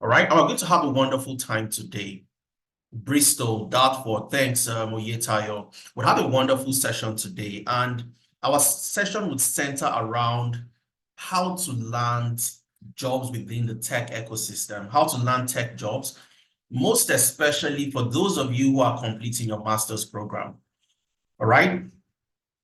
All right, we're going to have a wonderful time today. Bristol, Dartford, thanks, Oyetayo. We'll have a wonderful session today, and our session would center around how to land jobs within the tech ecosystem, how to land tech jobs, most especially for those of you who are completing your master's program. All right,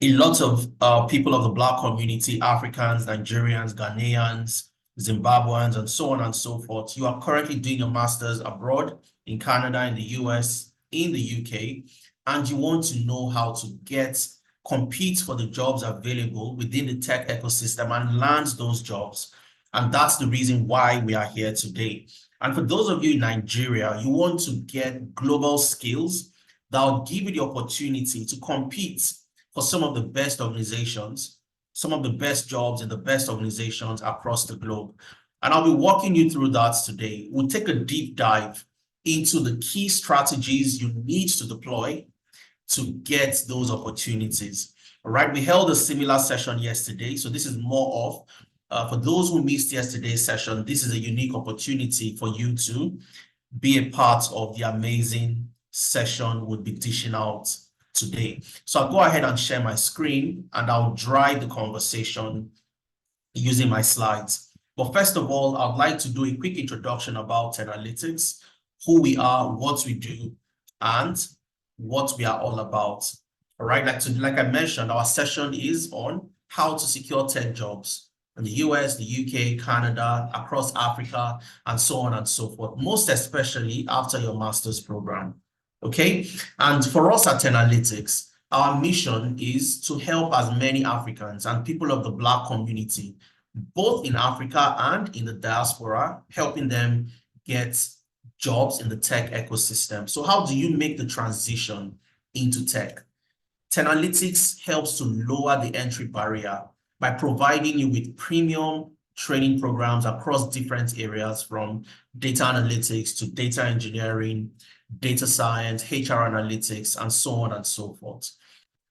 a lot of people of the Black community, Africans, Nigerians, Ghanaians, Zimbabweans, and so on and so forth. You are currently doing your master's abroad in Canada, in the US, in the UK, and you want to know how to compete for the jobs available within the tech ecosystem and land those jobs. And that's the reason why we are here today. And for those of you in Nigeria, you want to get global skills that will give you the opportunity to compete for some of the best organizations, some of the best jobs in the best organizations across the globe. And I'll be walking you through that today. We'll take a deep dive into the key strategies you need to deploy to get those opportunities. All right, we held a similar session yesterday, so this is more of, for those who missed yesterday's session, this is a unique opportunity for you to be a part of the amazing session we'll be dishing out today. So I'll go ahead and share my screen and I'll drive the conversation using my slides. But first of all, I'd like to do a quick introduction about Tenalytics, who we are, what we do, and what we are all about. All right, like I mentioned, our session is on how to secure tech jobs in the US, the UK, Canada, across Africa, and so on and so forth, most especially after your master's program. Okay, and for us at Tenalytics, our mission is to help as many Africans and people of the Black community, both in Africa and in the diaspora, helping them get jobs in the tech ecosystem. So how do you make the transition into tech? Tenalytics helps to lower the entry barrier by providing you with premium training programs across different areas, from data analytics to data engineering, data science, HR analytics, and so on and so forth.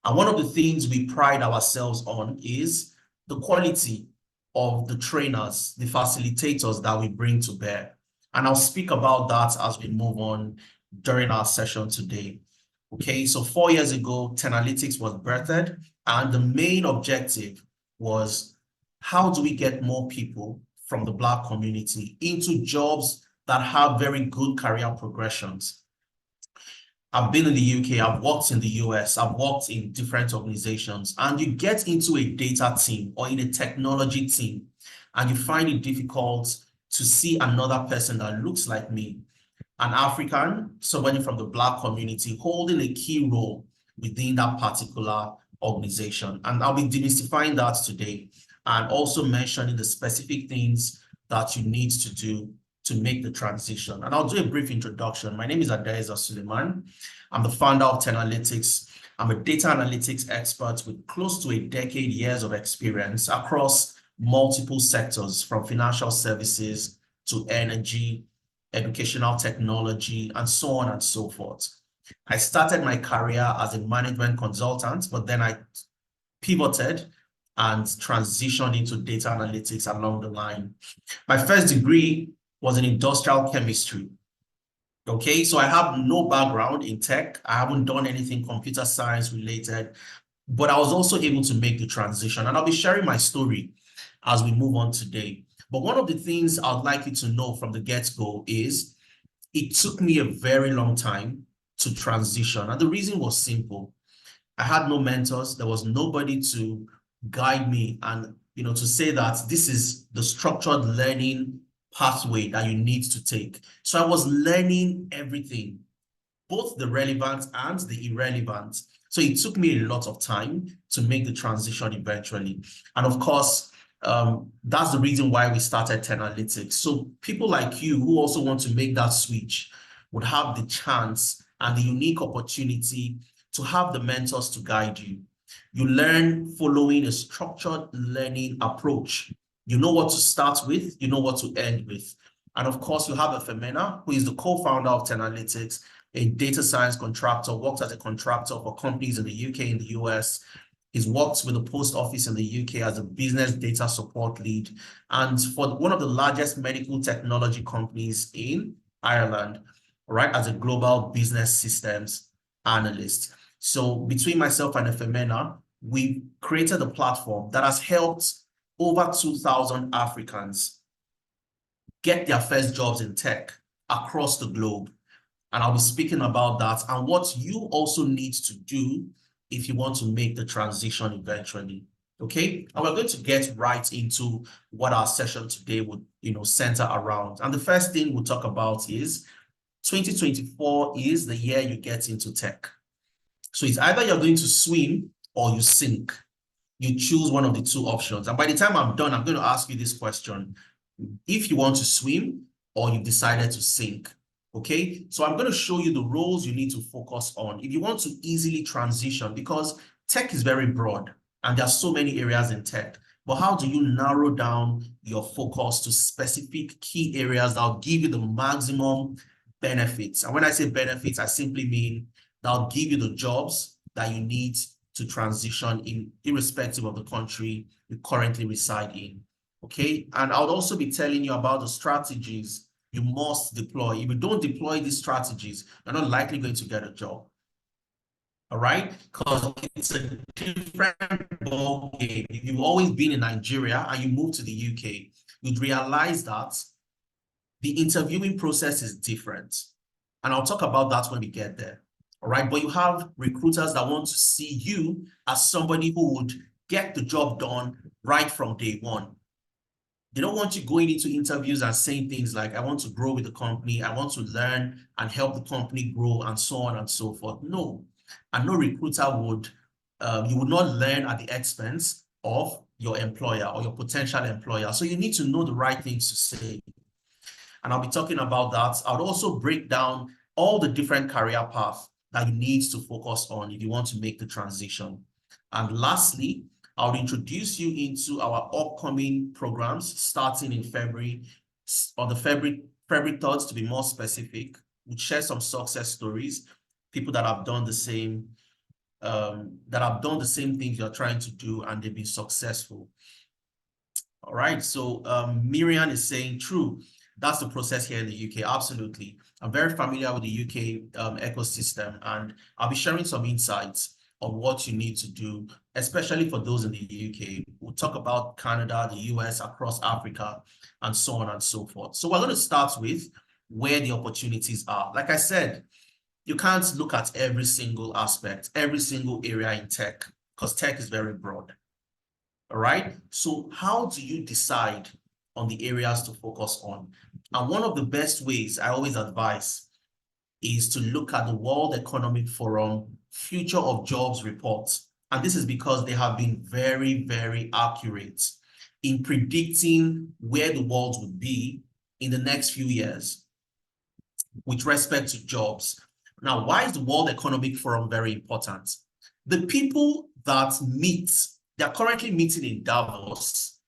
And one of the things we pride ourselves on is the quality of the trainers, the facilitators that we bring to bear. And I'll speak about that as we move on during our session today. Okay, so 4 years ago, Tenalytics was birthed, and the main objective was, how do we get more people from the Black community into jobs that have very good career progressions? I've been in the UK, I've worked in the US, I've worked in different organizations, and you get into a data team or in a technology team, and you find it difficult to see another person that looks like me, an African, somebody from the Black community, holding a key role within that particular organization. And I'll be demystifying that today and also mentioning the specific things that you need to do to make the transition. And I'll do a brief introduction. My name is Adaiza Suleiman. I'm the founder of Tenalytics. I'm a data analytics expert with close to a decade years of experience across multiple sectors, from financial services to energy, educational technology, and so on and so forth. I started my career as a management consultant, but then I pivoted and transitioned into data analytics along the line. My first degree was in industrial chemistry. Okay, so I have no background in tech. I haven't done anything computer science related, but I was also able to make the transition. And I'll be sharing my story as we move on today. But one of the things I'd like you to know from the get-go is it took me a very long time to transition. And the reason was simple. I had no mentors. There was nobody to guide me and, to say that this is the structured learning pathway that you need to take. So I was learning everything, both the relevant and the irrelevant. So it took me a lot of time to make the transition eventually. And of course, that's the reason why we started Tenalytics. So people like you who also want to make that switch would have the chance and the unique opportunity to have the mentors to guide you. You learn following a structured learning approach. You know what to start with, you know what to end with. And of course, you have Femena, who is the co-founder of Tenalytics, a data science contractor, worked as a contractor for companies in the UK and the US, He's worked with the post office in the UK as a business data support lead and for one of the largest medical technology companies in Ireland, right, as a global business systems analyst. So between myself and Efemena, we created a platform that has helped over 2,000 Africans get their first jobs in tech across the globe. And I'll be speaking about that and what you also need to do if you want to make the transition eventually. Okay, and we're going to get right into what our session today would, center around. And the first thing we'll talk about is 2024 is the year you get into tech. So it's either you're going to swim or you sink. You choose one of the two options. And by the time I'm done, I'm going to ask you this question. If you want to swim or you've decided to sink, okay? So I'm going to show you the roles you need to focus on if you want to easily transition, because tech is very broad and there are so many areas in tech. But how do you narrow down your focus to specific key areas that will give you the maximum benefits? And when I say benefits, I simply mean that'll give you the jobs that you need to transition irrespective of the country you currently reside in. Okay, and I would also be telling you about the strategies you must deploy. If you don't deploy these strategies, you're not likely going to get a job. All right, because it's a different ball game. If you've always been in Nigeria and you move to the UK, you'd realize that the interviewing process is different. And I'll talk about that when we get there. All right, but you have recruiters that want to see you as somebody who would get the job done right from day one. They don't want you going into interviews and saying things like, I want to grow with the company, I want to learn and help the company grow, and so on and so forth. No, and no recruiter would, you would not learn at the expense of your employer or your potential employer. So you need to know the right things to say. And I'll be talking about that. I would also break down all the different career paths that you need to focus on if you want to make the transition. And lastly, I'll introduce you into our upcoming programs starting in February, on the February 3rd to be more specific. We'll share some success stories, people that have done the same, things you're trying to do and they've been successful. All right, so Miriam is saying, true, that's the process here in the UK. Absolutely. I'm very familiar with the UK ecosystem, and I'll be sharing some insights on what you need to do, especially for those in the UK. We'll talk about Canada, the US, across Africa, and so on and so forth. So we're going to start with where the opportunities are. Like I said, you can't look at every single aspect, every single area in tech, because tech is very broad. All right. So how do you decide on the areas to focus on? And one of the best ways I always advise is to look at the World Economic Forum Future of Jobs reports. And this is because they have been very, very accurate in predicting where the world would be in the next few years with respect to jobs. Now, why is the World Economic Forum very important? The people that meet, they're currently meeting in Davos,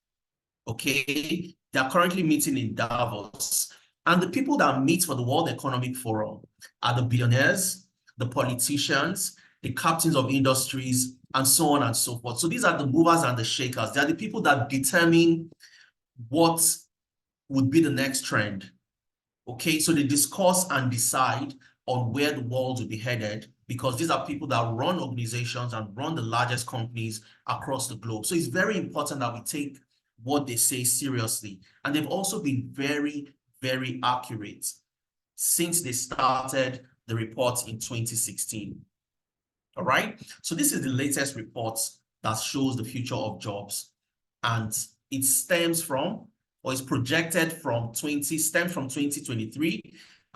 okay? They're currently meeting in Davos. And the people that meet for the World Economic Forum are the billionaires, the politicians, the captains of industries, and so on and so forth. So these are the movers and the shakers. They are the people that determine what would be the next trend. Okay, so they discuss and decide on where the world will be headed, because these are people that run organizations and run the largest companies across the globe. So it's very important that we take what they say seriously. And they've also been very, very accurate since they started the report in 2016. All right, so this is the latest report that shows the future of jobs, and it stems from, or is projected from 2023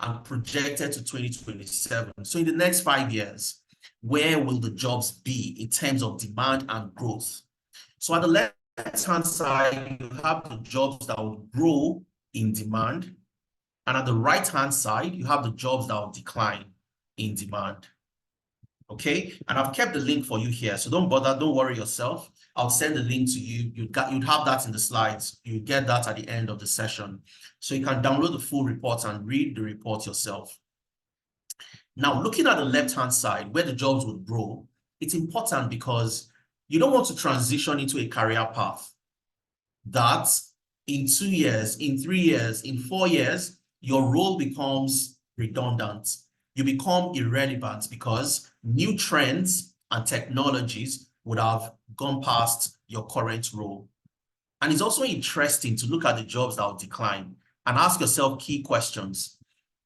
and projected to 2027. So in the next 5 years, where will the jobs be in terms of demand and growth? So at the left-hand side, you have the jobs that will grow in demand, and at the right-hand side, you have the jobs that will decline in demand. Okay, and I've kept the link for you here, so don't bother, don't worry yourself. I'll send the link to you. You'd have that in the slides. You get that at the end of the session. So you can download the full report and read the report yourself. Now, looking at the left-hand side, where the jobs would grow, it's important because You don't want to transition into a career path that in 2 years, in 3 years, in 4 years, your role becomes redundant. You become irrelevant because new trends and technologies would have gone past your current role. And it's also interesting to look at the jobs that will decline and ask yourself key questions.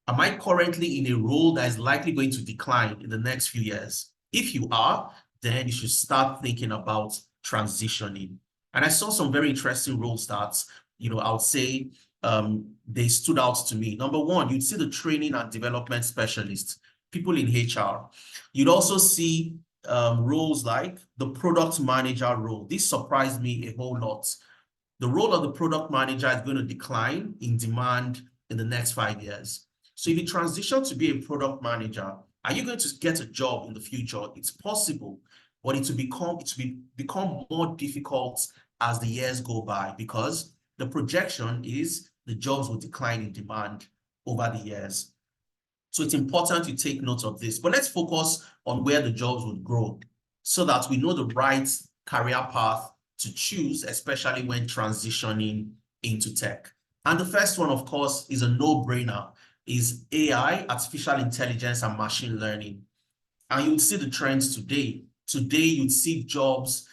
Am I currently in a role that is likely going to decline in the next few years? If you are, then you should start thinking about transitioning. And I saw some very interesting roles that, I would say they stood out to me. Number one, you'd see the training and development specialist, people in HR. You'd also see roles like the product manager role. This surprised me a whole lot. The role of the product manager is going to decline in demand in the next 5 years. So if you transition to be a product manager, are you going to get a job in the future? It's possible, but it will become more difficult as the years go by, because the projection is the jobs will decline in demand over the years. So it's important to take note of this. But let's focus on where the jobs would grow so that we know the right career path to choose, especially when transitioning into tech. And the first one, of course, is a no-brainer, is AI, artificial intelligence, and machine learning. And you'd see the trends today. Today, you'd see jobs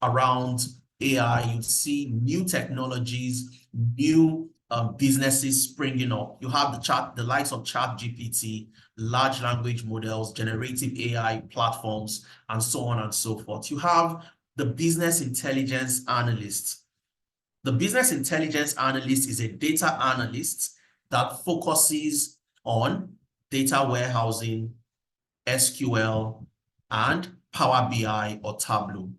around AI, you'd see new technologies, new businesses springing up. You have the likes of ChatGPT, large language models, generative AI platforms, and so on and so forth. You have the business intelligence analyst. The business intelligence analyst is a data analyst that focuses on data warehousing, SQL, and Power BI or Tableau.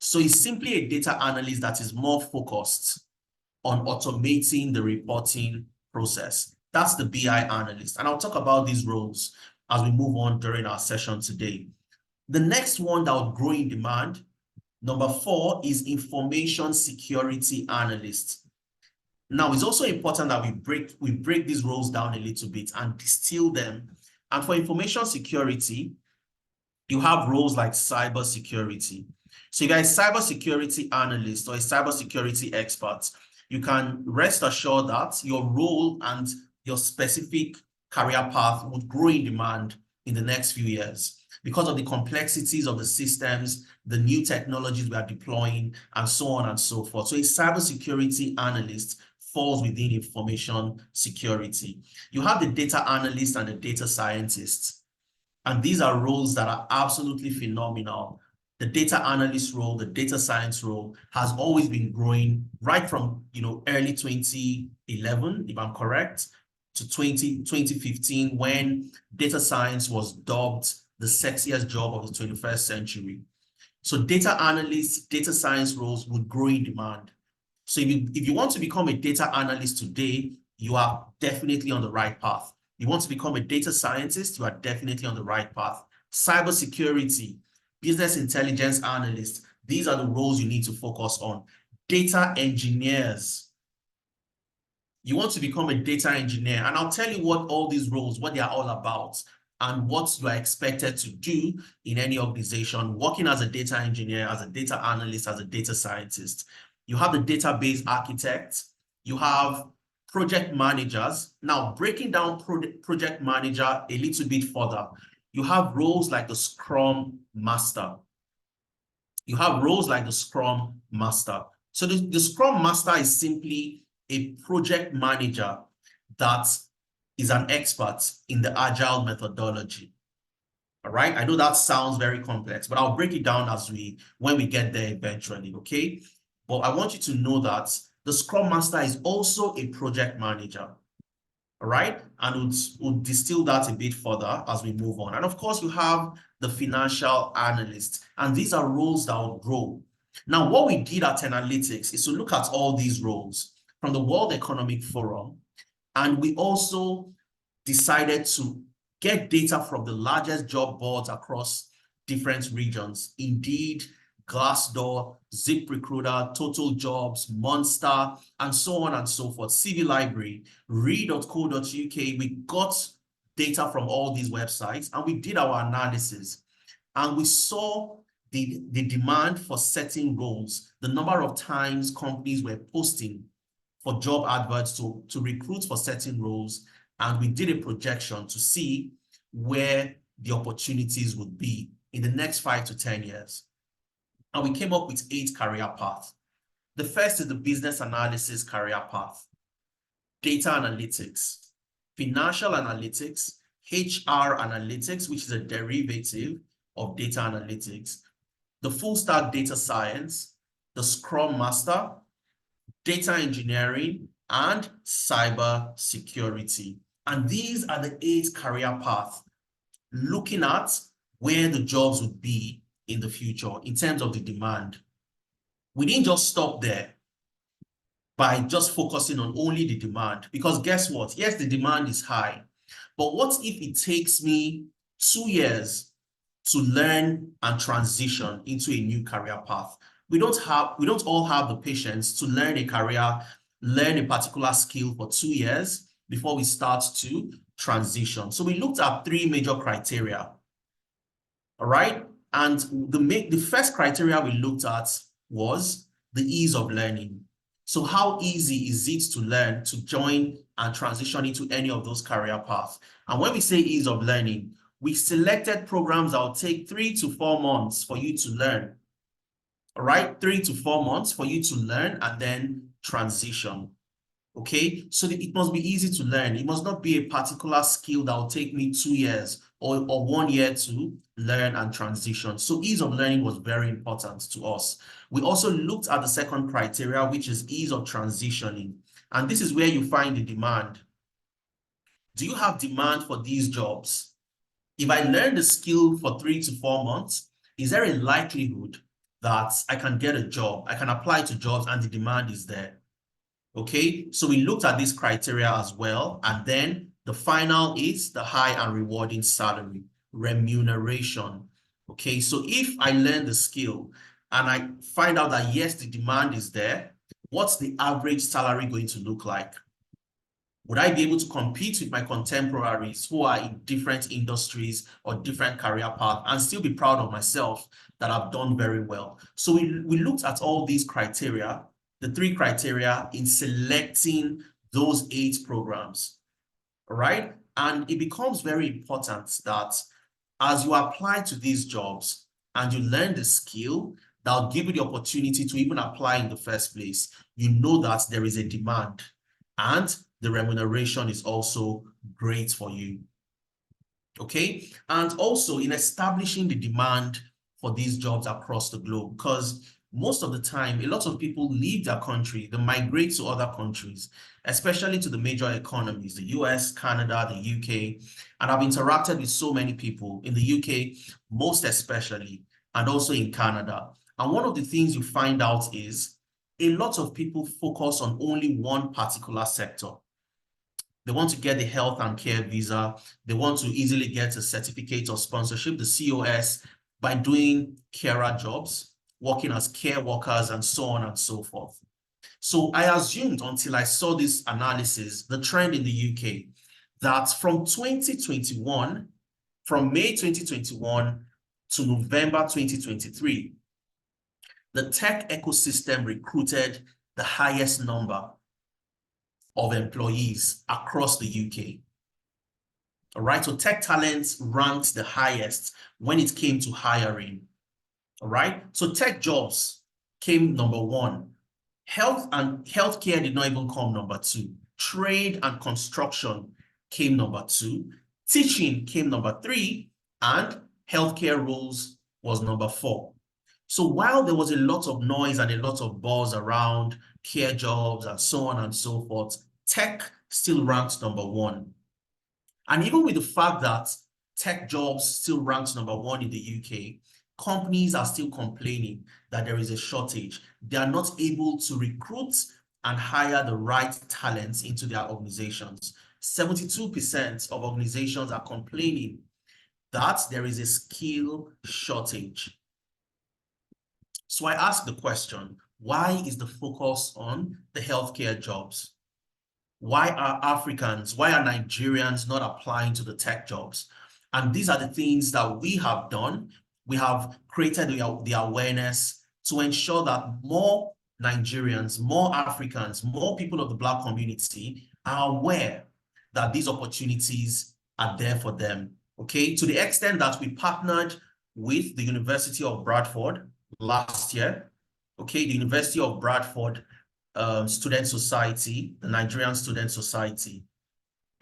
So it's simply a data analyst that is more focused on automating the reporting process. That's the BI analyst. And I'll talk about these roles as we move on during our session today. The next one that would grow in demand, number 4, is information security analyst. Now, it's also important that we break these roles down a little bit and distill them. And for information security, you have roles like cybersecurity. So if you're a cybersecurity analyst or a cybersecurity expert, you can rest assured that your role and your specific career path would grow in demand in the next few years because of the complexities of the systems, the new technologies we are deploying, and so on and so forth. So a cybersecurity analyst falls within information security. You have the data analyst and the data scientist, and these are roles that are absolutely phenomenal. The data analyst role, the data science role has always been growing right from early 2011, if I'm correct, to 2015, when data science was dubbed the sexiest job of the 21st century. So data analysts, data science roles would grow in demand. So if you want to become a data analyst today, you are definitely on the right path. You want to become a data scientist, you are definitely on the right path. Cybersecurity, business intelligence analyst, these are the roles you need to focus on. Data engineers. You want to become a data engineer, and I'll tell you what all these roles, what they are all about, and what you are expected to do in any organization, working as a data engineer, as a data analyst, as a data scientist. You have the database architect, you have project managers. Now, breaking down project manager a little bit further, you have roles like the Scrum Master. You have roles like the Scrum Master. So the Scrum Master is simply a project manager that is an expert in the Agile methodology. All right, I know that sounds very complex, but I'll break it down when we get there eventually, okay? But I want you to know that the Scrum Master is also a project manager. All right, and we'll distill that a bit further as we move on. And of course, you have the financial analyst, and these are roles that will grow. Now, what we did at Tenalytics is to look at all these roles from the World Economic Forum, and we also decided to get data from the largest job boards across different regions. Indeed, Glassdoor, ZipRecruiter, Total Jobs, Monster, and so on and so forth. CV Library, read.co.uk. We got data from all these websites and we did our analysis. And we saw the demand for certain roles, the number of times companies were posting for job adverts to recruit for certain roles, and we did a projection to see where the opportunities would be in the next 5 to 10 years. And we came up with 8 career paths. The first is the business analysis career path, data analytics, financial analytics, HR analytics, which is a derivative of data analytics, the full stack data science, the Scrum Master, data engineering, and cyber security. And these are the 8 career paths looking at where the jobs would be in the future in terms of the demand. We didn't just stop there by just focusing on only the demand, because guess what? Yes, the demand is high, but what if it takes me 2 years to learn and transition into a new career path? We don't all have the patience to learn a career, learn a particular skill for 2 years before we start to transition. So we looked at 3 major criteria. All right. And the first criteria we looked at was the ease of learning. So how easy is it to learn, to join and transition into any of those career paths? And when we say ease of learning, we selected programs that will take 3 to 4 months for you to learn. All right, 3 to 4 months for you to learn and then transition. Okay, so it must be easy to learn. It must not be a particular skill that will take me 2 years or 1 year to learn and transition. So ease of learning was very important to us. We also looked at the second criteria, which is ease of transitioning. And this is where you find the demand. Do you have demand for these jobs? If I learn the skill for 3 to 4 months, is there a likelihood that I can get a job? I can apply to jobs and the demand is there. Okay, so we looked at this criteria as well. And then the final is the high and rewarding salary, remuneration. Okay, so if I learn the skill and I find out that yes, the demand is there, what's the average salary going to look like? Would I be able to compete with my contemporaries who are in different industries or different career paths and still be proud of myself that I've done very well? So we looked at all these criteria, the 3 criteria, in selecting those 8 programs, all right? And it becomes very important that as you apply to these jobs and you learn the skill that will give you the opportunity to even apply in the first place, you know that there is a demand and the remuneration is also great for you. Okay, and also in establishing the demand for these jobs across the globe, because most of the time, a lot of people leave their country, they migrate to other countries, especially to the major economies, the US, Canada, the UK. And I've interacted with so many people in the UK, most especially, and also in Canada. And one of the things you find out is a lot of people focus on only one particular sector. They want to get the health and care visa. They want to easily get a certificate of sponsorship, the COS, by doing carer jobs, working as care workers, and so on and so forth. So I assumed until I saw this analysis, the trend in the UK, that from 2021, from May 2021 to November 2023, the tech ecosystem recruited the highest number of employees across the UK. All right, so Tech Talent ranked the highest when it came to hiring. All right, so tech jobs came number 1. Health and healthcare did not even come number 2. Trade and construction came number 2. Teaching came number 3, and healthcare roles was number 4. So while there was a lot of noise and a lot of buzz around care jobs and so on and so forth, tech still ranked number 1. And even with the fact that tech jobs still ranked number 1 in the UK, companies are still complaining that there is a shortage. They are not able to recruit and hire the right talents into their organizations. 72% of organizations are complaining that there is a skill shortage. So I ask the question, why is the focus on the healthcare jobs? Why are Africans, why are Nigerians not applying to the tech jobs? And these are the things that we have done We have created the awareness to ensure that more Nigerians, more Africans, more people of the Black community are aware that these opportunities are there for them, okay? To the extent that we partnered with the University of Bradford last year, okay? The University of Bradford Student Society, the Nigerian Student Society,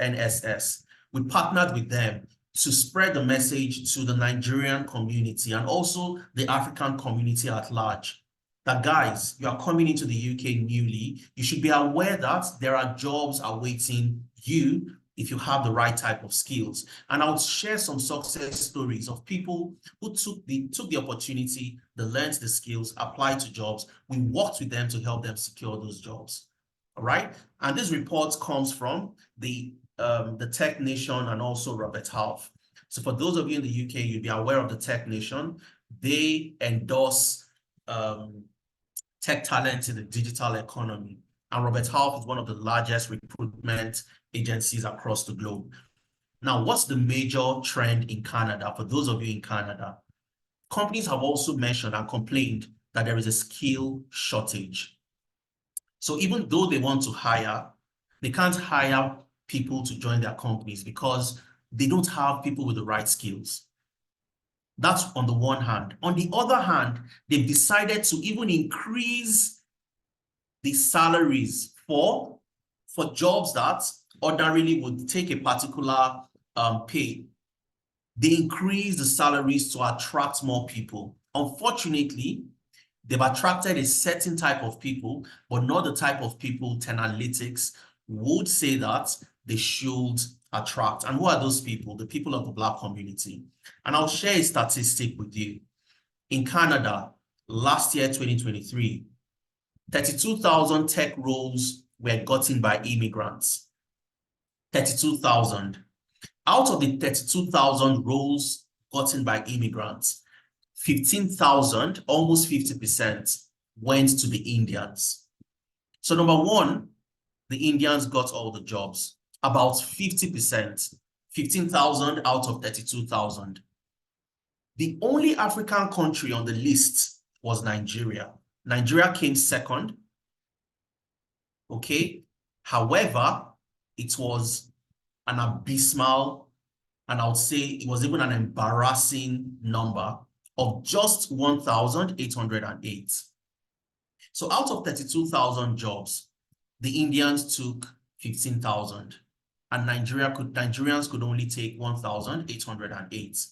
NSS. We partnered with them to spread the message to the Nigerian community and also the African community at large. That guys, you are coming into the UK newly, you should be aware that there are jobs awaiting you if you have the right type of skills. And I'll share some success stories of people who took the opportunity, they learned the skills, applied to jobs. We worked with them to help them secure those jobs. All right. And this report comes from the Tech Nation and also Robert Half. So for those of you in the UK, you'll be aware of the Tech Nation. They endorse tech talent in the digital economy. And Robert Half is one of the largest recruitment agencies across the globe. Now, what's the major trend in Canada? For those of you in Canada, companies have also mentioned and complained that there is a skill shortage. So even though they want to hire, they can't hire people to join their companies because they don't have people with the right skills. That's on the one hand. On the other hand, they've decided to even increase the salaries for jobs that ordinarily would take a particular pay. They increase the salaries to attract more people. Unfortunately, they've attracted a certain type of people, but not the type of people Tenalytics would say that they should attract. And who are those people? The people of the Black community. And I'll share a statistic with you. In Canada, last year, 2023, 32,000 tech roles were gotten by immigrants. 32,000. Out of the 32,000 roles gotten by immigrants, 15,000, almost 50%, went to the Indians. So number one, the Indians got all the jobs, about 50%, 15,000 out of 32,000. The only African country on the list was Nigeria. Nigeria came second, okay? However, it was an abysmal, and I would say it was even an embarrassing number of just 1,808. So out of 32,000 jobs, the Indians took 15,000, and Nigerians could only take 1,808.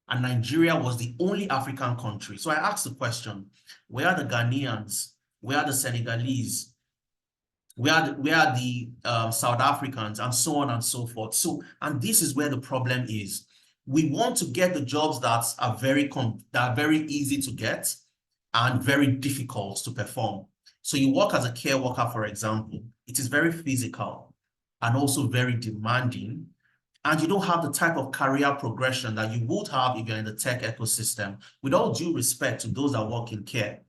And Nigeria was the only African country. So I asked the question, where are the Ghanaians? Where are the Senegalese? Where are the South Africans, and so on and so forth? So, and this is where the problem is. We want to get the jobs that are very easy to get and very difficult to perform. So you work as a care worker, for example. It is very physical and also very demanding. And you don't have the type of career progression that you would have if you're in the tech ecosystem, with all due respect to those that work in care,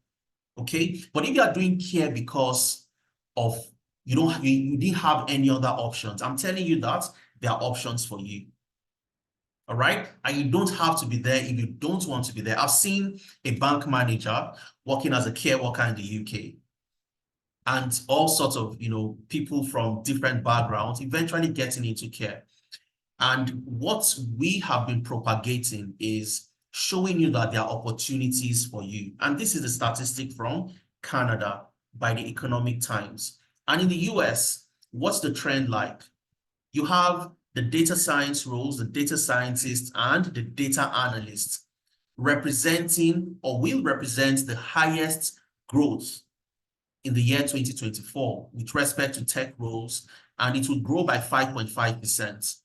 okay? But if you are doing care because of you didn't have any other options, I'm telling you that there are options for you, all right? And you don't have to be there if you don't want to be there. I've seen a bank manager working as a care worker in the UK, and all sorts of, people from different backgrounds eventually getting into care. And what we have been propagating is showing you that there are opportunities for you. And this is a statistic from Canada by the Economic Times. And in the US, what's the trend like? You have the data science roles, the data scientists, and the data analysts representing or will represent the highest growth in the year 2024 with respect to tech roles, and it will grow by 5.5%.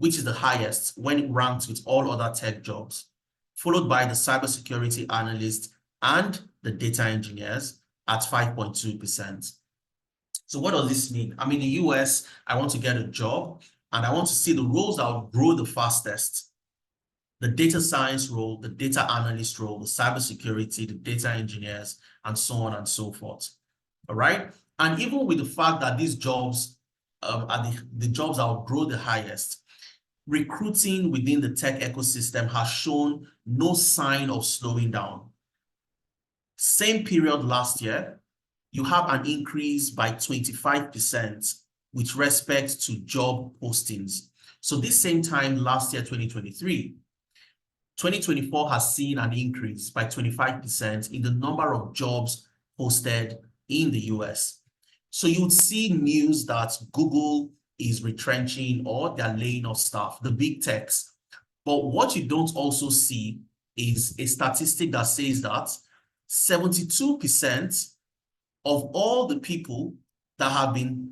which is the highest when it ranks with all other tech jobs, followed by the cybersecurity analysts and the data engineers at 5.2%. So what does this mean? I'm in the US, I want to get a job, and I want to see the roles that will grow the fastest. The data science role, the data analyst role, the cybersecurity, the data engineers, and so on and so forth. All right? And even with the fact that these jobs are the jobs that will grow the highest, recruiting within the tech ecosystem has shown no sign of slowing down. Same period last year, you have an increase by 25% with respect to job postings. So this same time last year, 2023, 2024 has seen an increase by 25% in the number of jobs posted in the US. So you would see news that Google is retrenching or they're laying off staff, the big techs. But what you don't also see is a statistic that says that 72% of all the people that have been,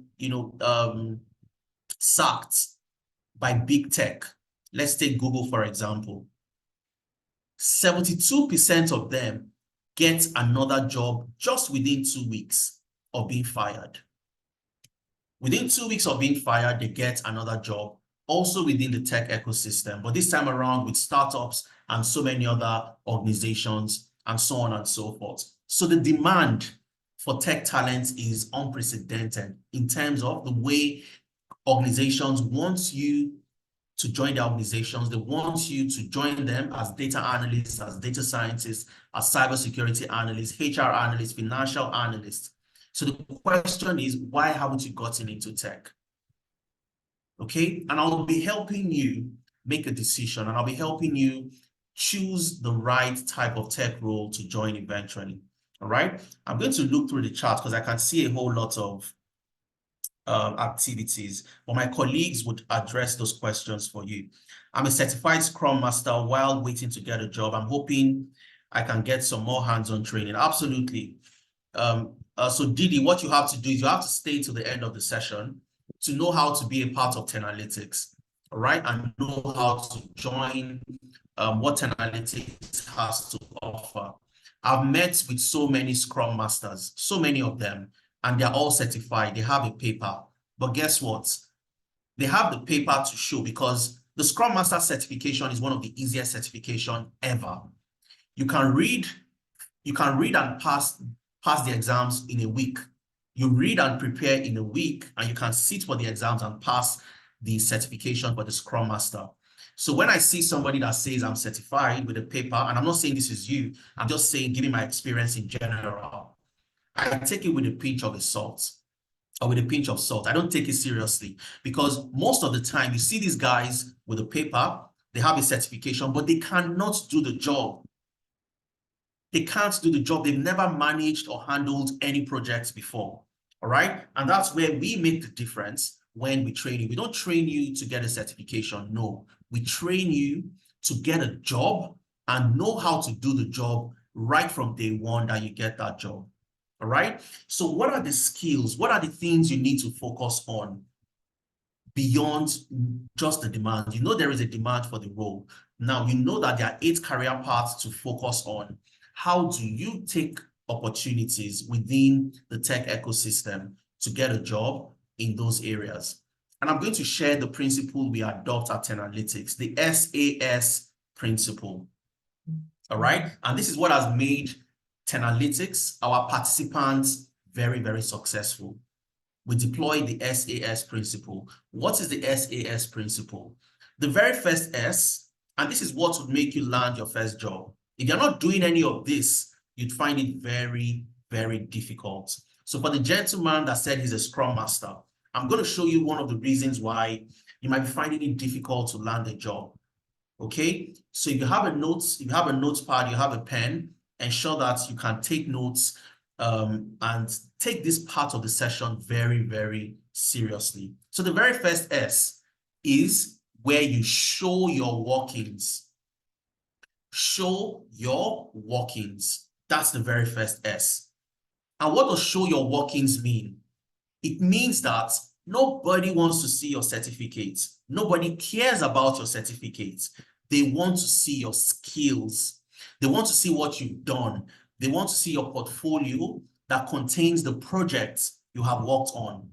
sacked by big tech, let's take Google, for example, 72% of them get another job just within 2 weeks of being fired. Within 2 weeks of being fired, they get another job, also within the tech ecosystem, but this time around with startups and so many other organizations and so on and so forth. So the demand for tech talent is unprecedented in terms of the way organizations want you to join their organizations. They want you to join them as data analysts, as data scientists, as cybersecurity analysts, HR analysts, financial analysts. So the question is, why haven't you gotten into tech? Okay, and I'll be helping you make a decision, and I'll be helping you choose the right type of tech role to join eventually. All right, I'm going to look through the chat because I can see a whole lot of activities, but my colleagues would address those questions for you. I'm a certified Scrum Master while waiting to get a job. I'm hoping I can get some more hands-on training. Absolutely. So Didi, what you have to do is you have to stay to the end of the session to know how to be a part of Tenalytics, all right, and know how to join what Tenalytics has to offer. I've met with so many Scrum Masters, so many of them, and they're all certified. They have a paper. But guess what? They have the paper to show because the Scrum Master certification is one of the easiest certification ever. You can read and pass the exams in a week. You read and prepare in a week, and you can sit for the exams and pass the certification for the Scrum Master. So when I see somebody that says I'm certified with a paper, and I'm not saying this is you, I'm just saying, giving my experience in general, I take it with a pinch of salt, or with a pinch of salt. I don't take it seriously because most of the time you see these guys with a paper, they have a certification, but they cannot do the job. They can't do the job. They've never managed or handled any projects before. All right. And that's where we make the difference when we train you. We don't train you to get a certification. No, we train you to get a job and know how to do the job right from day one that you get that job. All right. So what are the skills? What are the things you need to focus on beyond just the demand? You know, there is a demand for the role. Now, you know that there are 8 career paths to focus on. How do you take opportunities within the tech ecosystem to get a job in those areas? And I'm going to share the principle we adopt at Tenalytics, the SAS principle. All right. And this is what has made Tenalytics, our participants, very, very successful. We deploy the SAS principle. What is the SAS principle? The very first S, and this is what would make you land your first job. If you're not doing any of this, you'd find it very, very difficult. So for the gentleman that said he's a Scrum Master, I'm going to show you one of the reasons why you might be finding it difficult to land a job. Okay, so if you have a notepad, you have a pen, ensure that you can take notes and take this part of the session very, very seriously. So the very first S is where you show your workings. Show your workings. That's the very first S. And what does show your workings mean? It means that nobody wants to see your certificates. Nobody cares about your certificates. They want to see your skills. They want to see what you've done. They want to see your portfolio that contains the projects you have worked on,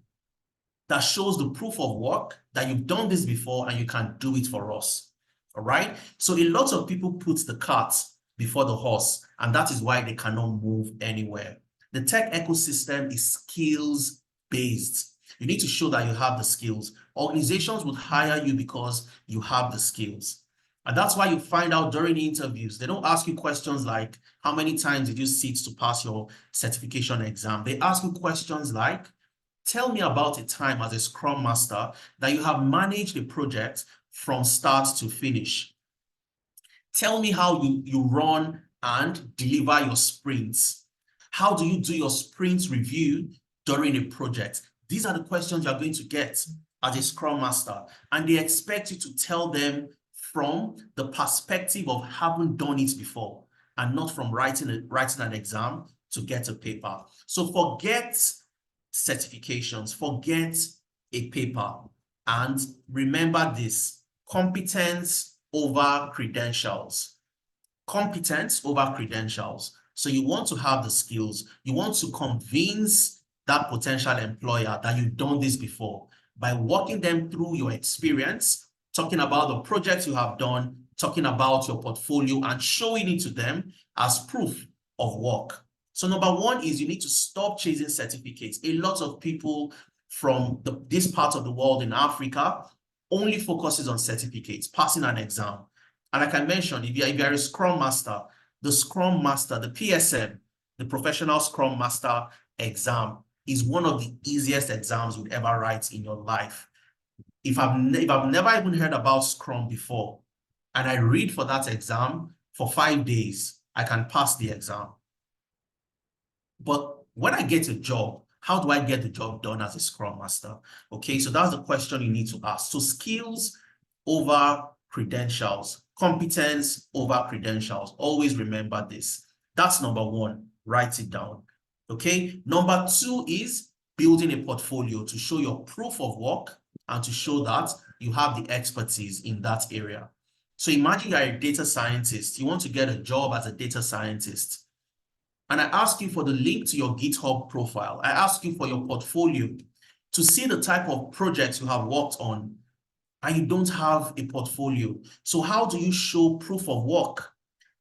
that shows the proof of work that you've done this before and you can do it for us. All right. So a lot of people put the cart before the horse, and that is why they cannot move anywhere. The tech ecosystem is skills based. You need to show that you have the skills. Organizations would hire you because you have the skills. And that's why you find out during the interviews, they don't ask you questions like, how many times did you sit to pass your certification exam? They ask you questions like, tell me about a time as a Scrum Master that you have managed a project from start to finish. Tell me how you run and deliver your sprints. How do you do your sprint review during a project? These are the questions you're going to get as a Scrum Master. And they expect you to tell them from the perspective of having done it before and not from writing an exam to get a paper. So forget certifications, forget a paper, and remember this: competence over credentials. Competence over credentials. So you want to have the skills. You want to convince that potential employer that you've done this before by walking them through your experience, talking about the projects you have done, talking about your portfolio, and showing it to them as proof of work. So number one is you need to stop chasing certificates. A lot of people from this part of the world in Africa only focuses on certificates, passing an exam. And like I mentioned, if you're a Scrum Master, the Scrum Master, the PSM, the Professional Scrum Master exam is one of the easiest exams you'd ever write in your life. If I've never even heard about Scrum before, and I read for that exam for 5 days, I can pass the exam. But when I get a job, how do I get the job done as a Scrum Master? Okay, so that's the question you need to ask. So skills over credentials, competence over credentials. Always remember this. That's number one. Write it down. Okay, number two is building a portfolio to show your proof of work and to show that you have the expertise in that area. So imagine you're a data scientist. You want to get a job as a data scientist. And I ask you for the link to your GitHub profile. I ask you for your portfolio to see the type of projects you have worked on, and you don't have a portfolio. So how do you show proof of work?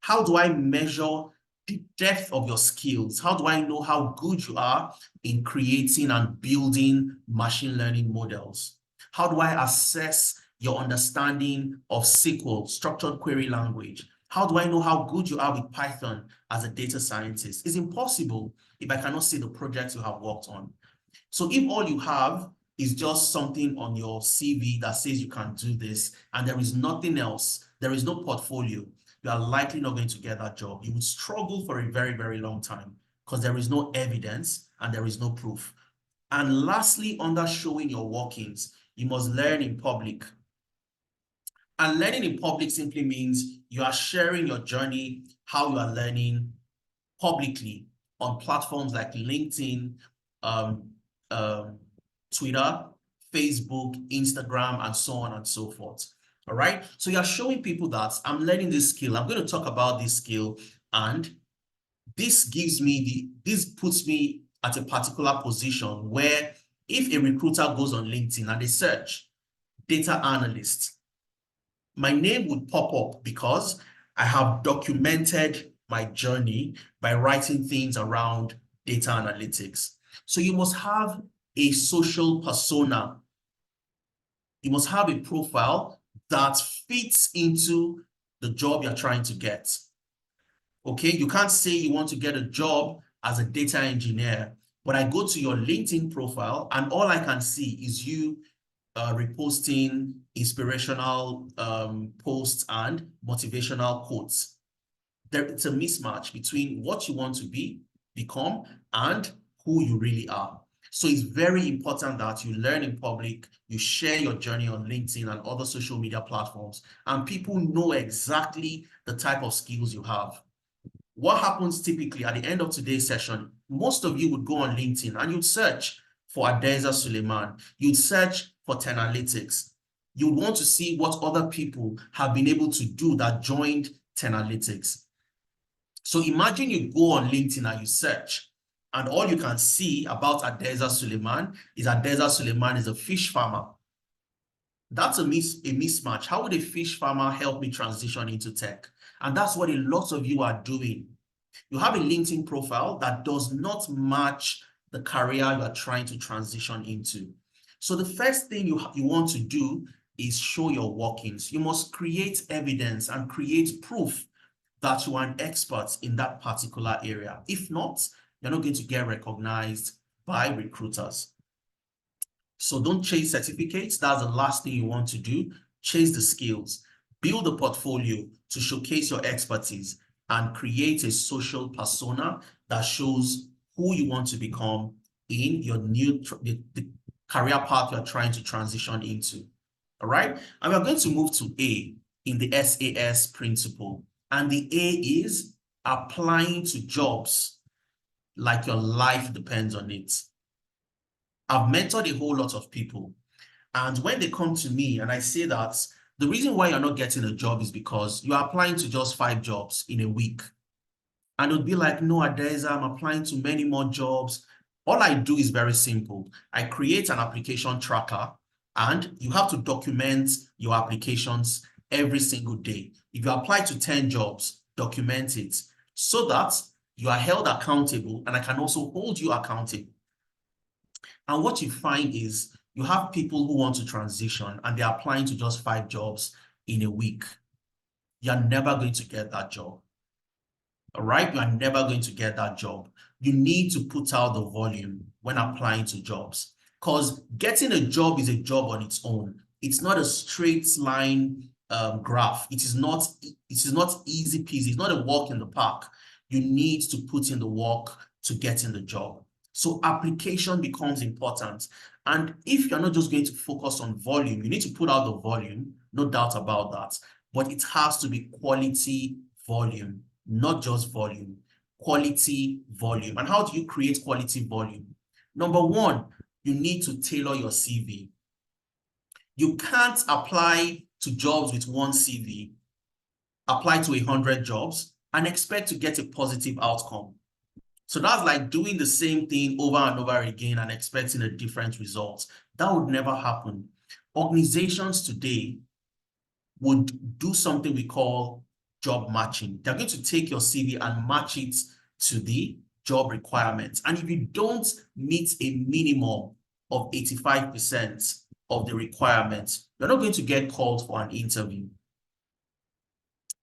How do I measure the depth of your skills? How do I know how good you are in creating and building machine learning models? How do I assess your understanding of SQL, structured query language? How do I know how good you are with Python as a data scientist? It's impossible if I cannot see the projects you have worked on. So if all you have is just something on your CV that says you can do this, and there is nothing else, there is no portfolio, you are likely not going to get that job. You would struggle for a very, very long time because there is no evidence and there is no proof. And lastly, under showing your workings, you must learn in public. And learning in public simply means you are sharing your journey, how you are learning publicly on platforms like LinkedIn, Twitter, Facebook, Instagram, and so on and so forth. All right. So you're showing people that I'm learning this skill. I'm going to talk about this skill. And this puts me at a particular position where if a recruiter goes on LinkedIn and they search data analyst, my name would pop up because I have documented my journey by writing things around data analytics. So you must have a social persona. You must have a profile that fits into the job you're trying to get. Okay, you can't say you want to get a job as a data engineer, but I go to your LinkedIn profile and all I can see is you reposting inspirational posts and motivational quotes. It's a mismatch between what you want to become and who you really are. So it's very important that you learn in public, you share your journey on LinkedIn and other social media platforms, and people know exactly the type of skills you have. What happens typically at the end of today's session, most of you would go on LinkedIn and you'd search for Adeza Suleiman. You'd search for Tenalytics. You want to see what other people have been able to do that joined Tenalytics. So imagine you go on LinkedIn and you search, and all you can see about Adeza Suleiman is Adeza Suleiman is a fish farmer. That's a mismatch. How would a fish farmer help me transition into tech? And that's what a lot of you are doing. You have a LinkedIn profile that does not match the career you are trying to transition into. So the first thing you want to do is show your workings. You must create evidence and create proof that you are an expert in that particular area. If not, you're not going to get recognized by recruiters. So don't chase certificates. That's the last thing you want to do. Chase the skills. Build a portfolio to showcase your expertise and create a social persona that shows who you want to become in your new the career path you're trying to transition into. All right. And we're going to move to A in the SAS principle. And the A is applying to jobs like your life depends on it. I've mentored a whole lot of people. And when they come to me and I say that the reason why you're not getting a job is because you're applying to just 5 jobs in a week. And it would be like, no, Adeza, I'm applying to many more jobs. All I do is very simple. I create an application tracker and you have to document your applications every single day. If you apply to 10 jobs, document it so that you are held accountable and I can also hold you accountable. And what you find is you have people who want to transition and they're applying to just 5 jobs in a week. You're never going to get that job. All right? You are never going to get that job. You need to put out the volume when applying to jobs because getting a job is a job on its own. It's not a straight line graph. It is not easy peasy. It's not a walk in the park. You need to put in the work to get in the job. So application becomes important. And if you're not just going to focus on volume, you need to put out the volume, no doubt about that. But it has to be quality volume, not just volume, quality volume. And how do you create quality volume? Number one, you need to tailor your CV. You can't apply to jobs with one CV, apply to 100 jobs, and expect to get a positive outcome. So that's like doing the same thing over and over again and expecting a different result. That would never happen. Organizations today would do something we call job matching. They're going to take your CV and match it to the job requirements. And if you don't meet a minimum of 85% of the requirements, you're not going to get called for an interview.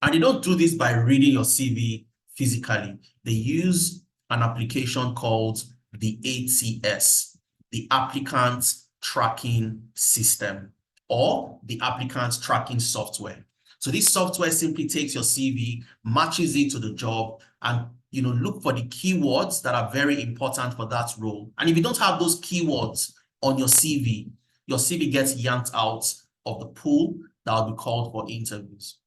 And they don't do this by reading your CV physically. They use an application called the ATS, the Applicant Tracking System, or the Applicant Tracking Software. So this software simply takes your CV, matches it to the job, and look for the keywords that are very important for that role. And if you don't have those keywords on your CV gets yanked out of the pool that will be called for interviews.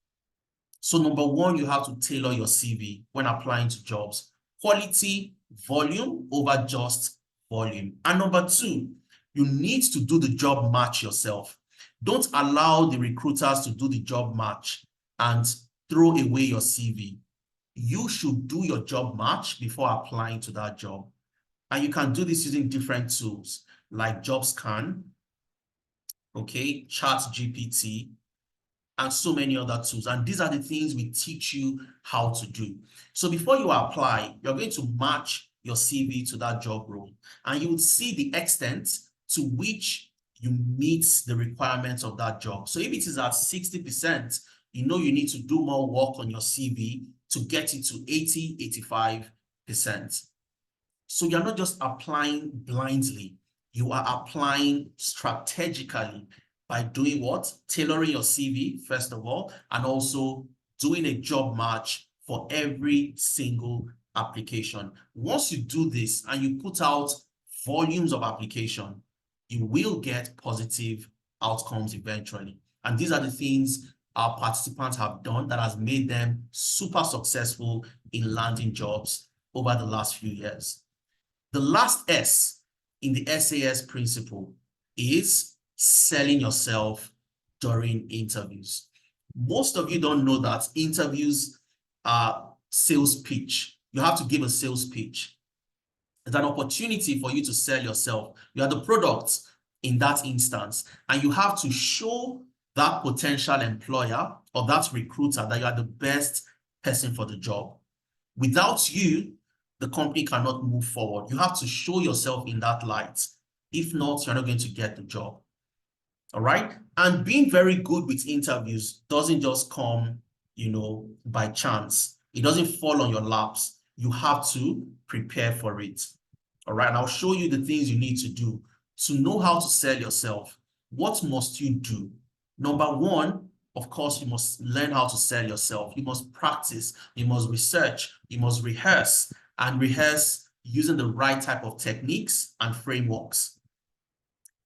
So number one, you have to tailor your CV when applying to jobs. Quality, volume over just volume. And number two, you need to do the job match yourself. Don't allow the recruiters to do the job match and throw away your CV. You should do your job match before applying to that job. And you can do this using different tools like JobScan, okay, ChatGPT, and so many other tools. And these are the things we teach you how to do. So before you apply, you're going to match your CV to that job role. And you will see the extent to which you meet the requirements of that job. So if it is at 60%, you need to do more work on your CV to get it to 80, 85%. So you're not just applying blindly. You are applying strategically by doing what? Tailoring your CV, first of all, and also doing a job match for every single application. Once you do this and you put out volumes of application, you will get positive outcomes eventually. And these are the things our participants have done that has made them super successful in landing jobs over the last few years. The last S in the SAS principle is selling yourself during interviews. Most of you don't know that interviews are sales pitch. You have to give a sales pitch. It's an opportunity for you to sell yourself. You are the product in that instance, and you have to show that potential employer or that recruiter that you are the best person for the job. Without you, the company cannot move forward. You have to show yourself in that light. If not, you're not going to get the job. All right. And being very good with interviews doesn't just come, by chance. It doesn't fall on your laps. You have to prepare for it. All right. And I'll show you the things you need to do to know how to sell yourself. What must you do? Number one, of course, you must learn how to sell yourself. You must practice. You must research. You must rehearse, and rehearse using the right type of techniques and frameworks.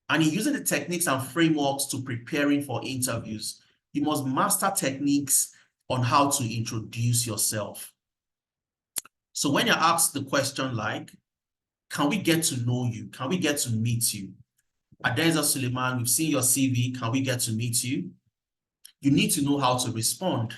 And in using the techniques and frameworks to preparing for interviews, you must master techniques on how to introduce yourself. So when you're asked the question like, can we get to know you? Can we get to meet you? Adeza Suleiman, we've seen your CV. Can we get to meet you? You need to know how to respond.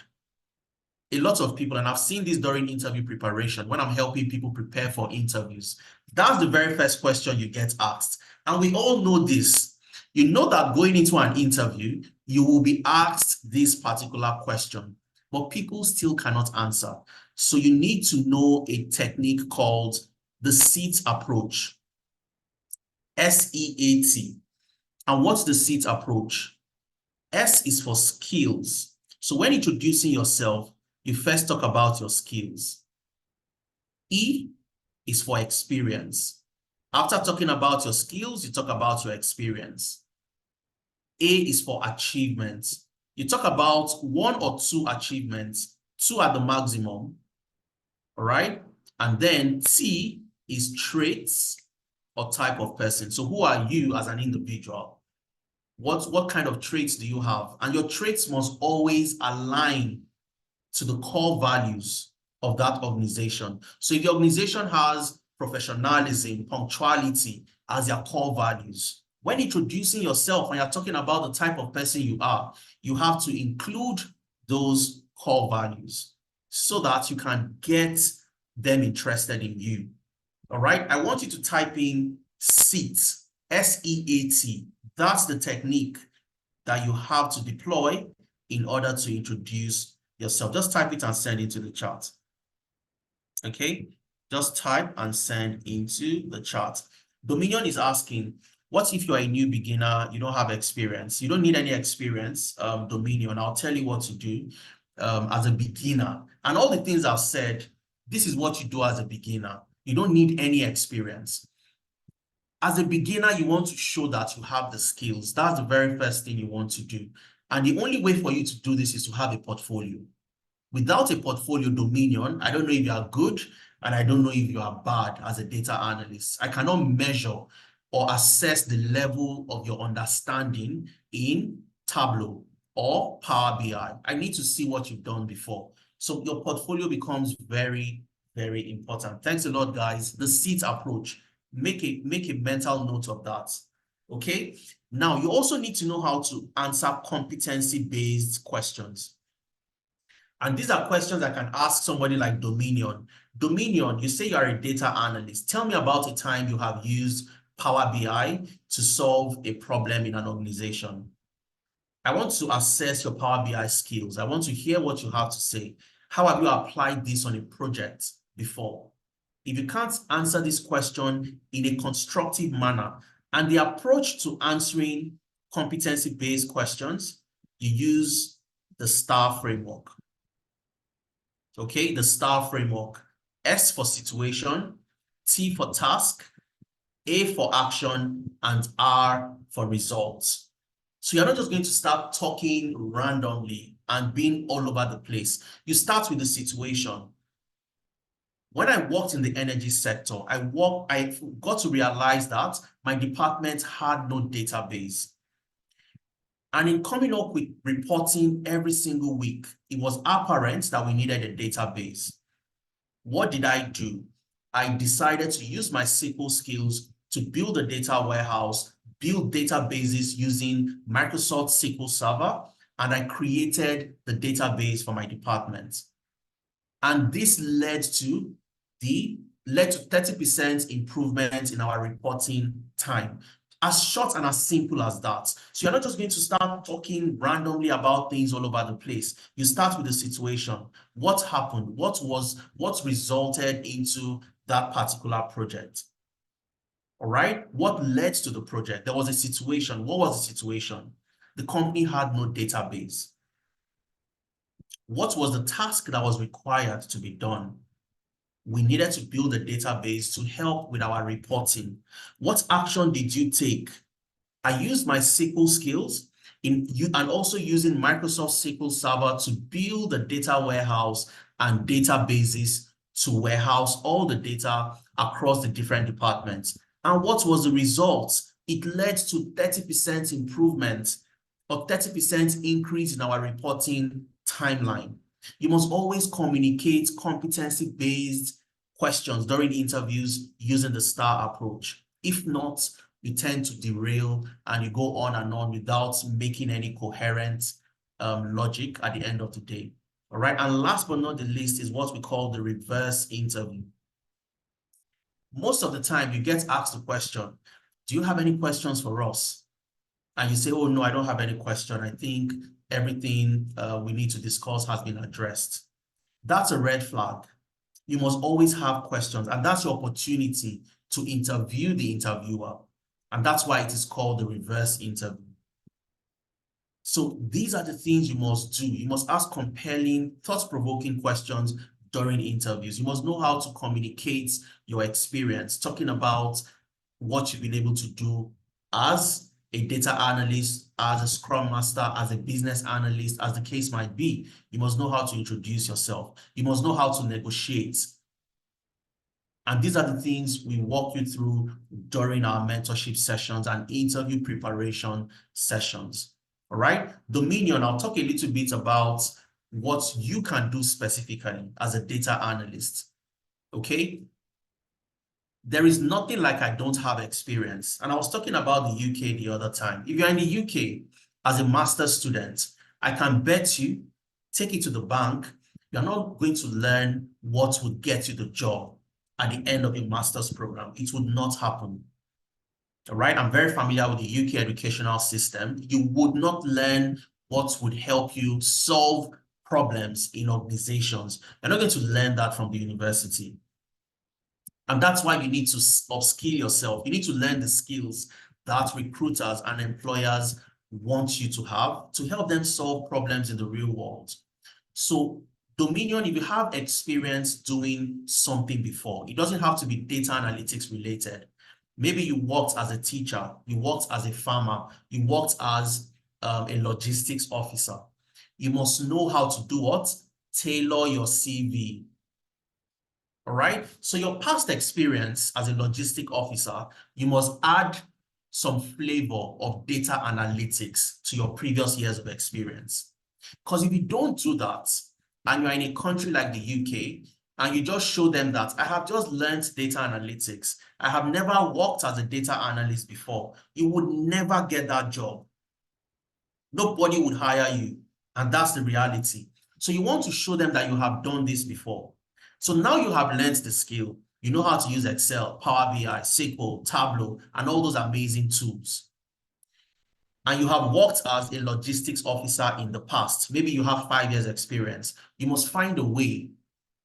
A lot of people, and I've seen this during interview preparation, when I'm helping people prepare for interviews, that's the very first question you get asked. And we all know this. You know that going into an interview, you will be asked this particular question, but people still cannot answer. So you need to know a technique called the SEAT approach. SEAT. And what's the SEAT approach? S is for skills. So when introducing yourself, you first talk about your skills. E is for experience. After talking about your skills, you talk about your experience. A is for achievements. You talk about 1 or 2 achievements, 2 at the maximum, all right? And then T is traits or type of person. So who are you as an individual? What kind of traits do you have? And your traits must always align to the core values of that organization. So if the organization has professionalism, punctuality as their core values, when introducing yourself, when you're talking about the type of person you are, you have to include those core values so that you can get them interested in you. All right, I want you to type in SEAT, S-E-A-T. That's the technique that you have to deploy in order to introduce yourself. Just type it and send it to the chat. Okay, just type and send into the chat. Dominion is asking, what if you are a new beginner, you don't have experience? You don't need any experience, Dominion. I'll tell you what to do as a beginner. And all the things I've said, this is what you do as a beginner. You don't need any experience. As a beginner, you want to show that you have the skills. That's the very first thing you want to do. And the only way for you to do this is to have a portfolio. Without a portfolio, Dominion, I don't know if you are good and I don't know if you are bad as a data analyst. I cannot measure or assess the level of your understanding in Tableau or Power BI. I need to see what you've done before. So your portfolio becomes very, very important. Thanks a lot, guys. The SEAT approach. Make a mental note of that. Okay. Now, you also need to know how to answer competency-based questions. And these are questions I can ask somebody like Dominion. Dominion, you say you are a data analyst. Tell me about a time you have used Power BI to solve a problem in an organization. I want to assess your Power BI skills. I want to hear what you have to say. How have you applied this on a project before? If you can't answer this question in a constructive manner, and the approach to answering competency-based questions, you use the STAR framework. Okay, the STAR framework. S for situation, T for task, A for action, and R for results. So you're not just going to start talking randomly and being all over the place. You start with the situation. When I worked in the energy sector, I got to realize that my department had no database. And in coming up with reporting every single week, it was apparent that we needed a database. What did I do? I decided to use my SQL skills to build a data warehouse, build databases using Microsoft SQL Server, and I created the database for my department. And this led to 30% improvement in our reporting time. As short and as simple as that. So you're not just going to start talking randomly about things all over the place. You start with the situation. What happened? What resulted into that particular project? All right. What led to the project? There was a situation. What was the situation? The company had no database. What was the task that was required to be done? We needed to build a database to help with our reporting. What action did you take? I used my SQL skills and also using Microsoft SQL Server to build a data warehouse and databases to warehouse all the data across the different departments. And what was the result? It led to 30% improvement or 30% increase in our reporting timeline. You must always communicate competency-based questions during interviews using the STAR approach. If not, you tend to derail and you go on and on without making any coherent logic at the end of the day. All right. And last but not the least is what we call the reverse interview. Most of the time you get asked the question, do you have any questions for us? And you say, oh, no, I don't have any question. I think everything we need to discuss has been addressed. That's a red flag. You must always have questions, and that's your opportunity to interview the interviewer. And that's why it is called the reverse interview. So these are the things you must do. You must ask compelling, thought-provoking questions during interviews. You must know how to communicate your experience, talking about what you've been able to do as a data analyst, as a scrum master, as a business analyst, as the case might be. You must know how to introduce yourself. You must know how to negotiate. And these are the things we walk you through during our mentorship sessions and interview preparation sessions. All right. Dominion, I'll talk a little bit about what you can do specifically as a data analyst. Okay. There is nothing like I don't have experience. And I was talking about the UK the other time. If you're in the UK as a master's student, I can bet you, take it to the bank, you're not going to learn what would get you the job at the end of a master's program. It would not happen. All right. I'm very familiar with the UK educational system. You would not learn what would help you solve problems in organizations. You're not going to learn that from the university. And that's why you need to upskill yourself. You need to learn the skills that recruiters and employers want you to have to help them solve problems in the real world. So Dominion, if you have experience doing something before, it doesn't have to be data analytics related. Maybe you worked as a teacher, you worked as a farmer, you worked as a logistics officer. You must know how to do what? Tailor your CV. All right. So your past experience as a logistic officer, you must add some flavor of data analytics to your previous years of experience. Because if you don't do that, and you're in a country like the UK, and you just show them that I have just learned data analytics, I have never worked as a data analyst before, you would never get that job. Nobody would hire you. And that's the reality. So you want to show them that you have done this before. So now you have learned the skill. You know how to use Excel, Power BI, SQL, Tableau, and all those amazing tools. And you have worked as a logistics officer in the past. Maybe you have 5 years experience. You must find a way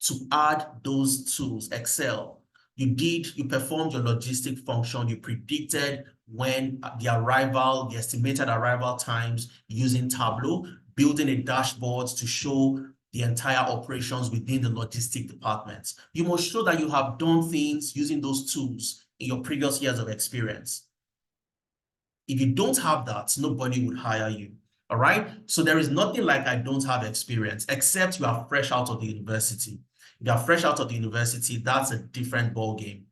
to add those tools. Excel, you performed your logistic function. You predicted when the estimated arrival times using Tableau, building a dashboard to show the entire operations within the logistic departments. You must show that you have done things using those tools in your previous years of experience. If you don't have that, nobody would hire you. All right. So there is nothing like I don't have experience, except you are fresh out of the university. If you are fresh out of the university, that's a different ballgame.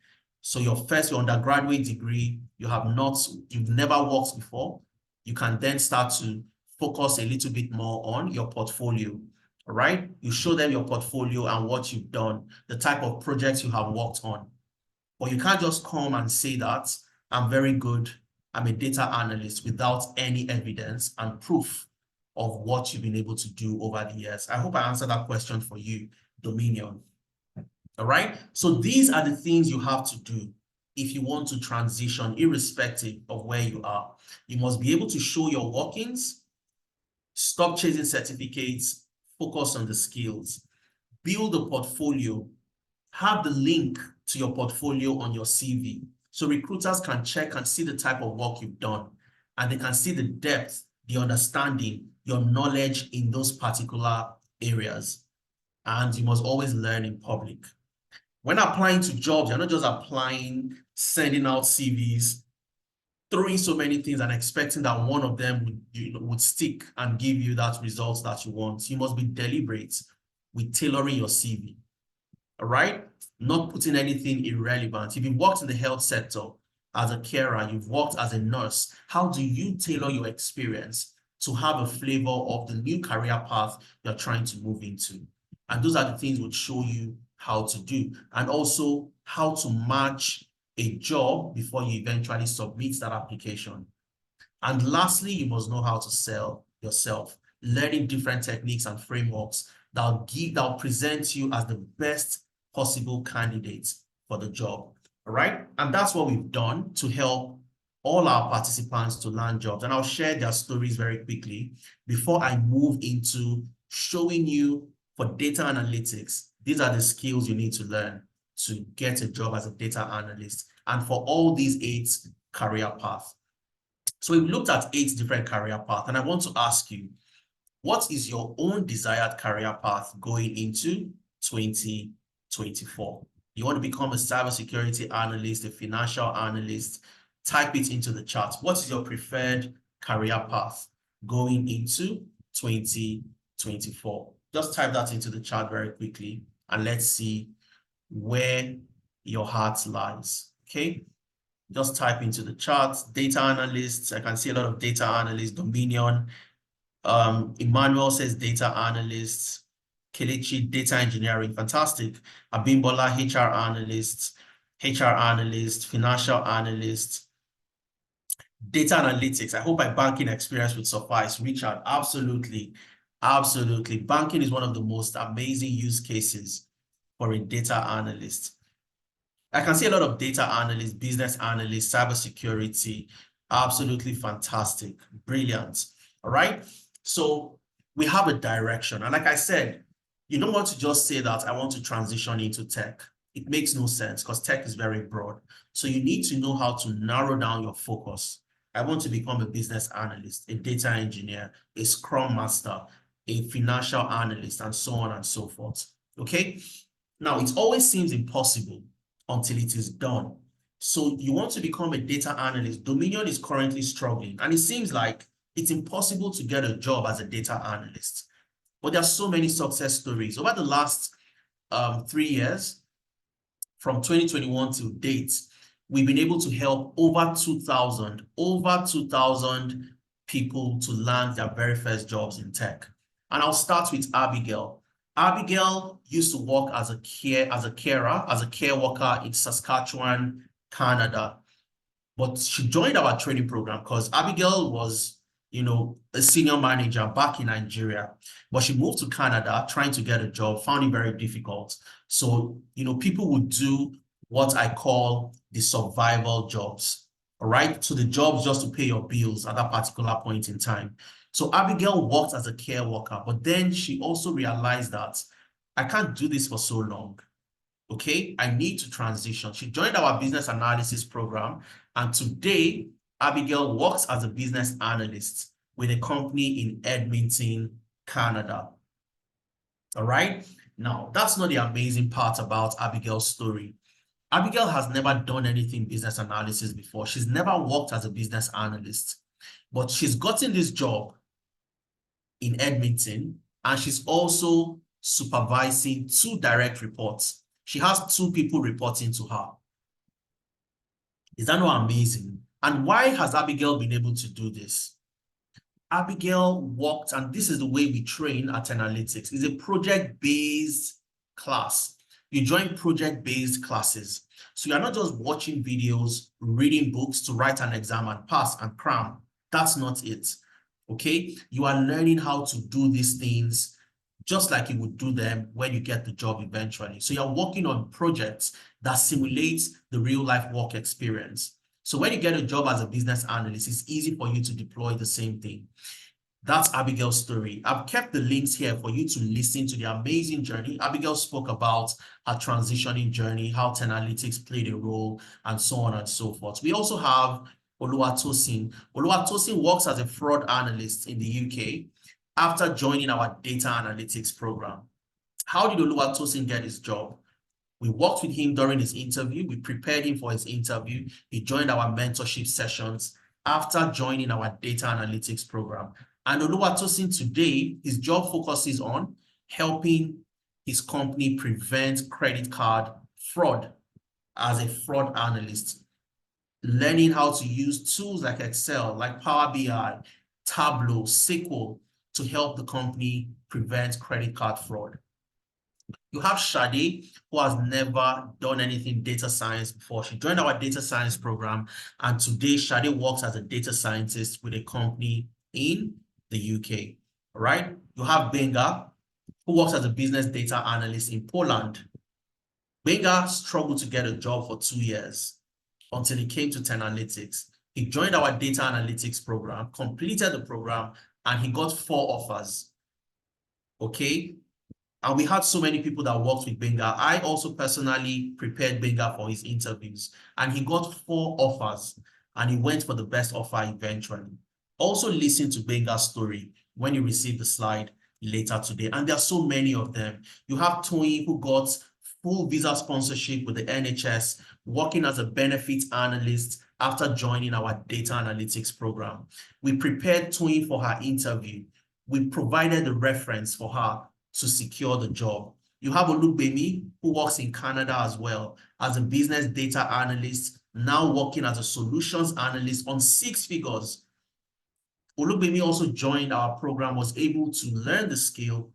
So your undergraduate degree, you've never worked before. You can then start to focus a little bit more on your portfolio. All right. You show them your portfolio and what you've done, the type of projects you have worked on. But you can't just come and say that I'm very good, I'm a data analyst, without any evidence and proof of what you've been able to do over the years. I hope I answered that question for you, Dominion. All right. So these are the things you have to do if you want to transition, irrespective of where you are. You must be able to show your workings, stop chasing certificates, focus on the skills, build a portfolio, have the link to your portfolio on your CV. So recruiters can check and see the type of work you've done, and they can see the depth, the understanding, your knowledge in those particular areas. And you must always learn in public. When applying to jobs, you're not just applying, sending out CVs, throwing so many things and expecting that one of them would stick and give you that result that you want. You must be deliberate with tailoring your CV. All right? Not putting anything irrelevant. If you've worked in the health sector as a carer, you've worked as a nurse, how do you tailor your experience to have a flavor of the new career path you're trying to move into? And those are the things we'll show you how to do, and also how to match a job before you eventually submit that application. And lastly, you must know how to sell yourself, learning different techniques and frameworks that'll present you as the best possible candidate for the job. All right. And that's what we've done to help all our participants to land jobs. And I'll share their stories very quickly before I move into showing you for data analytics. These are the skills you need to learn to get a job as a data analyst, and for all these 8 career paths. So we've looked at 8 different career paths, and I want to ask you, what is your own desired career path going into 2024? You want to become a cybersecurity analyst, a financial analyst? Type it into the chat. What is your preferred career path going into 2024? Just type that into the chat very quickly, and let's see where your heart lies. Okay, just type into the chat. Data analysts, I can see a lot of data analysts. Dominion, Emmanuel says data analysts. Kelechi, data engineering, fantastic. Abimbola, HR analyst, financial analyst. Data analytics, I hope my banking experience would suffice. Richard, absolutely. Absolutely. Banking is one of the most amazing use cases for a data analyst. I can see a lot of data analysts, business analysts, cybersecurity. Absolutely fantastic. Brilliant. All right. So we have a direction. And like I said, you don't want to just say that I want to transition into tech. It makes no sense because tech is very broad. So you need to know how to narrow down your focus. I want to become a business analyst, a data engineer, a scrum master, a financial analyst, and so on and so forth. Okay. Now, it always seems impossible until it is done. So you want to become a data analyst. Dominion is currently struggling, and it seems like it's impossible to get a job as a data analyst. But there are so many success stories. Over the last 3 years, from 2021 to date, we've been able to help over 2,000 people to land their very first jobs in tech. And I'll start with Abigail. Abigail used to work as a care worker in Saskatchewan, Canada. But she joined our training program because Abigail was, a senior manager back in Nigeria. But she moved to Canada trying to get a job, found it very difficult. So, people would do what I call the survival jobs, all right? So the jobs just to pay your bills at that particular point in time. So Abigail worked as a care worker, but then she also realized that I can't do this for so long. Okay, I need to transition. She joined our business analysis program, and today Abigail works as a business analyst with a company in Edmonton, Canada. All right, now that's not the amazing part about Abigail's story. Abigail has never done anything business analysis before. She's never worked as a business analyst, but she's gotten this job in Edmonton, and she's also supervising 2 direct reports. She has 2 people reporting to her. Is that not amazing? And why has Abigail been able to do this? Abigail worked, and this is the way we train at Analytics. It's a project-based class. You join project-based classes. So you're not just watching videos, reading books to write an exam and pass and cram. That's not it. Okay? You are learning how to do these things just like you would do them when you get the job eventually. So you're working on projects that simulate the real life work experience. So when you get a job as a business analyst, it's easy for you to deploy the same thing. That's Abigail's story. I've kept the links here for you to listen to the amazing journey. Abigail spoke about her transitioning journey, how Tenalytics played a role, and so on and so forth. We also have Oluwatosin. Oluwatosin works as a fraud analyst in the UK after joining our data analytics program. How did Oluwatosin get his job? We worked with him during his interview. We prepared him for his interview. He joined our mentorship sessions after joining our data analytics program. And Oluwatosin today, his job focuses on helping his company prevent credit card fraud as a fraud analyst, learning how to use tools like Excel, like Power BI, Tableau, SQL to help the company prevent credit card fraud. You have Shade, who has never done anything data science before. She joined our data science program, and today Shade works as a data scientist with a company in the UK. All right. You have Benga, who works as a business data analyst in Poland. Benga struggled to get a job for 2 years until he came to Tenalytics. He joined our data analytics program, completed the program, and he got 4 offers. Okay. And we had so many people that worked with Benga. I also personally prepared Benga for his interviews, and he got 4 offers, and he went for the best offer eventually. Also listen to Benga's story when you receive the slide later today. And there are so many of them. You have Tony, who got full visa sponsorship with the NHS, working as a benefits analyst after joining our data analytics program. We prepared Tony for her interview. We provided the reference for her to secure the job. You have Olugbemi, who works in Canada as well as a business data analyst, now working as a solutions analyst on 6 figures. Olugbemi also joined our program, was able to learn the skill,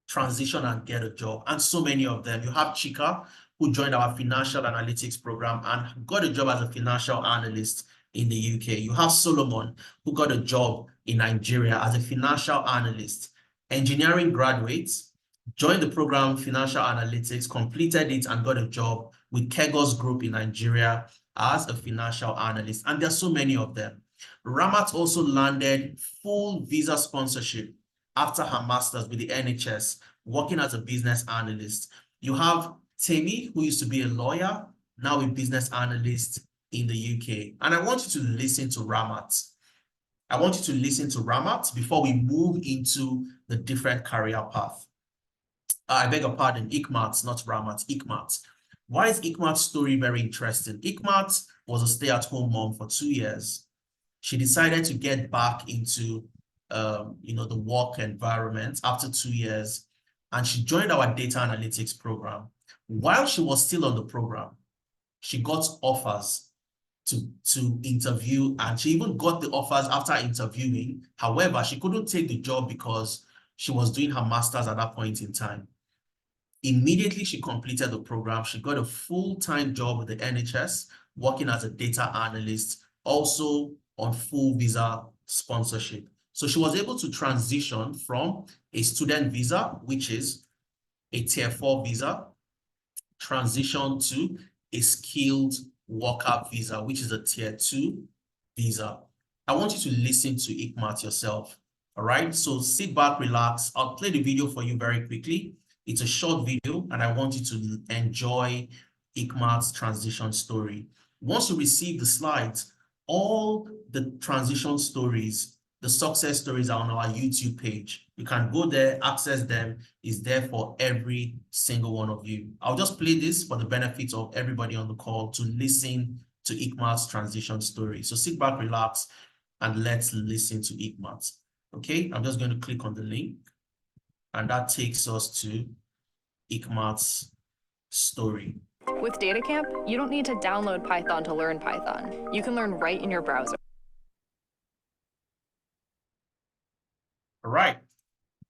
transition, and get a job. And so many of them. You have Chika, who joined our financial analytics program and got a job as a financial analyst in the UK. You have Solomon, who got a job in Nigeria as a financial analyst. Engineering graduates, joined the program Financial Analytics, completed it, and got a job with Kegos Group in Nigeria as a financial analyst. And there are so many of them. Ramat also landed full visa sponsorship after her master's with the NHS, working as a business analyst. You have Temi, who used to be a lawyer, now a business analyst in the UK. And I want you to listen to Ramat. I want you to listen to Ramat before we move into the different career path. I beg your pardon, Ikmat, not Ramat, Ikmat. Why is Ikmat's story very interesting? Ikmat was a stay-at-home mom for 2 years. She decided to get back into the work environment after 2 years, and she joined our data analytics program. While she was still on the program, she got offers to interview, and she even got the offers after interviewing. However, she couldn't take the job because she was doing her master's at that point in time. Immediately she completed the program, she got a full-time job with the NHS, working as a data analyst, also on full visa sponsorship. So she was able to transition from a student visa, which is a tier 4 visa, transition to a skilled worker visa, which is a tier 2 visa. I want you to listen to Ikmat yourself. All right, so sit back, relax. I'll play the video for you very quickly. It's a short video, and I want you to enjoy Ikmat's transition story. Once you receive the slides, all the transition stories, the success stories are on our YouTube page. You can go there, access them. It's there for every single one of you. I'll just play this for the benefit of everybody on the call to listen to Ikmat's transition story. So sit back, relax, and let's listen to Ikmat. Okay, I'm just going to click on the link, and that takes us to Ikmat's story. With DataCamp, you don't need to download Python to learn Python. You can learn right in your browser. All right,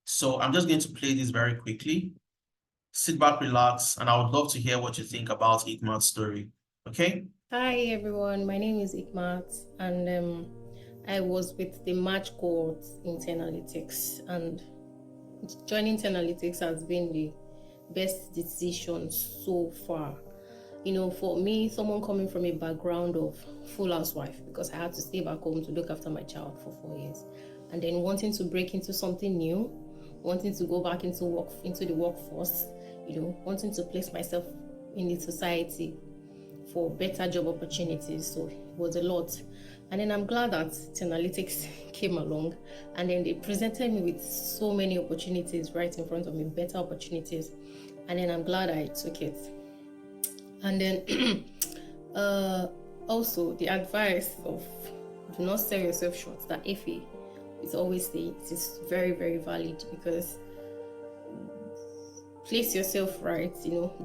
so I'm just going to play this very quickly. Sit back, relax, and I would love to hear what you think about Ikmat's story. Okay? Hi everyone, my name is Ikmat, and I was with the March cohort in Tenalytics, and joining Tenalytics has been the best decision so far. You know, for me, someone coming from a background of full housewife, because I had to stay back home to look after my child for 4 years. and then wanting to break into something new, wanting to go back into the workforce, wanting to place myself in the society for better job opportunities. So it was a lot. And then I'm glad that Tenalytics came along, and then they presented me with so many opportunities right in front of me, better opportunities. And then I'm glad I took it. And then also the advice of do not sell yourself short, that Effie is always saying, it is very, very valid, because place yourself right,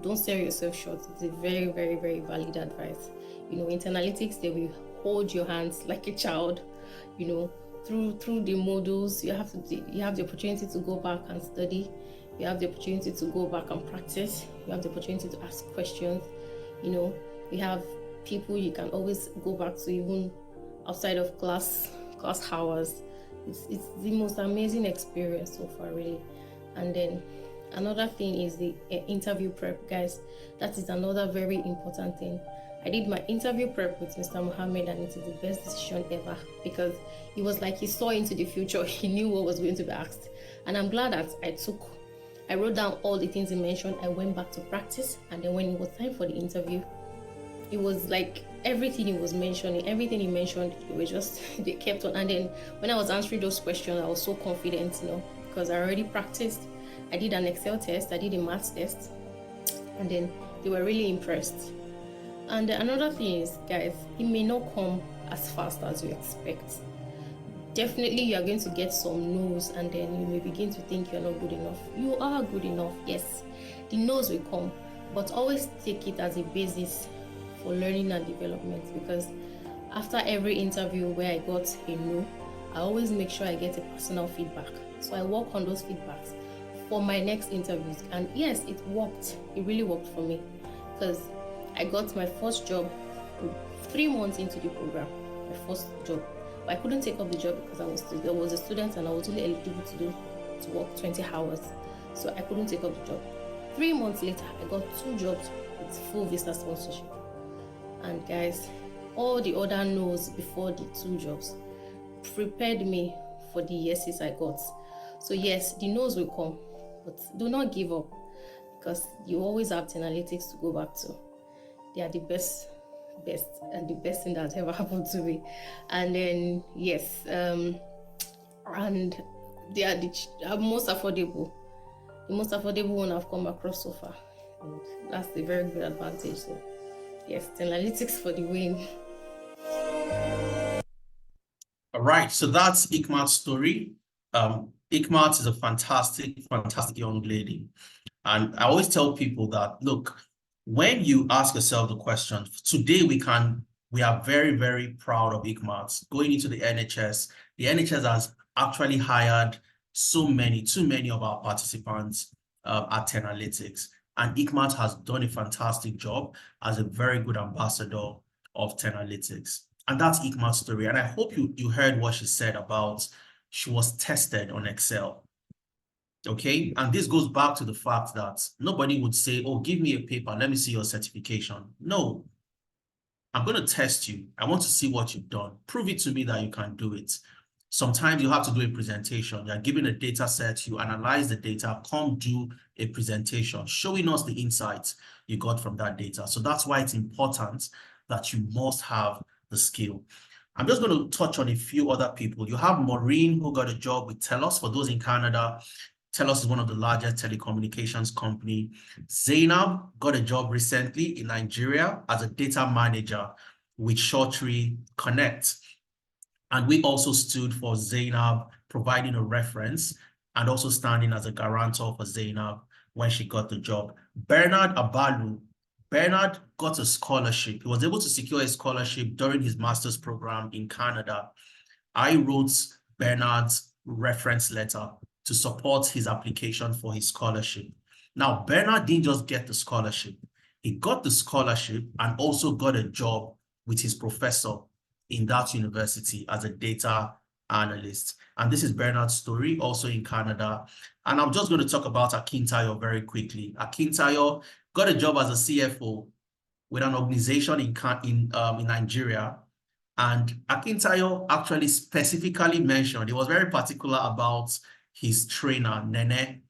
don't sell yourself short. It's a very, very, very valid advice. In Tenalytics, they will hold your hands like a child, through the modules. You have the opportunity to go back and study. You have the opportunity to go back and practice. You have the opportunity to ask questions. You have people you can always go back to, even outside of class hours. It's the most amazing experience so far, really. And then another thing is the interview prep, guys. That is another very important thing. I did my interview prep with Mr. Mohammed, and it is the best decision ever, because it was like he saw into the future. He knew what was going to be asked. And I'm glad that I wrote down all the things he mentioned. I went back to practice, and then when it was time for the interview, it was like everything he mentioned, they kept on. And then when I was answering those questions, I was so confident, because I already practiced. I did an Excel test, I did a maths test, and then they were really impressed. And another thing is, guys, it may not come as fast as you expect. Definitely you are going to get some no's, and then you may begin to think you're not good enough. You are good enough, yes. The no's will come, but always take it as a basis for learning and development, because after every interview where I got a no, I always make sure I get a personal feedback. So I work on those feedbacks for my next interviews. And yes, it worked. It really worked for me, because I got my first job 3 months into the program, my first job. But I couldn't take up the job because I was a student, and I was only eligible to work 20 hours. So I couldn't take up the job. 3 months later, I got 2 jobs with full visa sponsorship. And guys, all the other no's before the 2 jobs prepared me for the yeses I got. So yes, the no's will come, but do not give up, because you always have Tenalytics to go back to. They are the best, and the best thing that ever happened to me. And then yes, and they are the most affordable one I've come across so far, and that's a very good advantage. So yes, Tenalytics for the win. All right, so that's Ikmat's story. Ikmat is a fantastic young lady. And I always tell people that, look, when you ask yourself the question, today we are very, very proud of Ikmat going into the NHS. The NHS has actually hired too many of our participants at Tenalytics. And Ikmat has done a fantastic job as a very good ambassador of Tenalytics. And that's Ikmat's story. And I hope you heard what she said about she was tested on Excel. Okay, and this goes back to the fact that nobody would say, oh, give me a paper, let me see your certification. No, I'm going to test you. I want to see what you've done. Prove it to me that you can do it. Sometimes you have to do a presentation. You're given a data set, you analyze the data, come do a presentation, showing us the insights you got from that data. So that's why it's important that you must have the skill. I'm just going to touch on a few other people. You have Maureen, who got a job with TELUS. For those in Canada, TELUS is one of the largest telecommunications company. Zainab got a job recently in Nigeria as a data manager with Shorttree Connect. And we also stood for Zainab, providing a reference and also standing as a guarantor for Zainab when she got the job. Bernard Abalu. Bernard got a scholarship. He was able to secure a scholarship during his master's program in Canada. I wrote Bernard's reference letter to support his application for his scholarship. Now, Bernard didn't just get the scholarship. He got the scholarship and also got a job with his professor in that university as a data analyst. And this is Bernard's story, also in Canada. And I'm just going to talk about Akintayo very quickly. Akintayo got a job as a CFO with an organization in Nigeria. And Akintayo actually specifically mentioned, he was very particular about his trainer, Nene.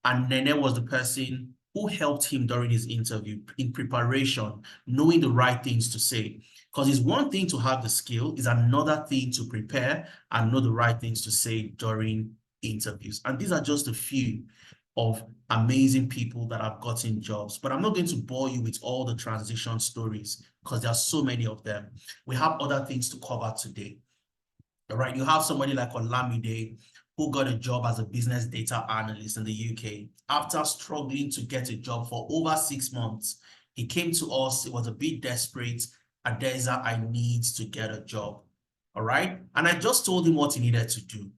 And Nene was the person who helped him during his interview in preparation, knowing the right things to say. Because it's one thing to have the skill, it's another thing to prepare and know the right things to say during interviews. And these are just a few of amazing people that have gotten jobs. But I'm not going to bore you with all the transition stories because there are so many of them. We have other things to cover today. All right, you have somebody like Olamide who got a job as a business data analyst in the UK. After struggling to get a job for over 6 months, he came to us. He was a bit desperate. Adeza, I need to get a job. All right. And I just told him what he needed to do.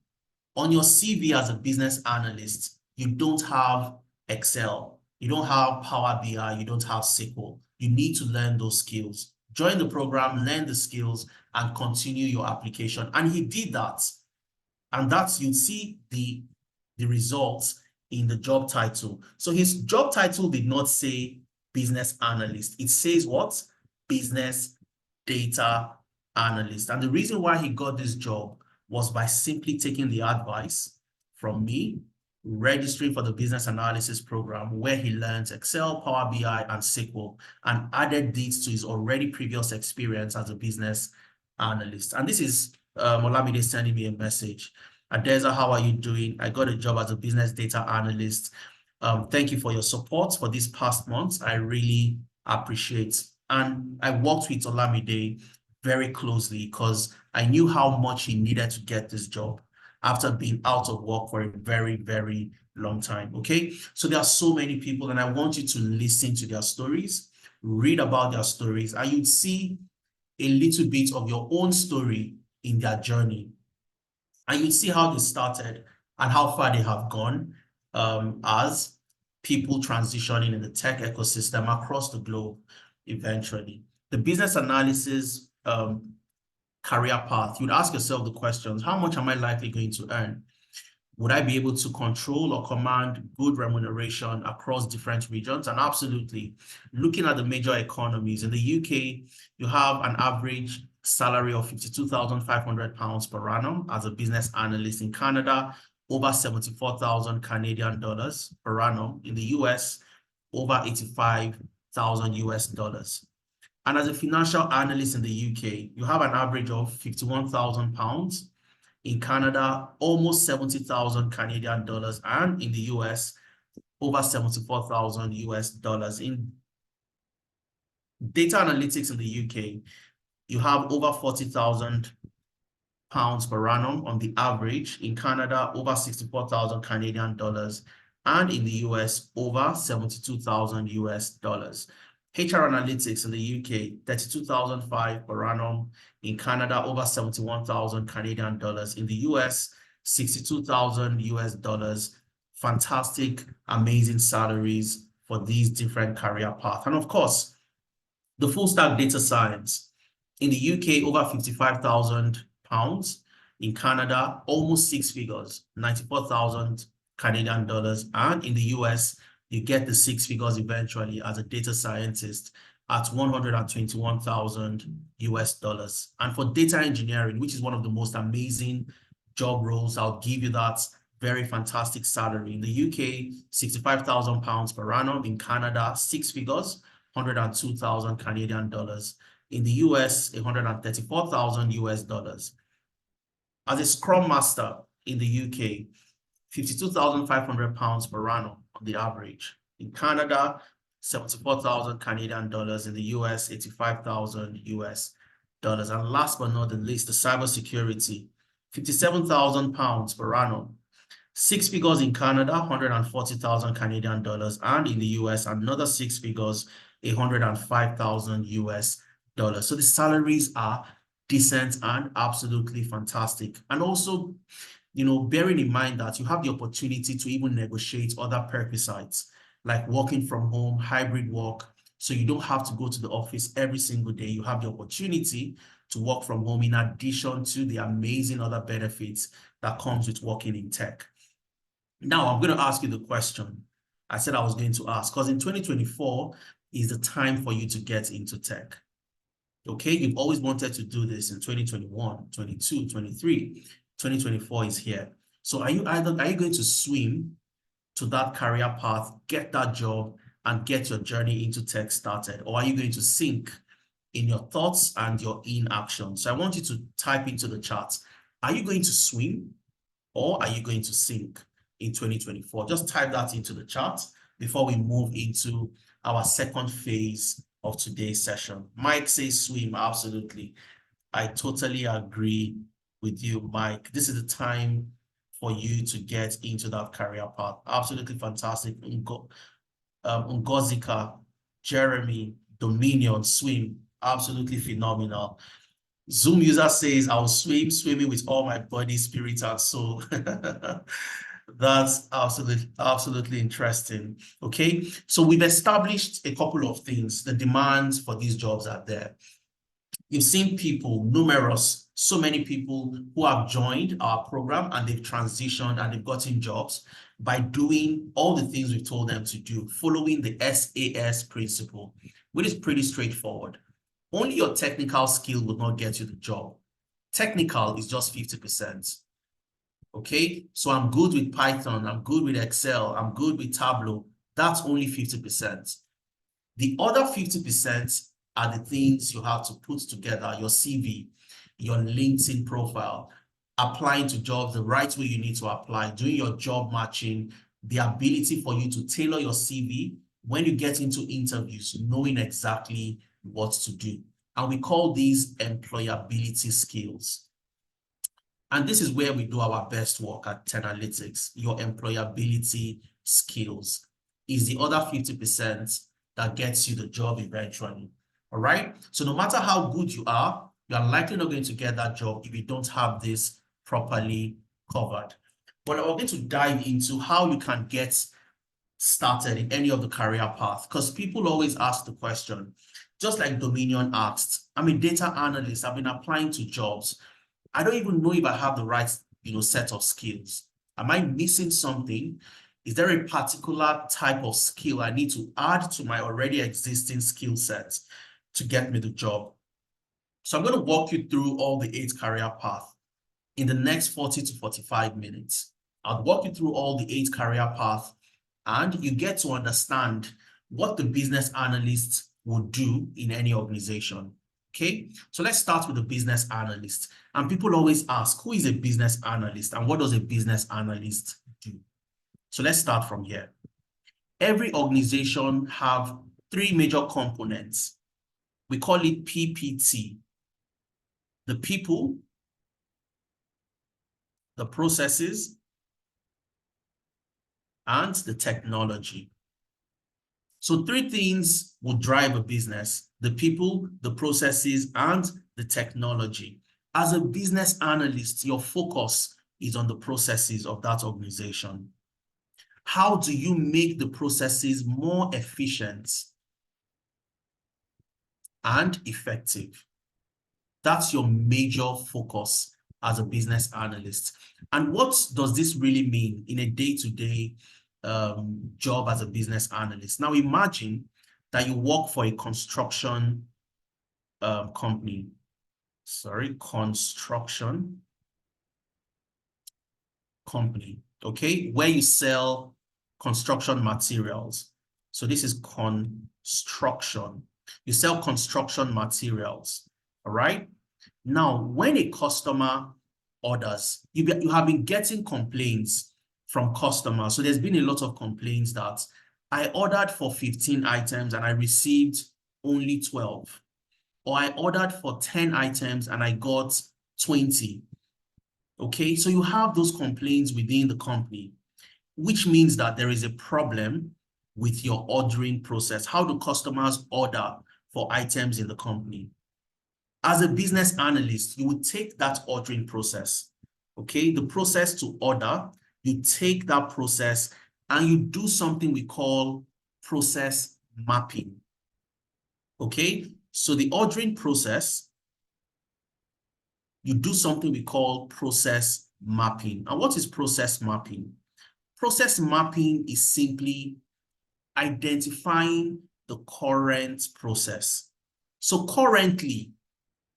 On your CV as a business analyst, you don't have Excel. You don't have Power BI. You don't have SQL. You need to learn those skills. Join the program, learn the skills, and continue your application. And he did that. And that's, you'd see the results in the job title. So his job title did not say business analyst. It says what? Business data analyst. And the reason why he got this job was by simply taking the advice from me, registering for the business analysis program where he learns Excel, Power BI, and SQL, and added these to his already previous experience as a business analyst. And this is Olamide sending me a message. Adeza, how are you doing? I got a job as a business data analyst. Thank you for your support for these past months. I really appreciate. And I worked with Olamide very closely because I knew how much he needed to get this job after being out of work for a very, very long time. Okay, so there are so many people, and I want you to listen to their stories, read about their stories, and you'd see a little bit of your own story in their journey. And you see how they started and how far they have gone as people transitioning in the tech ecosystem across the globe eventually. The business analysis career path, you'd ask yourself the questions: how much am I likely going to earn? Would I be able to control or command good remuneration across different regions? And absolutely, looking at the major economies, in the UK, you have an average salary of £52,500 per annum as a business analyst. In Canada, over 74,000 Canadian dollars per annum. In the US, over 85,000 US dollars. And as a financial analyst in the UK, you have an average of £51,000. In Canada, almost 70,000 Canadian dollars, and in the US, over 74,000 US dollars. In data analytics in the UK, you have over 40,000 pounds per annum on the average. In Canada, over 64,000 Canadian dollars, and in the US, over 72,000 US dollars. HR analytics in the UK, 32,500 per annum. In Canada, over 71,000 Canadian dollars. In the US, 62,000 US dollars. Fantastic, amazing salaries for these different career paths. And of course, the full stack data science. In the UK, over 55,000 pounds. In Canada, almost 6 figures, 94,000 Canadian dollars. And in the US, you get the 6 figures eventually as a data scientist at 121,000 US dollars. And for data engineering, which is one of the most amazing job roles, I'll give you that very fantastic salary. In the UK, 65,000 pounds per annum. In Canada, 6 figures, 102,000 Canadian dollars. In the US, 134,000 US dollars. As a Scrum Master in the UK, 52,500 pounds per annum on the average. In Canada, 74,000 Canadian dollars. In the US, 85,000 US dollars. And last but not the least, the cybersecurity, 57,000 pounds per annum. 6 figures in Canada, 140,000 Canadian dollars. And in the US, another 6 figures, 105,000 US dollars. So the salaries are decent and absolutely fantastic. And also, you know, bearing in mind that you have the opportunity to even negotiate other perquisites like working from home, hybrid work. So you don't have to go to the office every single day. You have the opportunity to work from home in addition to the amazing other benefits that comes with working in tech. Now, I'm going to ask you the question I said I was going to ask, because in 2024 is the time for you to get into tech. Okay, you've always wanted to do this in 2021, 22, 23, 2024 is here. So are you going to swim to that career path, get that job, and get your journey into tech started? Or are you going to sink in your thoughts and your inaction? So I want you to type into the chat, are you going to swim or are you going to sink in 2024? Just type that into the chat before we move into our second phase of today's session. Mike says swim, absolutely. I totally agree with you, Mike. This is the time for you to get into that career path. Absolutely fantastic. Ngozika, Jeremy, Dominion, swim, absolutely phenomenal. Zoom user says, I'll swimming with all my body, spirit, and soul. That's absolutely interesting. Okay, so we've established a couple of things. The demands for these jobs are there. You've seen people, numerous, so many people who have joined our program and they've transitioned and they've gotten jobs by doing all the things we've told them to do, following the SAS principle, which is pretty straightforward. Only your technical skill will not get you the job. Technical is just 50%. Okay, so I'm good with Python, I'm good with Excel, I'm good with Tableau. That's only 50%. The other 50% are the things you have to put together: your CV, your LinkedIn profile, applying to jobs the right way you need to apply, doing your job matching, the ability for you to tailor your CV when you get into interviews, knowing exactly what to do. And we call these employability skills. And this is where we do our best work at Tenalytics. Your employability skills is the other 50% that gets you the job eventually. All right. So no matter how good you are likely not going to get that job if you don't have this properly covered. But we're going to dive into how you can get started in any of the career path, because people always ask the question, just like Dominion asked, I'm a data analyst, I've been applying to jobs. I don't even know if I have the right, set of skills. Am I missing something? Is there a particular type of skill I need to add to my already existing skill set to get me the job? So I'm going to walk you through all the 8 career paths in the next 40 to 45 minutes. I'll walk you through all the 8 career paths, and you get to understand what the business analyst would do in any organization. Okay, so let's start with the business analyst. And people always ask, who is a business analyst and what does a business analyst do? So let's start from here. Every organization have 3 major components. We call it PPT. The people, the processes, and the technology. So 3 things will drive a business: the people, the processes, and the technology. As a business analyst, your focus is on the processes of that organization. How do you make the processes more efficient and effective? That's your major focus as a business analyst. And what does this really mean in a day-to-day job as a business analyst? Now imagine that you work for a construction company. Construction company, okay, where you sell construction materials. So this is construction. You sell construction materials, all right? Now, when a customer orders, you have been getting complaints from customers. So there's been a lot of complaints that I ordered for 15 items and I received only 12. Or I ordered for 10 items and I got 20. Okay, so you have those complaints within the company, which means that there is a problem with your ordering process. How do customers order for items in the company? As a business analyst, you would take that ordering process, okay, the process to order, you take that process and you do something we call process mapping. Okay, so the ordering process, you do something we call process mapping. And what is process mapping? Process mapping is simply identifying the current process. So currently,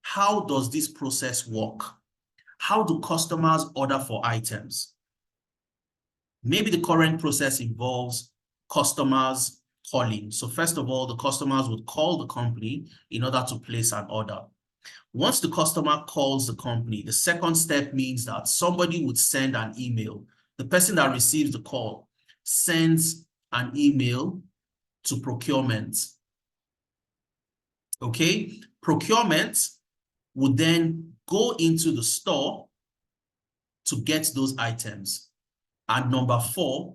how does this process work? How do customers order for items? Maybe the current process involves customers calling. So first of all, the customers would call the company in order to place an order. Once the customer calls the company, the second step means that somebody would send an email. The person that receives the call sends an email to procurement. Okay, procurement would then go into the store to get those items. And number 4,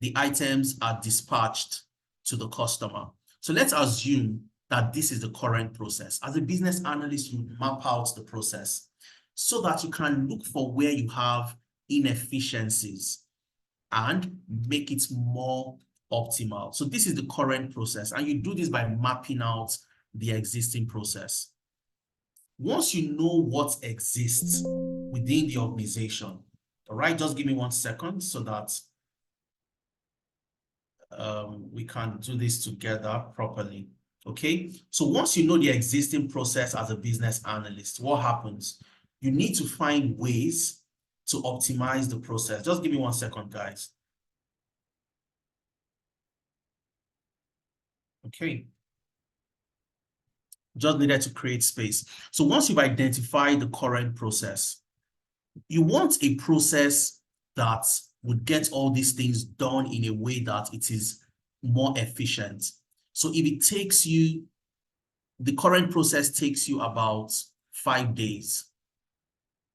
the items are dispatched to the customer. So let's assume that this is the current process. As a business analyst, you map out the process so that you can look for where you have inefficiencies and make it more optimal. So this is the current process, and you do this by mapping out the existing process. Once you know what exists within the organization, all right, just give me 1 second so that we can do this together properly. Okay, so once you know the existing process as a business analyst, what happens? You need to find ways to optimize the process. Just give me 1 second, guys. Okay. Just needed to create space. So once you've identified the current process, you want a process that would get all these things done in a way that it is more efficient. So if it takes you, the current process takes you about 5 days,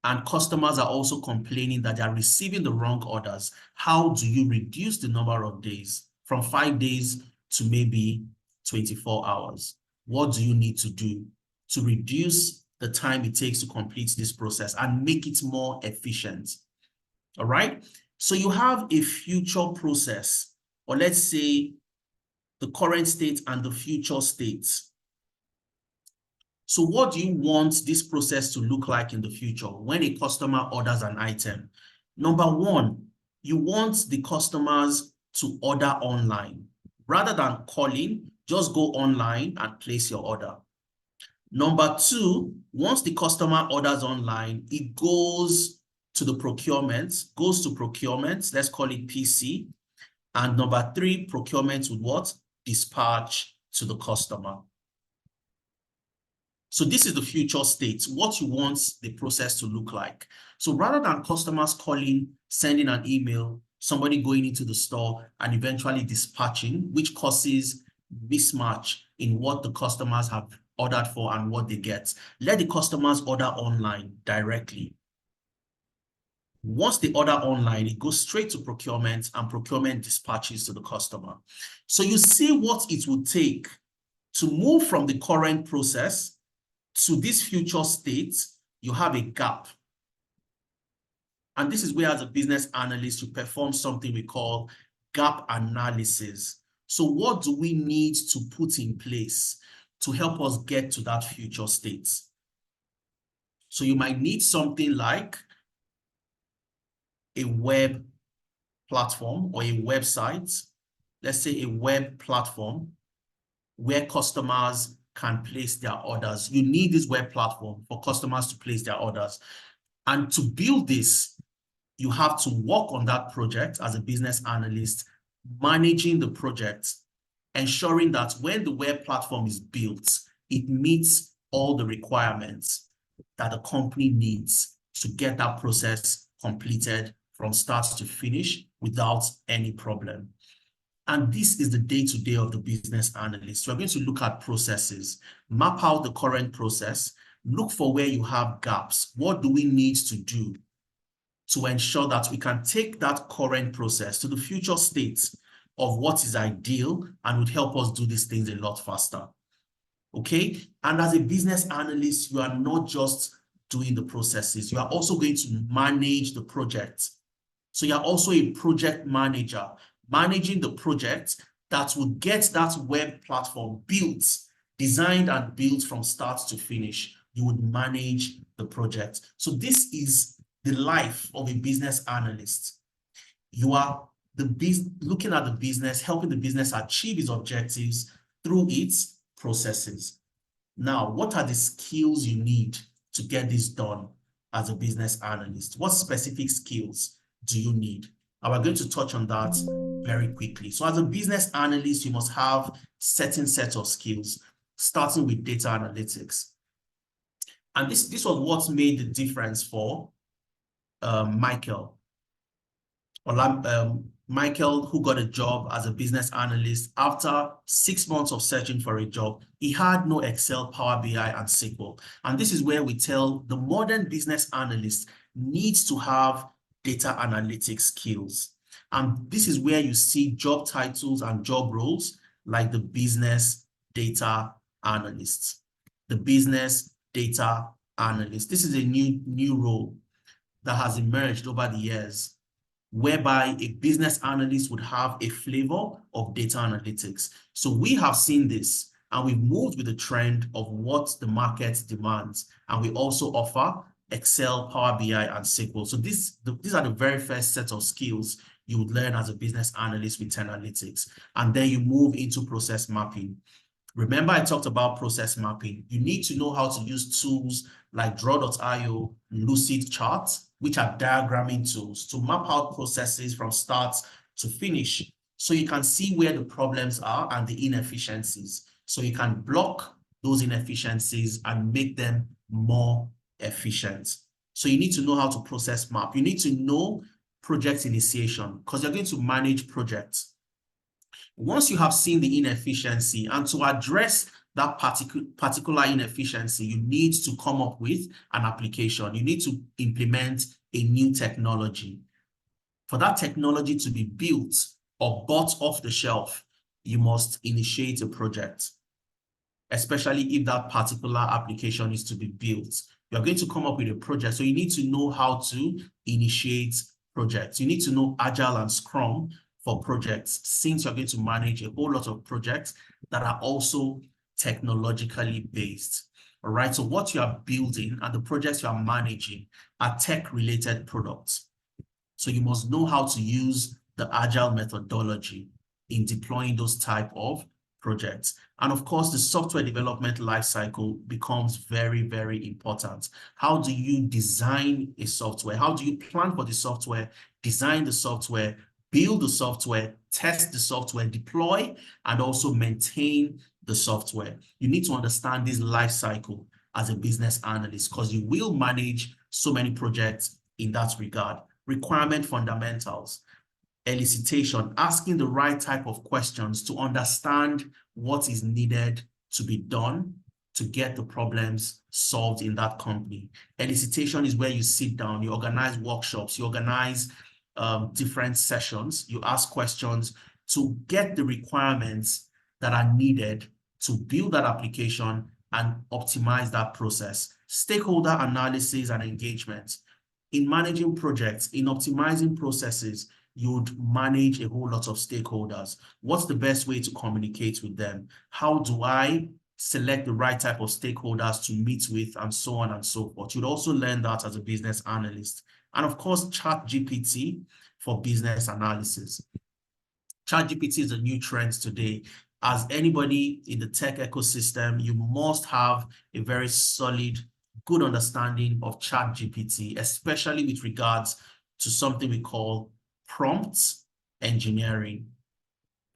and customers are also complaining that they are receiving the wrong orders, how do you reduce the number of days from 5 days to maybe 24 hours? What do you need to do to reduce the time it takes to complete this process and make it more efficient? All right. So you have a future process, or let's say the current state and the future state. So what do you want this process to look like in the future when a customer orders an item? Number 1, you want the customers to order online. Rather than calling, just go online and place your order. Number 2, once the customer orders online, it goes to procurement, let's call it PC. And number 3, procurement would what? Dispatch to the customer. So this is the future state, what you want the process to look like. So rather than customers calling, sending an email, somebody going into the store and eventually dispatching, which causes mismatch in what the customers have ordered for and what they get. Let the customers order online directly. Once they order online, it goes straight to procurement, and procurement dispatches to the customer. So you see what it would take to move from the current process to this future state. You have a gap. And this is where, as a business analyst, you perform something we call gap analysis. So what do we need to put in place to help us get to that future state? So you might need something like a web platform or a website, let's say a web platform where customers can place their orders. You need this web platform for customers to place their orders. And to build this, you have to work on that project as a business analyst, managing the project, ensuring that when the web platform is built, it meets all the requirements that the company needs to get that process completed from start to finish without any problem. And this is the day-to-day of the business analyst. We're going to look at processes, map out the current process, look for where you have gaps. What do we need to do to ensure that we can take that current process to the future state of what is ideal and would help us do these things a lot faster? Okay? And as a business analyst, you are not just doing the processes, you are also going to manage the project. So you're also a project manager, managing the project that will get that web platform built, designed and built from start to finish. You would manage the project. So this is the life of a business analyst. You are looking at the business, helping the business achieve its objectives through its processes. Now, what are the skills you need to get this done as a business analyst? What specific skills do you need? And we're going to touch on that very quickly. So as a business analyst, you must have certain set of skills, starting with data analytics. And this was what made the difference for Michael. Michael, who got a job as a business analyst after 6 months of searching for a job. He had no Excel, Power BI, and SQL. And this is where we tell the modern business analyst needs to have data analytics skills. And this is where you see job titles and job roles like the business data analyst. The business data analyst. This is a new role that has emerged over the years, whereby a business analyst would have a flavor of data analytics. So we have seen this, and we've moved with the trend of what the market demands. And we also offer Excel, Power BI, and SQL. So these are the very first set of skills you would learn as a business analyst with Tenalytics. And then you move into process mapping. Remember, I talked about process mapping. You need to know how to use tools like Draw.io, Lucidchart, which are diagramming tools to map out processes from start to finish, so you can see where the problems are and the inefficiencies. So you can block those inefficiencies and make them more efficient. So you need to know how to process map. You need to know project initiation, because you're going to manage projects. Once you have seen the inefficiency, and to address that particular inefficiency, you need to come up with an application. You need to implement a new technology. For that technology to be built or bought off the shelf, you must initiate a project, especially if that particular application is to be built. You're going to come up with a project, so you need to know how to initiate projects. You need to know Agile and Scrum for projects, since you're going to manage a whole lot of projects that are also technologically based. All right, so what you are building and the projects you are managing are tech-related products. So you must know how to use the Agile methodology in deploying those type of projects. And of course, the software development lifecycle becomes very, very important. How do you design a software? How do you plan for the software, design the software, build the software, test the software, deploy, and also maintain the software? You need to understand this life cycle as a business analyst, because you will manage so many projects in that regard. Requirement fundamentals, elicitation, asking the right type of questions to understand what is needed to be done to get the problems solved in that company. Elicitation is where you sit down, you organize workshops, you organize different sessions, you ask questions to get the requirements that are needed to build that application and optimize that process. Stakeholder analysis and engagement. In managing projects, in optimizing processes, you would manage a whole lot of stakeholders. What's the best way to communicate with them? How do I select the right type of stakeholders to meet with, and so on and so forth? You'd also learn that as a business analyst. And of course, ChatGPT for business analysis. ChatGPT is a new trend today. As anybody in the tech ecosystem, you must have a very solid, good understanding of ChatGPT, especially with regards to something we call prompt engineering.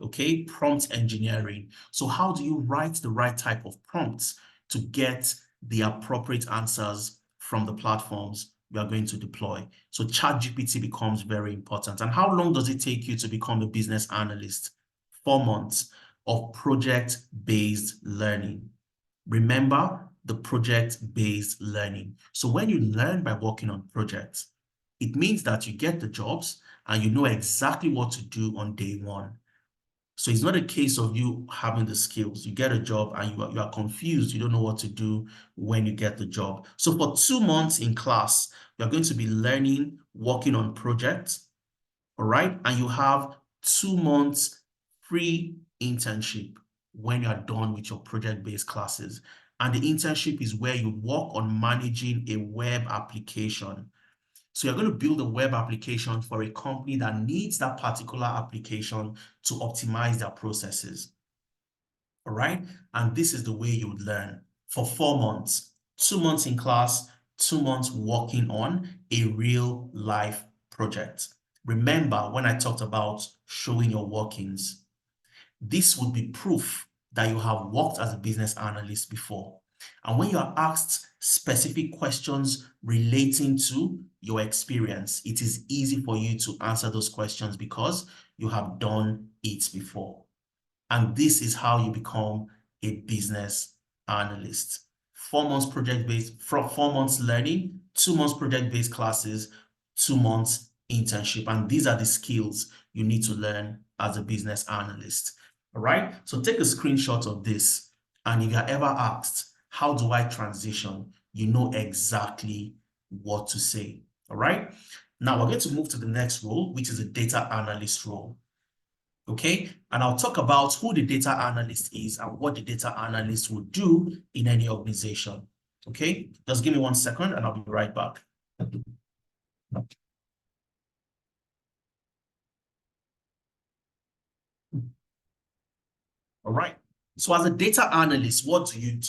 Okay, prompt engineering. So how do you write the right type of prompts to get the appropriate answers from the platforms we are going to deploy? So ChatGPT becomes very important. And how long does it take you to become a business analyst? 4 months of project-based learning. Remember the project-based learning. So when you learn by working on projects, it means that you get the jobs and you know exactly what to do on day one. So it's not a case of you having the skills. You get a job and you are confused. You don't know what to do when you get the job. So for 2 months in class, you're going to be learning, working on projects, all right? And you have 2 months free internship when you're done with your project-based classes. And the internship is where you work on managing a web application. So you're going to build a web application for a company that needs that particular application to optimize their processes. All right. And this is the way you would learn. for 4 months, 2 months in class, 2 months working on a real life project. Remember when I talked about showing your workings, this would be proof that you have worked as a business analyst before. And when you are asked specific questions relating to your experience, it is easy for you to answer those questions because you have done it before. And this is how you become a business analyst. 4 months project-based, 4 months learning, 2 months project-based classes, 2 months internship. And these are the skills you need to learn as a business analyst. All right, so take a screenshot of this. And if you're ever asked, how do I transition? You know exactly what to say. All right, now we're going to move to the next role, which is a data analyst role. Okay, and I'll talk about who the data analyst is and what the data analyst will do in any organization. Okay, just give me 1 second and I'll be right back. All right, so as a data analyst, what do you do?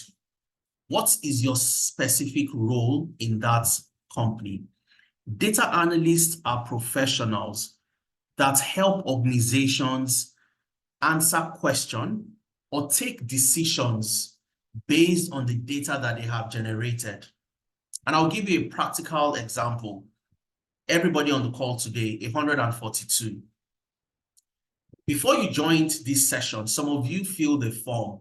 What is your specific role in that company? Data analysts are professionals that help organizations answer questions or take decisions based on the data that they have generated. And I'll give you a practical example. Everybody on the call today, 142. Before you joined this session, some of you filled the form.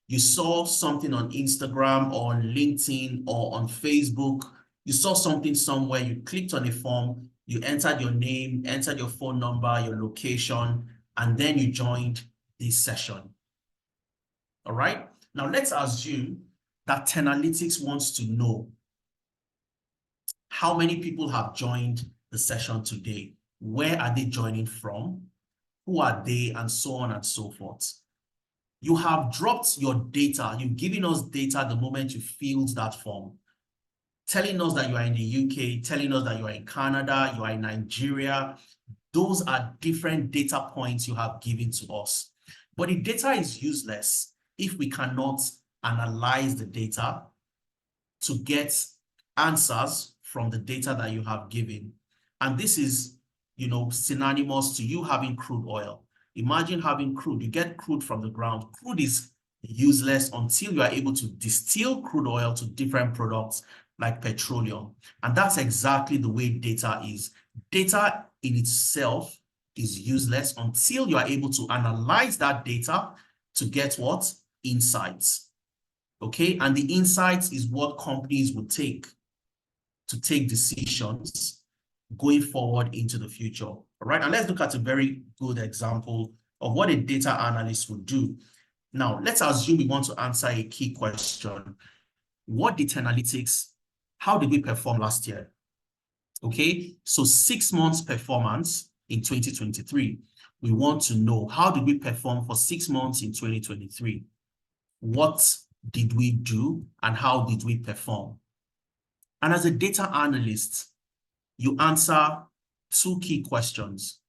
You saw something on Instagram or on LinkedIn or on Facebook. You saw something somewhere, you clicked on a form, you entered your name, entered your phone number, your location, and then you joined this session. All right, now let's assume that Tenalytics wants to know how many people have joined the session today. Where are they joining from? Who are they? And so on and so forth. You have dropped your data. You've given us data the moment you filled that form, telling us that you are in the UK, telling us that you are in Canada, you are in Nigeria. Those are different data points you have given to us. But the data is useless if we cannot analyze the data to get answers from the data that you have given. And this is, synonymous to you having crude oil. Imagine having crude. You get crude from the ground. Crude is useless until you are able to distill crude oil to different products like petroleum. And that's exactly the way data is. Data in itself is useless until you are able to analyze that data to get what? Insights. Okay, and the insights is what companies would take to take decisions going forward into the future. All right, and let's look at a very good example of what a data analyst would do. Now, let's assume we want to answer a key question. What did Tenalytics, how did we perform last year? Okay, so 6 months performance in 2023. We want to know, how did we perform for 6 months in 2023? What did we do and how did we perform? And as a data analyst, you answer 2 key questions.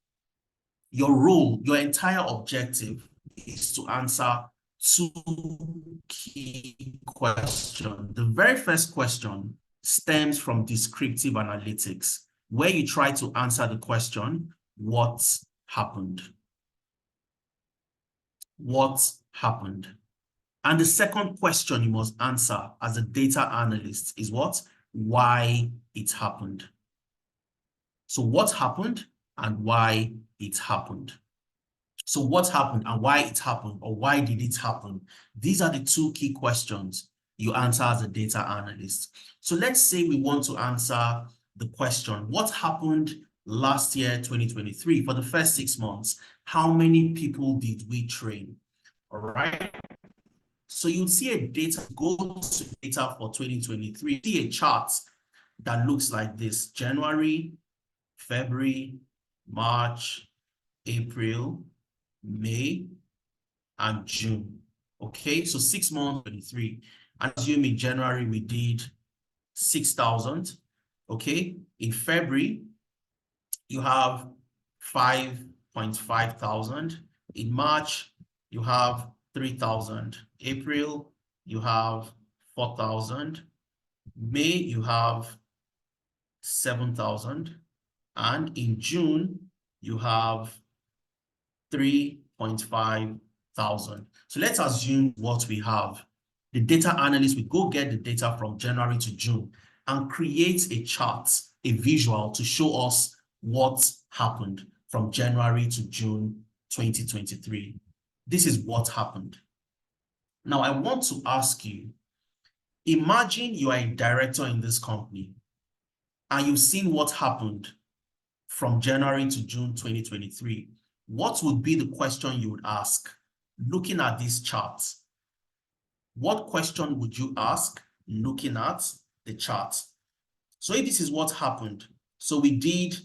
Your role, your entire objective is to answer 2 key questions. The very first question stems from descriptive analytics, where you try to answer the question, what happened? What happened? And the second question you must answer as a data analyst is what? Why it happened. So what happened and why it happened. So what happened and why it happened, or why did it happen? These are the 2 key questions you answer as a data analyst. So let's say we want to answer the question, what happened last year, 2023, for the first 6 months? How many people did we train? All right. So you'll see a data, go to data for 2023, see a chart that looks like this: January, February, March, April, May, and June. Okay, so 6 months, 23. And assume in January we did 6,000. Okay, in February you have 5.5 thousand. In March you have 3,000. April you have 4,000. May, you have 7,000. And in June, you have 3.5 thousand. So let's assume what we have. The data analyst will go get the data from January to June and create a chart, a visual to show us what happened from January to June 2023. This is what happened. Now, I want to ask you, imagine you are a director in this company and you've seen what happened from January to June 2023. What would be the question you would ask looking at these charts? What question would you ask looking at the chart? So if this is what happened, so we did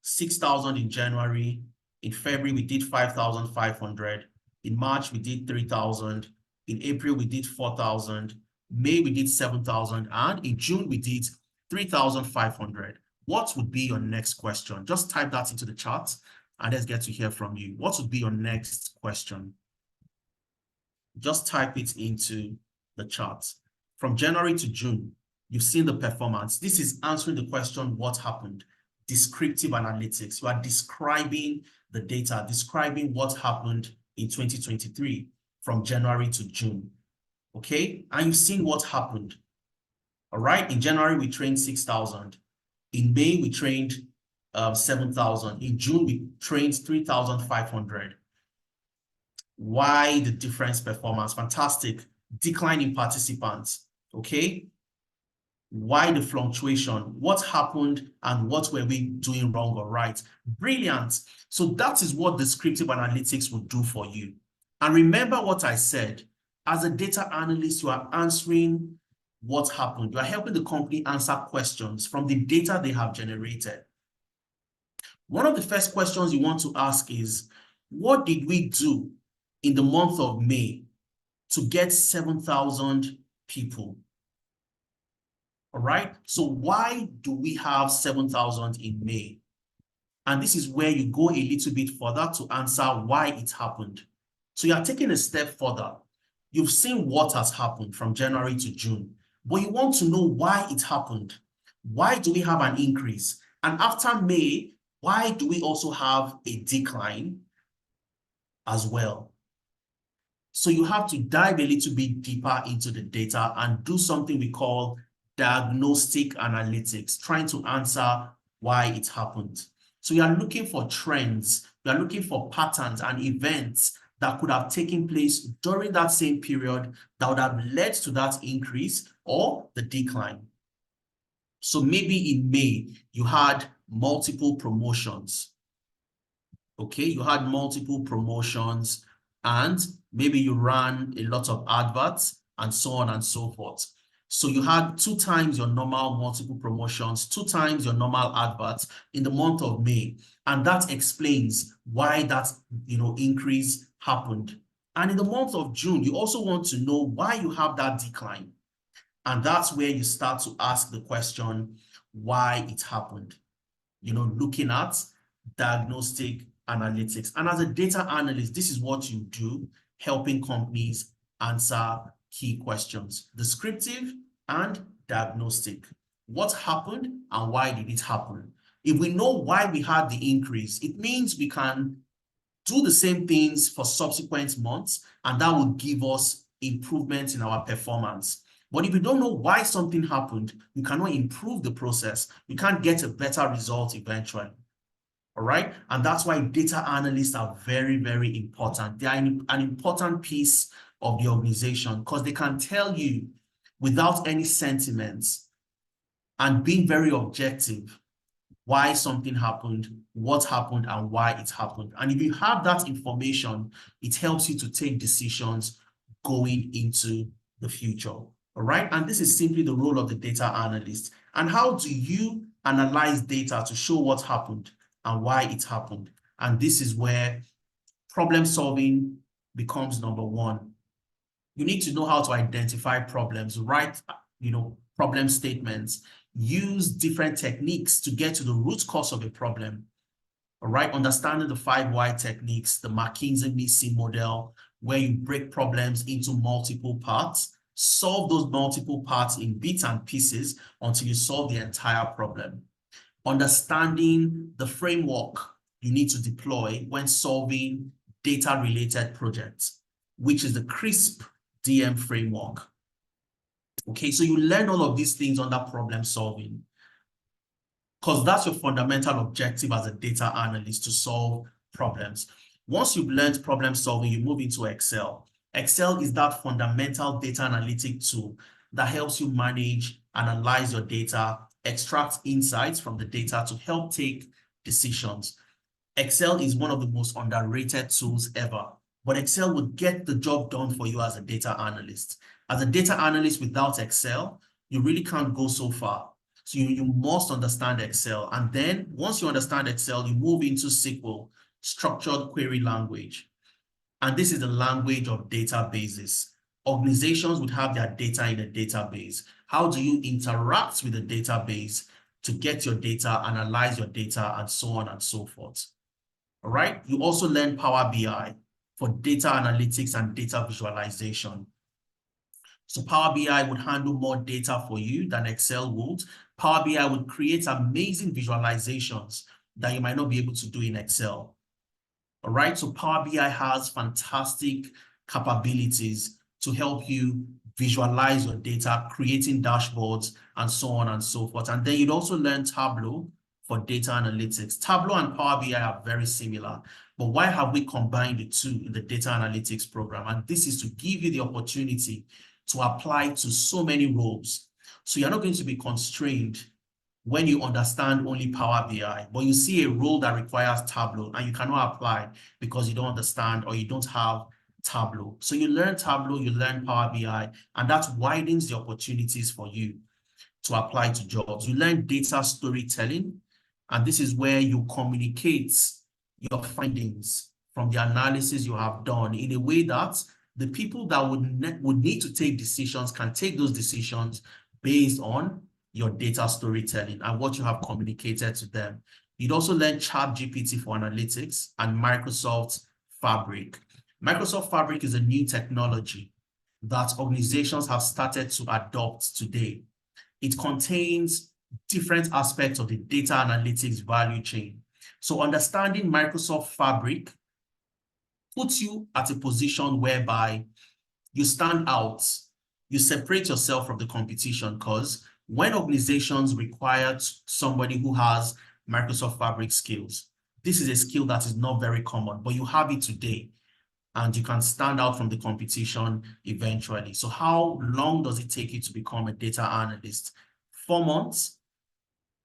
6,000 in January, in February we did 5,500, in March we did 3,000, in April we did 4,000, May we did 7,000, and in June we did 3,500. What would be your next question? Just type that into the chat and let's get to hear from you. What would be your next question? Just type it into the chart. From January to June, you've seen the performance. This is answering the question, what happened? Descriptive analytics. You are describing the data, describing what happened in 2023 from January to June. Okay, and you've seen what happened. All right, in January, we trained 6,000. In May, we trained 7,000. In June, we trained 3,500. Why the difference performance? Fantastic. Decline in participants. Okay. Why the fluctuation? What happened and what were we doing wrong or right? Brilliant. So that is what descriptive analytics will do for you. And remember what I said. As a data analyst, you are answering what happened. You are helping the company answer questions from the data they have generated. One of the first questions you want to ask is, what did we do in the month of May to get 7,000 people? All right, so why do we have 7,000 in May? And this is where you go a little bit further to answer why it happened. So you are taking a step further. You've seen what has happened from January to June, but you want to know why it happened. Why do we have an increase? And after May, why do we also have a decline as well? So you have to dive a little bit deeper into the data and do something we call diagnostic analytics, trying to answer why it happened. So you are looking for trends, you are looking for patterns and events that could have taken place during that same period that would have led to that increase or the decline. So maybe in May, you had multiple promotions. Okay, you had multiple promotions and maybe you ran a lot of adverts and so on and so forth. So you had 2 times your normal multiple promotions, 2 times your normal adverts in the month of May. And that explains why that increase happened. And in the month of June, you also want to know why you have that decline. And that's where you start to ask the question, why it happened. Looking at diagnostic analytics. And as a data analyst, this is what you do, helping companies answer key questions, descriptive and diagnostic. What happened and why did it happen? If we know why we had the increase, it means we can do the same things for subsequent months, and that will give us improvements in our performance. But if you don't know why something happened, you cannot improve the process. You can't get a better result eventually. All right. And that's why data analysts are very, very important. They are an important piece of the organization because they can tell you without any sentiments and being very objective why something happened, what happened, and why it happened. And if you have that information, it helps you to take decisions going into the future. All right. And this is simply the role of the data analyst. And how do you analyze data to show what happened and why it happened? And this is where problem solving becomes number one. You need to know how to identify problems, write, problem statements, use different techniques to get to the root cause of a problem. All right, understanding the 5 why techniques, the McKinsey-Mason model, where you break problems into multiple parts Solve those multiple parts in bits and pieces until you solve the entire problem. Understanding the framework you need to deploy when solving data-related projects, which is the CRISP DM framework. Okay, so you learn all of these things under problem solving, because that's your fundamental objective as a data analyst, to solve problems. Once you've learned problem solving, you move into Excel. Excel is that fundamental data analytic tool that helps you manage, analyze your data, extract insights from the data to help take decisions. Excel is one of the most underrated tools ever, but Excel will get the job done for you as a data analyst. As a data analyst without Excel, you really can't go so far. So you must understand Excel. And then once you understand Excel, you move into SQL, structured query language. And this is the language of databases. Organizations would have their data in a database. How do you interact with the database to get your data, analyze your data, and so on and so forth? All right. You also learn Power BI for data analytics and data visualization. So Power BI would handle more data for you than Excel would. Power BI would create amazing visualizations that you might not be able to do in Excel. All right, so Power BI has fantastic capabilities to help you visualize your data, creating dashboards, and so on and so forth. And then you'd also learn Tableau for data analytics. Tableau and Power BI are very similar, but why have we combined the two in the data analytics program? And this is to give you the opportunity to apply to so many roles. So you're not going to be constrained when you understand only Power BI, but you see a role that requires Tableau and you cannot apply because you don't understand or you don't have Tableau. So you learn Tableau, you learn Power BI, and that widens the opportunities for you to apply to jobs. You learn data storytelling, and this is where you communicate your findings from the analysis you have done in a way that the people that would need to take decisions can take those decisions based on your data storytelling and what you have communicated to them. You'd also learn ChatGPT for analytics and Microsoft Fabric. Microsoft Fabric is a new technology that organizations have started to adopt today. It contains different aspects of the data analytics value chain. So understanding Microsoft Fabric puts you at a position whereby you stand out, you separate yourself from the competition, because when organizations require somebody who has Microsoft Fabric skills, this is a skill that is not very common, but you have it today and you can stand out from the competition eventually. So how long does it take you to become a data analyst? 4 months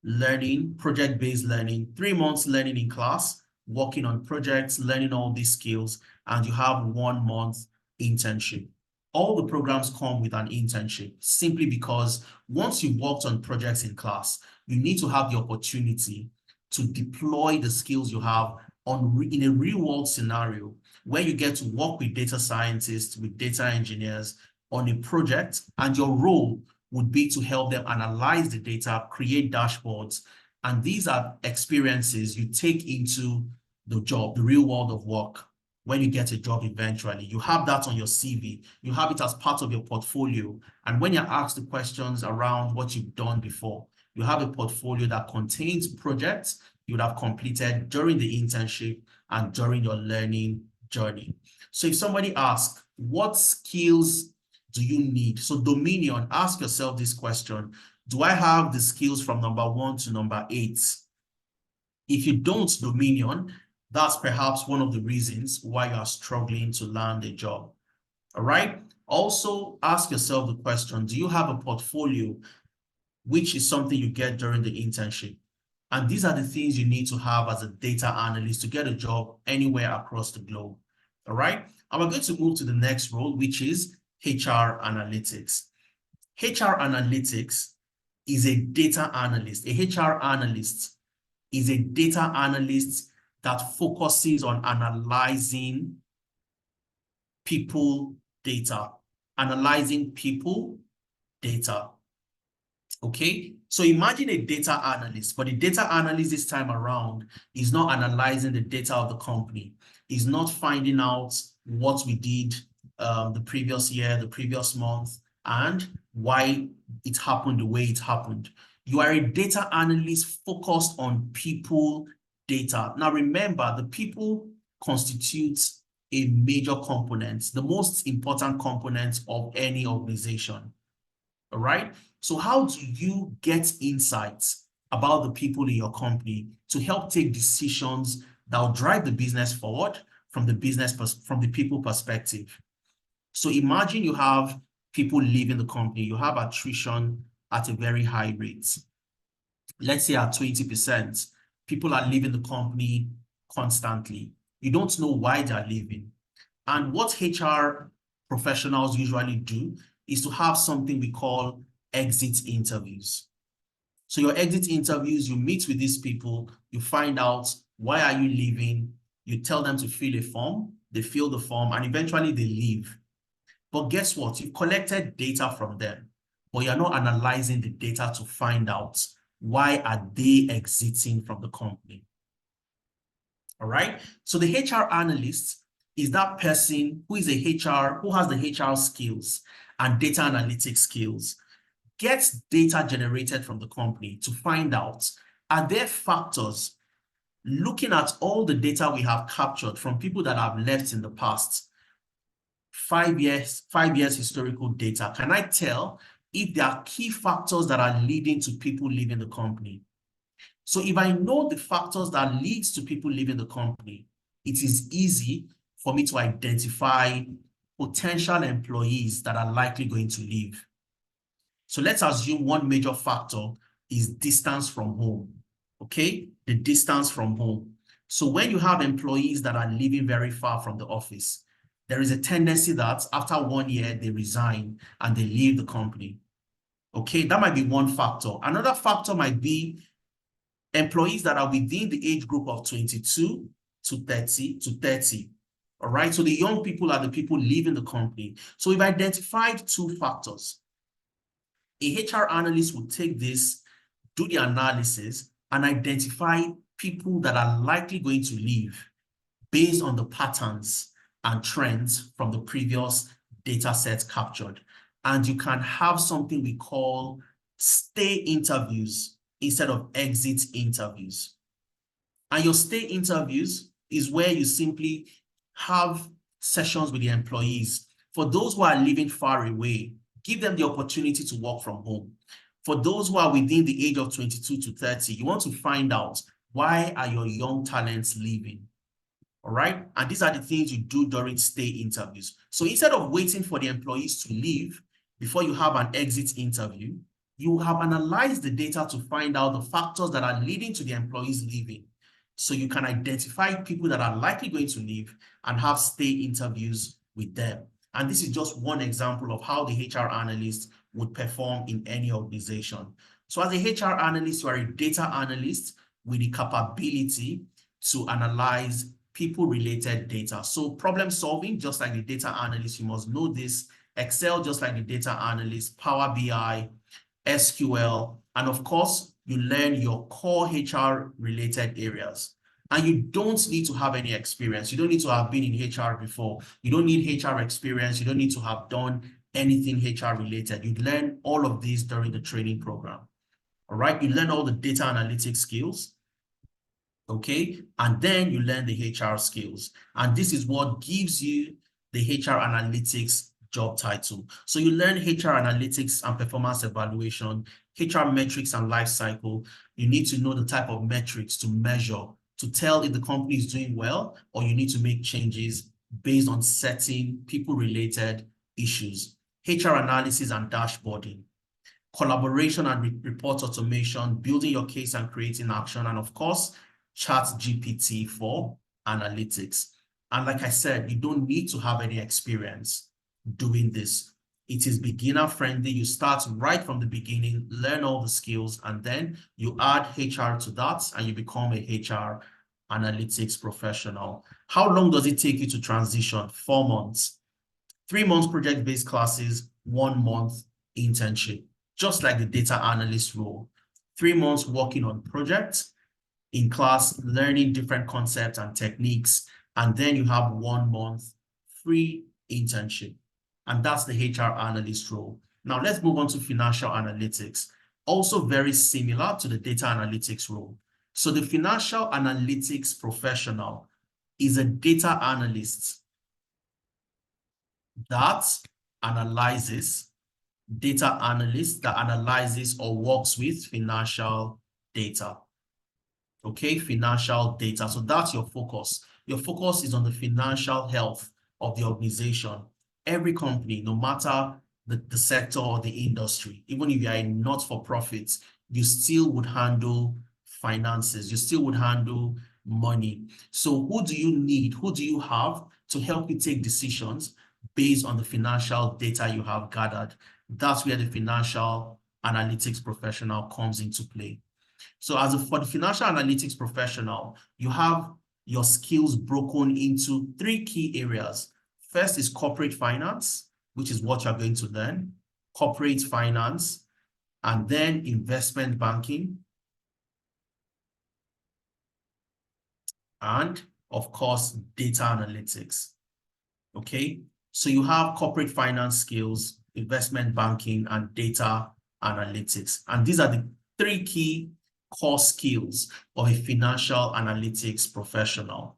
learning, project-based learning, 3 months learning in class, working on projects, learning all these skills, and you have 1 month internship. All the programs come with an internship simply because once you've worked on projects in class, you need to have the opportunity to deploy the skills you have in a real world scenario where you get to work with data scientists, with data engineers on a project, and your role would be to help them analyze the data, create dashboards. And these are experiences you take into the job, the real world of work. When you get a job eventually, you have that on your CV, you have it as part of your portfolio. And when you're asked the questions around what you've done before, you have a portfolio that contains projects you would have completed during the internship and during your learning journey. So if somebody asks, what skills do you need? So Dominion, ask yourself this question. Do I have the skills from number 1 to number 8? If you don't, Dominion, that's perhaps one of the reasons why you are struggling to land a job. All right. Also ask yourself the question, do you have a portfolio, which is something you get during the internship? And these are the things you need to have as a data analyst to get a job anywhere across the globe. All right. And we're going to move to the next role, which is HR analytics. HR analytics is a data analyst. A HR analyst is a data analyst that focuses on analyzing people data, okay? So imagine a data analyst, but the data analyst this time around is not analyzing the data of the company. He's not finding out what we did the previous year, the previous month, and why it happened the way it happened. You are a data analyst focused on people data. Now remember, the people constitute a major component, the most important component of any organization. All right. So how do you get insights about the people in your company to help take decisions that will drive the business forward from the people perspective? So imagine you have people leaving the company, you have attrition at a very high rate. Let's say at 20%, people are leaving the company constantly. You don't know why they're leaving. And what HR professionals usually do is to have something we call exit interviews. So your exit interviews, you meet with these people, you find out why are you leaving, you tell them to fill a form, they fill the form, and eventually they leave. But guess what? You've collected data from them, but you're not analyzing the data to find out why are they exiting from the company. All right. So the HR analyst is that person who is a HR, who has the HR skills and data analytics skills, gets data generated from the company to find out, are there factors, looking at all the data we have captured from people that have left in the past, 5 years historical data, can I tell if there are key factors that are leading to people leaving the company? So if I know the factors that leads to people leaving the company, it is easy for me to identify potential employees that are likely going to leave. So let's assume one major factor is distance from home, okay? The distance from home. So when you have employees that are living very far from the office, there is a tendency that after 1 year, they resign and they leave the company. Okay, that might be one factor. Another factor might be employees that are within the age group of 22 to 30. All right, so the young people are the people leaving the company. So we've identified 2 factors. A HR analyst will take this, do the analysis, and identify people that are likely going to leave based on the patterns and trends from the previous data sets captured. And you can have something we call stay interviews instead of exit interviews. And your stay interviews is where you simply have sessions with the employees. For those who are living far away, give them the opportunity to work from home. For those who are within the age of 22 to 30, you want to find out, why are your young talents leaving? All right. And these are the things you do during stay interviews. So instead of waiting for the employees to leave before you have an exit interview, you have analyzed the data to find out the factors that are leading to the employees leaving. So you can identify people that are likely going to leave and have stay interviews with them. And this is just one example of how the HR analyst would perform in any organization. So as a HR analyst, you are a data analyst with the capability to analyze people-related data. So problem solving, just like the data analyst, you must know this. Excel, just like the data analyst, Power BI, SQL, and of course, you learn your core HR-related areas. And you don't need to have any experience. You don't need to have been in HR before. You don't need HR experience. You don't need to have done anything HR-related. You learn all of these during the training program. All right, you learn all the data analytics skills. Okay, and then you learn the HR skills. And this is what gives you the HR analytics job title. So you learn HR analytics and performance evaluation, HR metrics and life cycle. You need to know the type of metrics to measure to tell if the company is doing well, or you need to make changes based on certain people-related issues. HR analysis and dashboarding, collaboration and report automation, building your case and creating action, and of course, ChatGPT for analytics. And like I said, you don't need to have any experience doing this. It is beginner friendly. You start right from the beginning, learn all the skills, and then you add HR to that and you become a HR analytics professional. How long does it take you to transition? 4 months. 3 months project-based classes, 1 month internship, just like the data analyst role. 3 months working on projects, in class, learning different concepts and techniques, and then you have 1 month free internship. And that's the HR analyst role. Now let's move on to financial analytics. Also very similar to the data analytics role. So the financial analytics professional is a data analyst that analyzes or works with financial data. Okay, financial data. So that's your focus. Your focus is on the financial health of the organization. Every company, no matter the sector or the industry, even if you are a not-for-profit, you still would handle finances, you still would handle money. So who do you need? Who do you have to help you take decisions based on the financial data you have gathered? That's where the financial analytics professional comes into play. So for the financial analytics professional, you have your skills broken into 3 key areas. First is corporate finance, which is what you're going to learn, corporate finance, and then investment banking, and of course, data analytics. Okay, so you have corporate finance skills, investment banking, and data analytics. And these are the 3 key core skills of a financial analytics professional.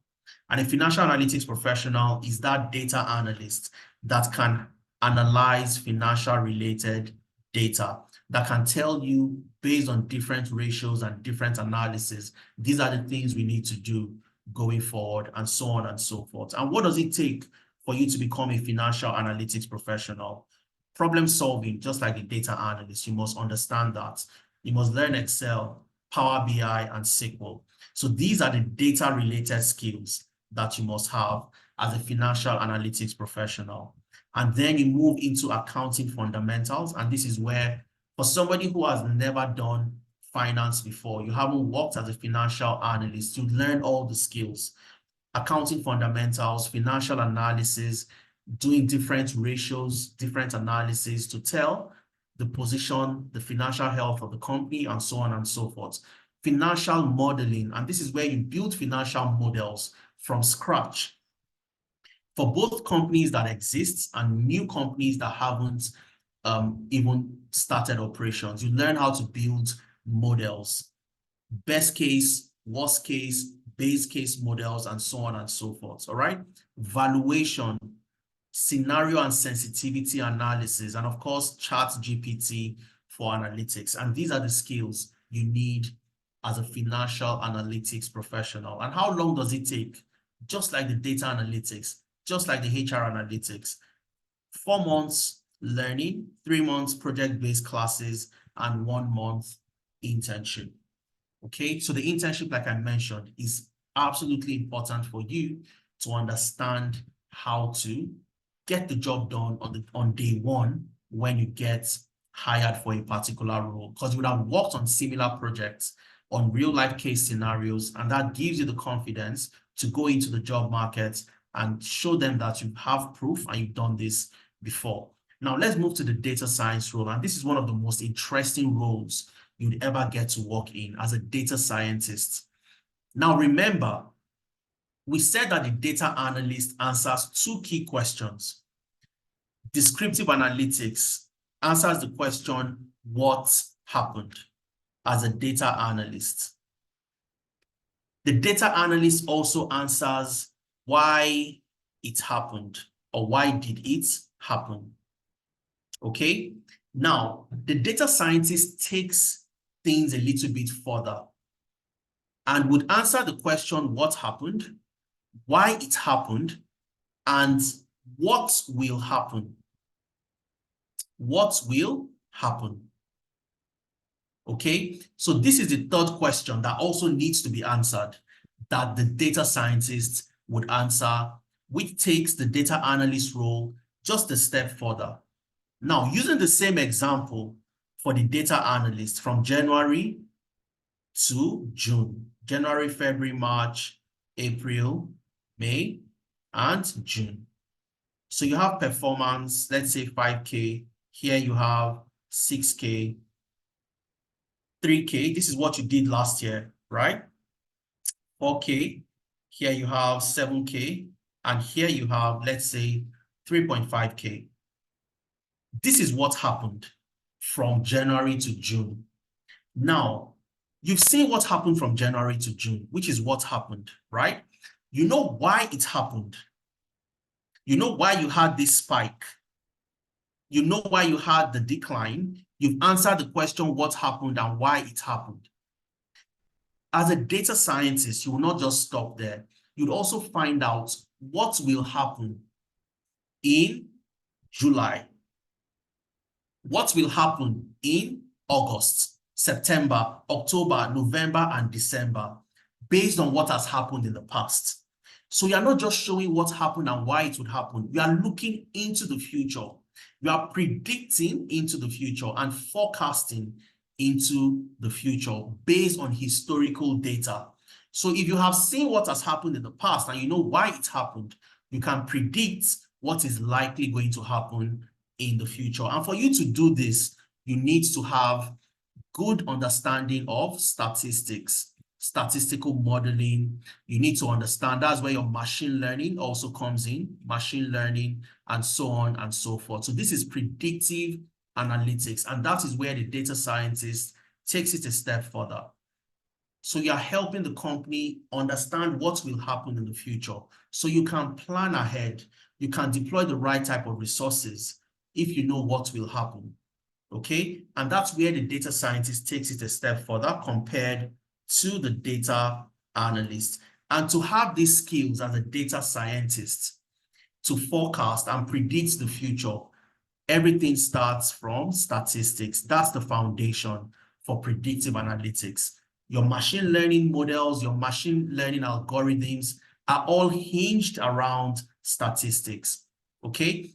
And a financial analytics professional is that data analyst that can analyze financial related data, that can tell you based on different ratios and different analysis, these are the things we need to do going forward, and so on and so forth. And what does it take for you to become a financial analytics professional? Problem solving, just like a data analyst, you must understand that. You must learn Excel, Power BI, and SQL. So these are the data-related skills that you must have as a financial analytics professional. And then you move into accounting fundamentals. And this is where, for somebody who has never done finance before, you haven't worked as a financial analyst, you learn all the skills, accounting fundamentals, financial analysis, doing different ratios, different analysis to tell the position, the financial health of the company, and so on and so forth. Financial modeling, and this is where you build financial models from scratch for both companies that exist and new companies that haven't even started operations. You learn how to build models, best case, worst case, base case models, and so on and so forth. All right. Valuation, scenario and sensitivity analysis, and of course, ChatGPT for analytics. And these are the skills you need as a financial analytics professional. And how long does it take? Just like the data analytics, just like the HR analytics, 4 months learning, 3 months project-based classes, and 1 month internship. Okay, so the internship, like I mentioned, is absolutely important for you to understand how to get the job done on day 1 when you get hired for a particular role, because you would have worked on similar projects on real life case scenarios, and that gives you the confidence to go into the job market and show them that you have proof and you've done this before. Now let's move to the data science role, and this is one of the most interesting roles you'd ever get to work in as a data scientist. Now remember, we said that the data analyst answers 2 key questions. Descriptive analytics answers the question, what happened, as a data analyst. The data analyst also answers why it happened, or why did it happen. Okay, now the data scientist takes things a little bit further and would answer the question, what happened, why it happened, and what will happen. What will happen? Okay, so this is the 3rd question that also needs to be answered, that the data scientist would answer, which takes the data analyst role just a step further. Now, using the same example for the data analyst from January to June, January, February, March, April, May, and June. So you have performance, let's say 5K, here you have 6K, 3K, this is what you did last year, right? 4K, here you have 7K, and here you have, let's say, 3.5K. this is what happened from January to June. Now, you've seen what happened from January to June, which is what happened, right? You know why it happened. You know why you had this spike. You know why you had the decline. You've answered the question, what happened and why it happened. As a data scientist, you will not just stop there. You'd also find out what will happen in July. What will happen in August, September, October, November, and December, based on what has happened in the past. So you are not just showing what happened and why it would happen. You are looking into the future. You are predicting into the future and forecasting into the future based on historical data. So if you have seen what has happened in the past and you know why it happened, you can predict what is likely going to happen in the future. And for you to do this, you need to have good understanding of statistics, statistical modeling. You need to understand, that's where your machine learning also comes in, machine learning, and so on and so forth. So this is predictive analytics, and that is where the data scientist takes it a step further. So you are helping the company understand what will happen in the future, so you can plan ahead. You can deploy the right type of resources if you know what will happen, okay? And that's where the data scientist takes it a step further compared to the data analyst. And to have these skills as a data scientist to forecast and predict the future, everything starts from statistics. That's the foundation for predictive analytics. Your machine learning models, your machine learning algorithms are all hinged around statistics, okay?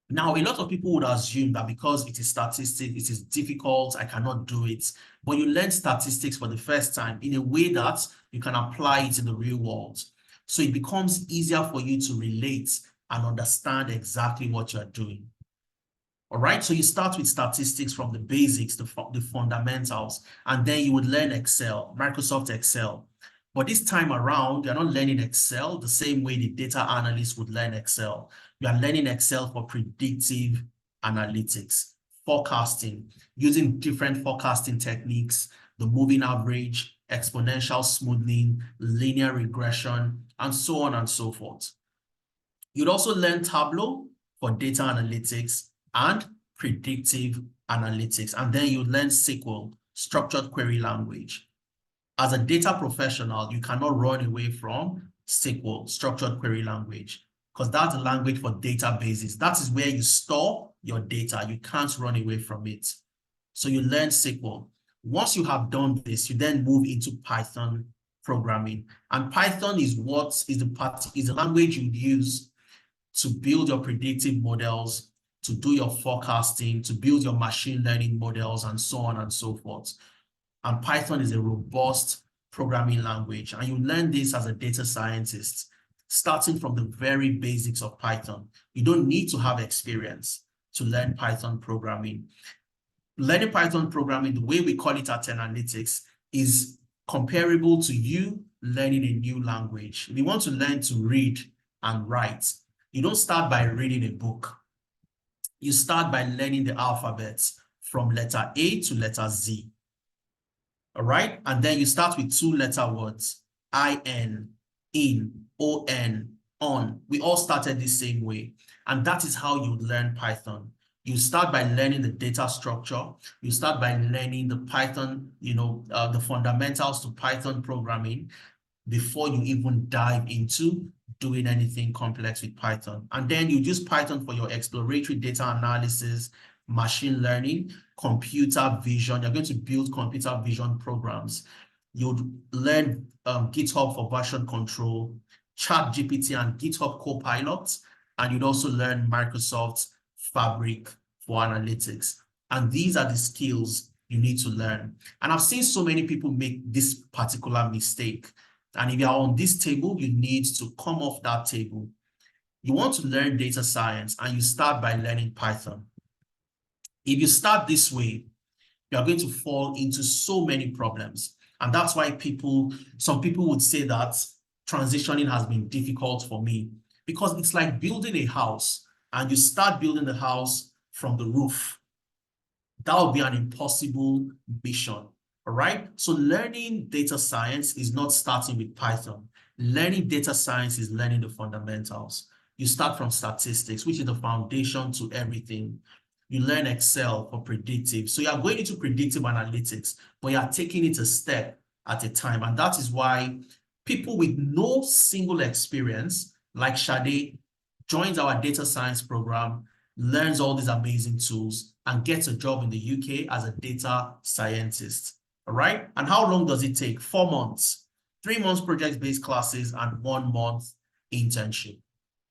Now, a lot of people would assume that because it is statistics, it is difficult, I cannot do it. But you learn statistics for the first time in a way that you can apply it in the real world. So it becomes easier for you to relate and understand exactly what you're doing. All right, so you start with statistics from the basics, the fundamentals, and then you would learn Excel, Microsoft Excel. But this time around, you're not learning Excel the same way the data analyst would learn Excel. You are learning Excel for predictive analytics, forecasting, using different forecasting techniques, the moving average, exponential smoothing, linear regression, and so on and so forth. You'd also learn Tableau for data analytics and predictive analytics. And then you learn SQL, structured query language. As a data professional, you cannot run away from SQL, structured query language, because that's the language for databases. That is where you store your data. You can't run away from it. So you learn SQL. Once you have done this, you then move into Python programming. And Python is the language you use to build your predictive models, to do your forecasting, to build your machine learning models, and so on and so forth. And Python is a robust programming language. And you learn this as a data scientist, starting from the very basics of Python. You don't need to have experience to learn Python programming. Learning Python programming, the way we call it at Tenalytics, is comparable to you learning a new language. If you want to learn to read and write, you don't start by reading a book. You start by learning the alphabets from letter A to letter Z. All right? And then you start with 2-letter words, I-N, in, O-N, on. We all started the same way. And that is how you learn Python. You start by learning the data structure. You start by learning the Python, the fundamentals to Python programming before you even dive into doing anything complex with Python. And then you use Python for your exploratory data analysis, machine learning, computer vision. You're going to build computer vision programs. You'd learn GitHub for version control, ChatGPT and GitHub Copilot, and you'd also learn Microsoft Fabric for analytics. And these are the skills you need to learn. And I've seen so many people make this particular mistake. And if you're on this table, you need to come off that table. You want to learn data science, and you start by learning Python. If you start this way, you are going to fall into so many problems. And that's why some people would say that transitioning has been difficult for me, because it's like building a house, and you start building the house from the roof. That would be an impossible mission, all right? So learning data science is not starting with Python. Learning data science is learning the fundamentals. You start from statistics, which is the foundation to everything. You learn Excel for predictive. So you are going into predictive analytics, but you are taking it a step at a time. And that is why people with no single experience, like Shade, joins our data science program, learns all these amazing tools, and gets a job in the UK as a data scientist. All right? And how long does it take? 4 months, 3 months project-based classes, and 1 month internship.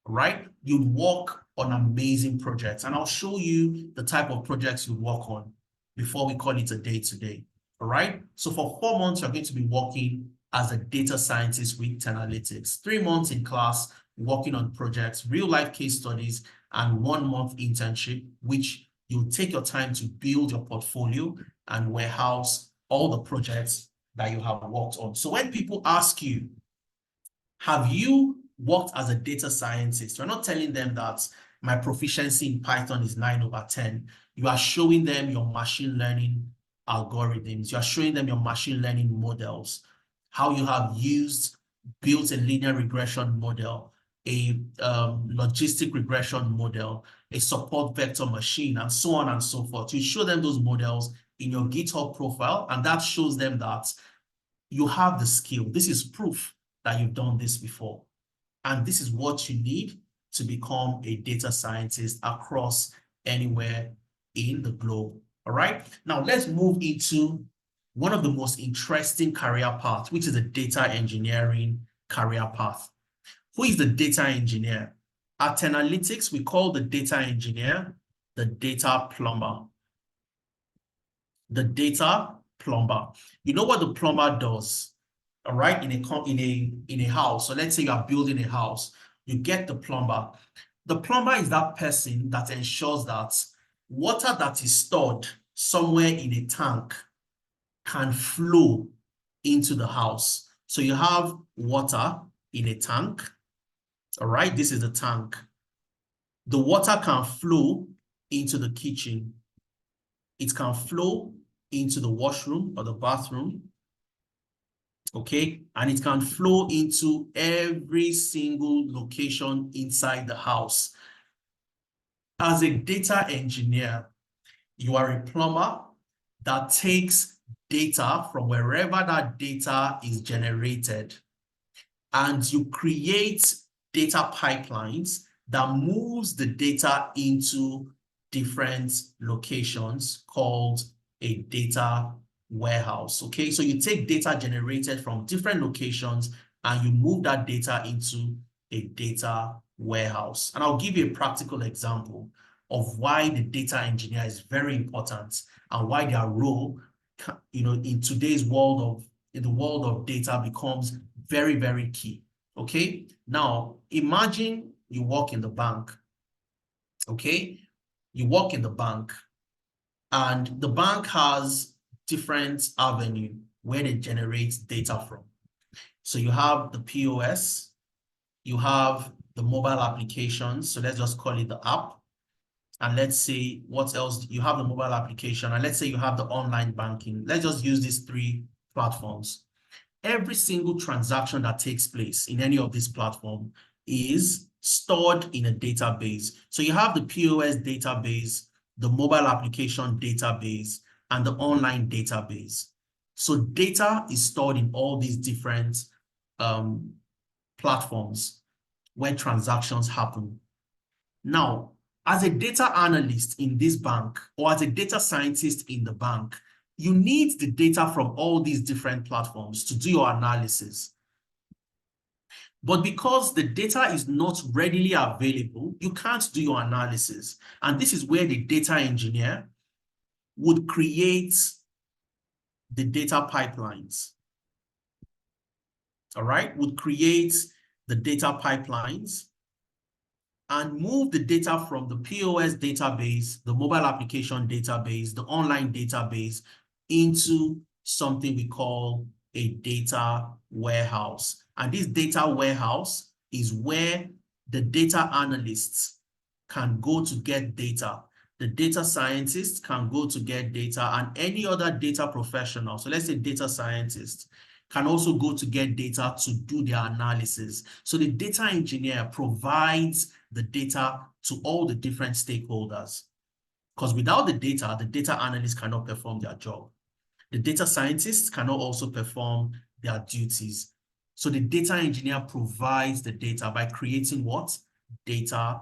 All right? You'd work on amazing projects, and I'll show you the type of projects you work on before we call it a day-to-day. All right? So for 4 months, you're going to be working as a data scientist with Tenalytics. 3 months in class, working on projects, real-life case studies, and 1 month internship, which you'll take your time to build your portfolio and warehouse all the projects that you have worked on. So when people ask you, have you worked as a data scientist? You're not telling them that my proficiency in Python is 9/10. You are showing them your machine learning algorithms. You are showing them your machine learning models, how you have built a linear regression model, a logistic regression model, a support vector machine, and so on and so forth. You show them those models in your GitHub profile, and that shows them that you have the skill. This is proof that you've done this before. And this is what you need to become a data scientist across anywhere in the globe. All right. Now let's move into one of the most interesting career paths, which is the data engineering career path. Who is the data engineer? At Tenalytics, we call the data engineer the data plumber. The data plumber. You know what the plumber does? All right, in a house. So let's say you are building a house, you get the plumber. The plumber is that person that ensures that water that is stored somewhere in a tank can flow into the house. So you have water in a tank. All right, this is the tank. The water can flow into the kitchen. It can flow into the washroom or the bathroom. Okay, and it can flow into every single location inside the house. As a data engineer, you are a plumber that takes data from wherever that data is generated, and you create data pipelines that moves the data into different locations called a data warehouse. Okay, so you take data generated from different locations and you move that data into a data warehouse. And I'll give you a practical example of why the data engineer is very important and why their role, in today's world in the world of data becomes very, very key. Okay, now imagine you work in the bank. Okay, you work in the bank and the bank has different avenue where they generate data from. So you have the POS, you have the mobile applications. So let's just call it the app. And let's say what else? You have the mobile application, and let's say you have the online banking. Let's just use these 3 platforms. Every single transaction that takes place in any of these platforms is stored in a database. So you have the POS database, the mobile application database, and the online database. So data is stored in all these different platforms where transactions happen. Now, as a data analyst in this bank or as a data scientist in the bank, you need the data from all these different platforms to do your analysis. But because the data is not readily available, you can't do your analysis. And this is where the data engineer would create the data pipelines. All right, would create the data pipelines and move the data from the POS database, the mobile application database, the online database into something we call a data warehouse. And this data warehouse is where the data analysts can go to get data. the data scientist can go to get data, and any other data professional, so let's say data scientist, can also go to get data to do their analysis. So the data engineer provides the data to all the different stakeholders. Because without the data analyst cannot perform their job. The data scientists cannot also perform their duties. So the data engineer provides the data by creating what? Data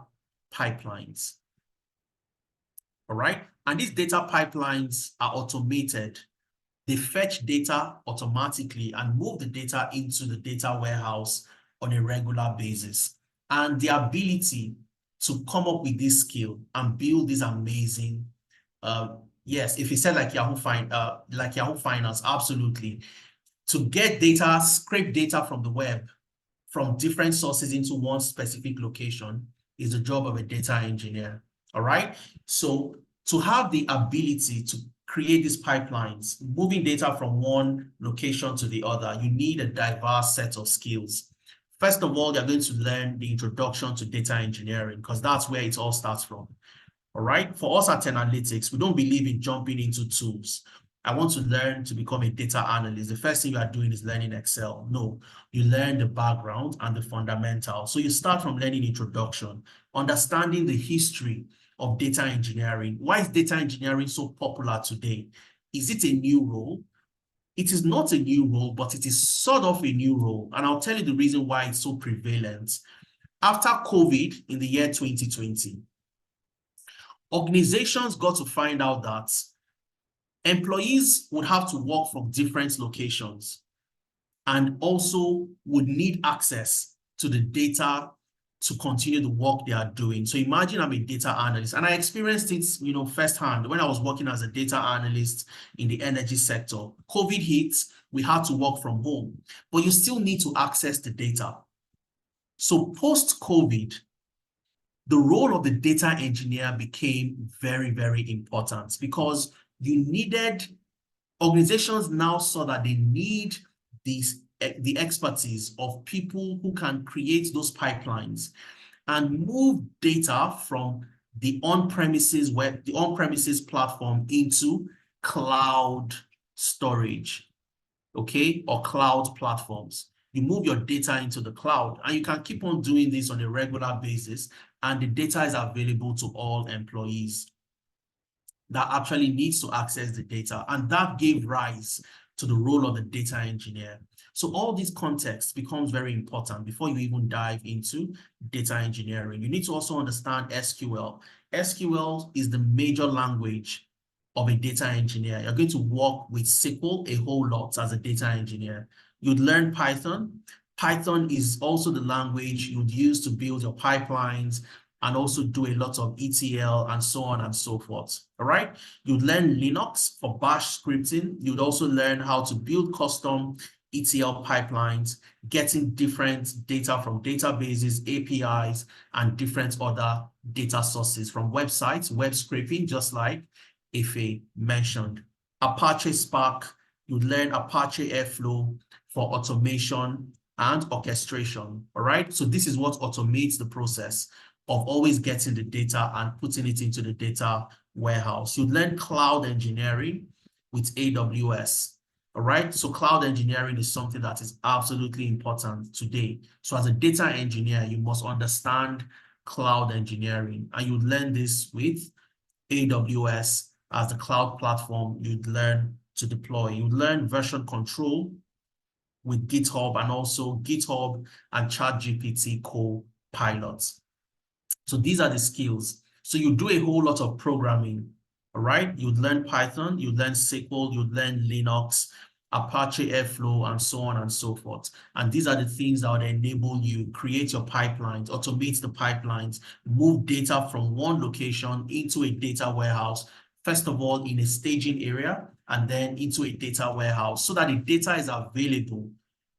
pipelines. All right. And these data pipelines are automated. They fetch data automatically and move the data into the data warehouse on a regular basis. And the ability to come up with this skill and build this amazing, yes, if you said like Yahoo Finance, absolutely. To get data, scrape data from the web, from different sources into one specific location is the job of a data engineer. All right. So to have the ability to create these pipelines, moving data from one location to the other, you need a diverse set of skills. First of all, you're going to learn the introduction to data engineering because that's where it all starts from. All right. For us at Tenalytics, we don't believe in jumping into tools. I want to learn to become a data analyst. The first thing you are doing is learning Excel. No, you learn the background and the fundamentals. So you start from learning introduction, understanding the history of data engineering. Why is data engineering so popular today? Is it a new role? It is not a new role, but it is sort of a new role. And I'll tell you the reason why it's so prevalent. After COVID in the year 2020, organizations got to find out that employees would have to work from different locations and also would need access to the data to continue the work they are doing. So imagine I'm a data analyst, and I experienced it, firsthand when I was working as a data analyst in the energy sector. COVID hit, we had to work from home, but you still need to access the data. So post-COVID, the role of the data engineer became very, very important because organizations now saw that they need the expertise of people who can create those pipelines and move data from the on-premises platform into cloud storage, okay, or cloud platforms. You move your data into the cloud, and you can keep on doing this on a regular basis, and the data is available to all employees that actually needs to access the data. And that gave rise to the role of the data engineer. So all this context becomes very important before you even dive into data engineering. You need to also understand SQL. SQL is the major language of a data engineer. You're going to work with SQL a whole lot as a data engineer. You'd learn Python. Python is also the language you'd use to build your pipelines and also do a lot of ETL and so on and so forth. All right. You'd learn Linux for bash scripting. You'd also learn how to build custom ETL pipelines, getting different data from databases, APIs, and different other data sources from websites, web scraping, just like Ife mentioned. Apache Spark, you'd learn Apache Airflow for automation and orchestration. All right. So this is what automates the process of always getting the data and putting it into the data warehouse. You learn cloud engineering with AWS. All right. So cloud engineering is something that is absolutely important today. So as a data engineer, you must understand cloud engineering, and you learn this with AWS as the cloud platform you'd learn to deploy. You learn version control with GitHub, and also GitHub and ChatGPT Copilot. So these are the skills. So you do a whole lot of programming, all right? You'd learn Python, you'd learn SQL, you'd learn Linux, Apache Airflow, and so on and so forth. And these are the things that would enable you create your pipelines, automate the pipelines, move data from one location into a data warehouse, first of all in a staging area, and then into a data warehouse so that the data is available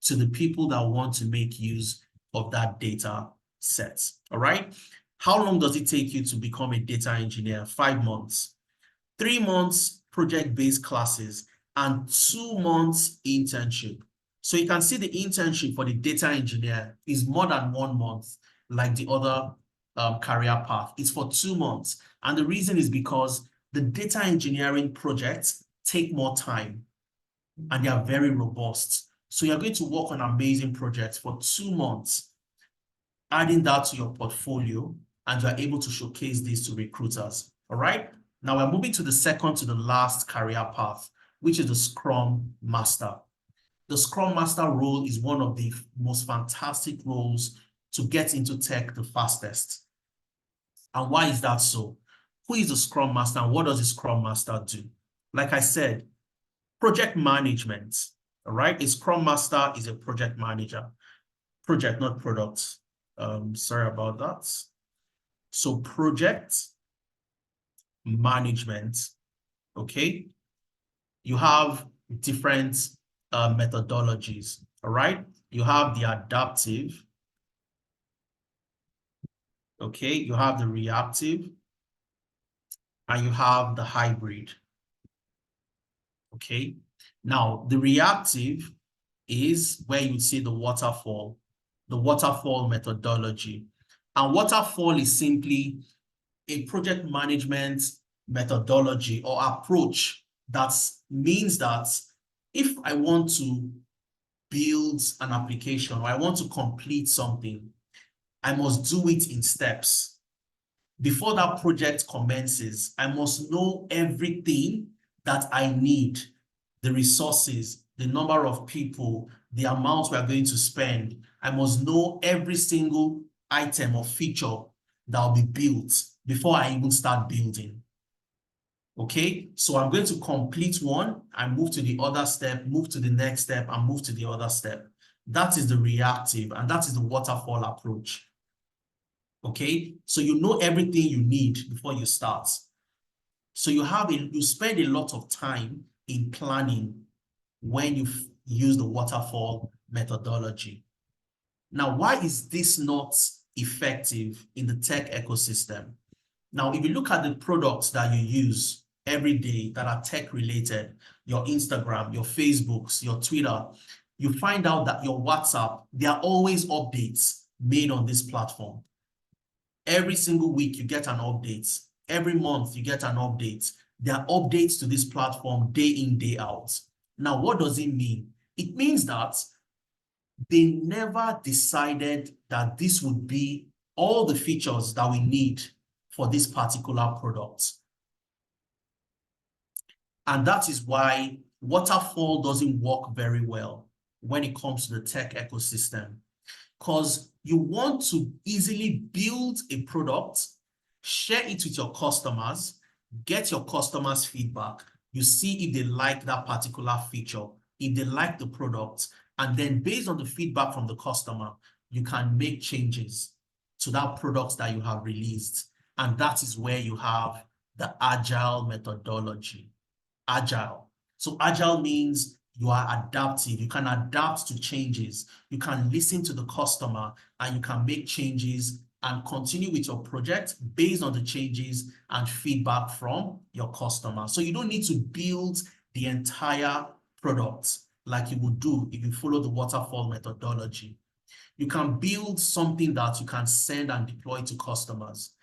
to the people that want to make use of that data set, all right? How long does it take you to become a data engineer? 5 months. 3 months project-based classes and 2 months internship. So you can see the internship for the data engineer is more than 1 month, like the other career path. It's for 2 months. And the reason is because the data engineering projects take more time and they are very robust. So you're going to work on amazing projects for 2 months, adding that to your portfolio, and you're able to showcase this to recruiters. All right. Now we're moving to the second to the last career path, which is the Scrum Master. The Scrum Master role is one of the most fantastic roles to get into tech the fastest. And why is that so? Who is the Scrum Master and what does the Scrum Master do? Like I said, project management, all right? A Scrum Master is a project manager. Project, not product. Sorry about that. So project management, okay? You have different methodologies, all right? You have the adaptive, okay? You have the reactive, and you have the hybrid, okay? Now, the reactive is where you see the waterfall methodology. And waterfall is simply a project management methodology or approach that means that if I want to build an application or I want to complete something, I must do it in steps. Before that project commences, I must know everything that I need, the resources, the number of people, the amount we are going to spend. I must know every single item or feature that will be built before I even start building. Okay, so I'm going to complete one and move to the other step, move to the next step, and move to the other step. That is the reactive, and that is the waterfall approach. Okay, so you know everything you need before you start. So you spend a lot of time in planning when you use the waterfall methodology. Now, why is this not effective in the tech ecosystem? Now, if you look at the products that you use every day that are tech related, your Instagram, your Facebooks, your Twitter, you find out that your WhatsApp, there are always updates made on this platform. Every single week you get an update. Every month you get an update. There are updates to this platform day in, day out. Now, what does it mean? It means that they never decided that this would be all the features that we need for this particular product. And that is why waterfall doesn't work very well when it comes to the tech ecosystem, because you want to easily build a product, share it with your customers, get your customers' feedback. You see if they like that particular feature, if they like the product, and then based on the feedback from the customer, you can make changes to that product that you have released. And that is where you have the agile methodology. Agile. So agile means you are adaptive. You can adapt to changes. You can listen to the customer and you can make changes and continue with your project based on the changes and feedback from your customer. So you don't need to build the entire product like you would do if you follow the waterfall methodology. You can build something that you can send and deploy to customers.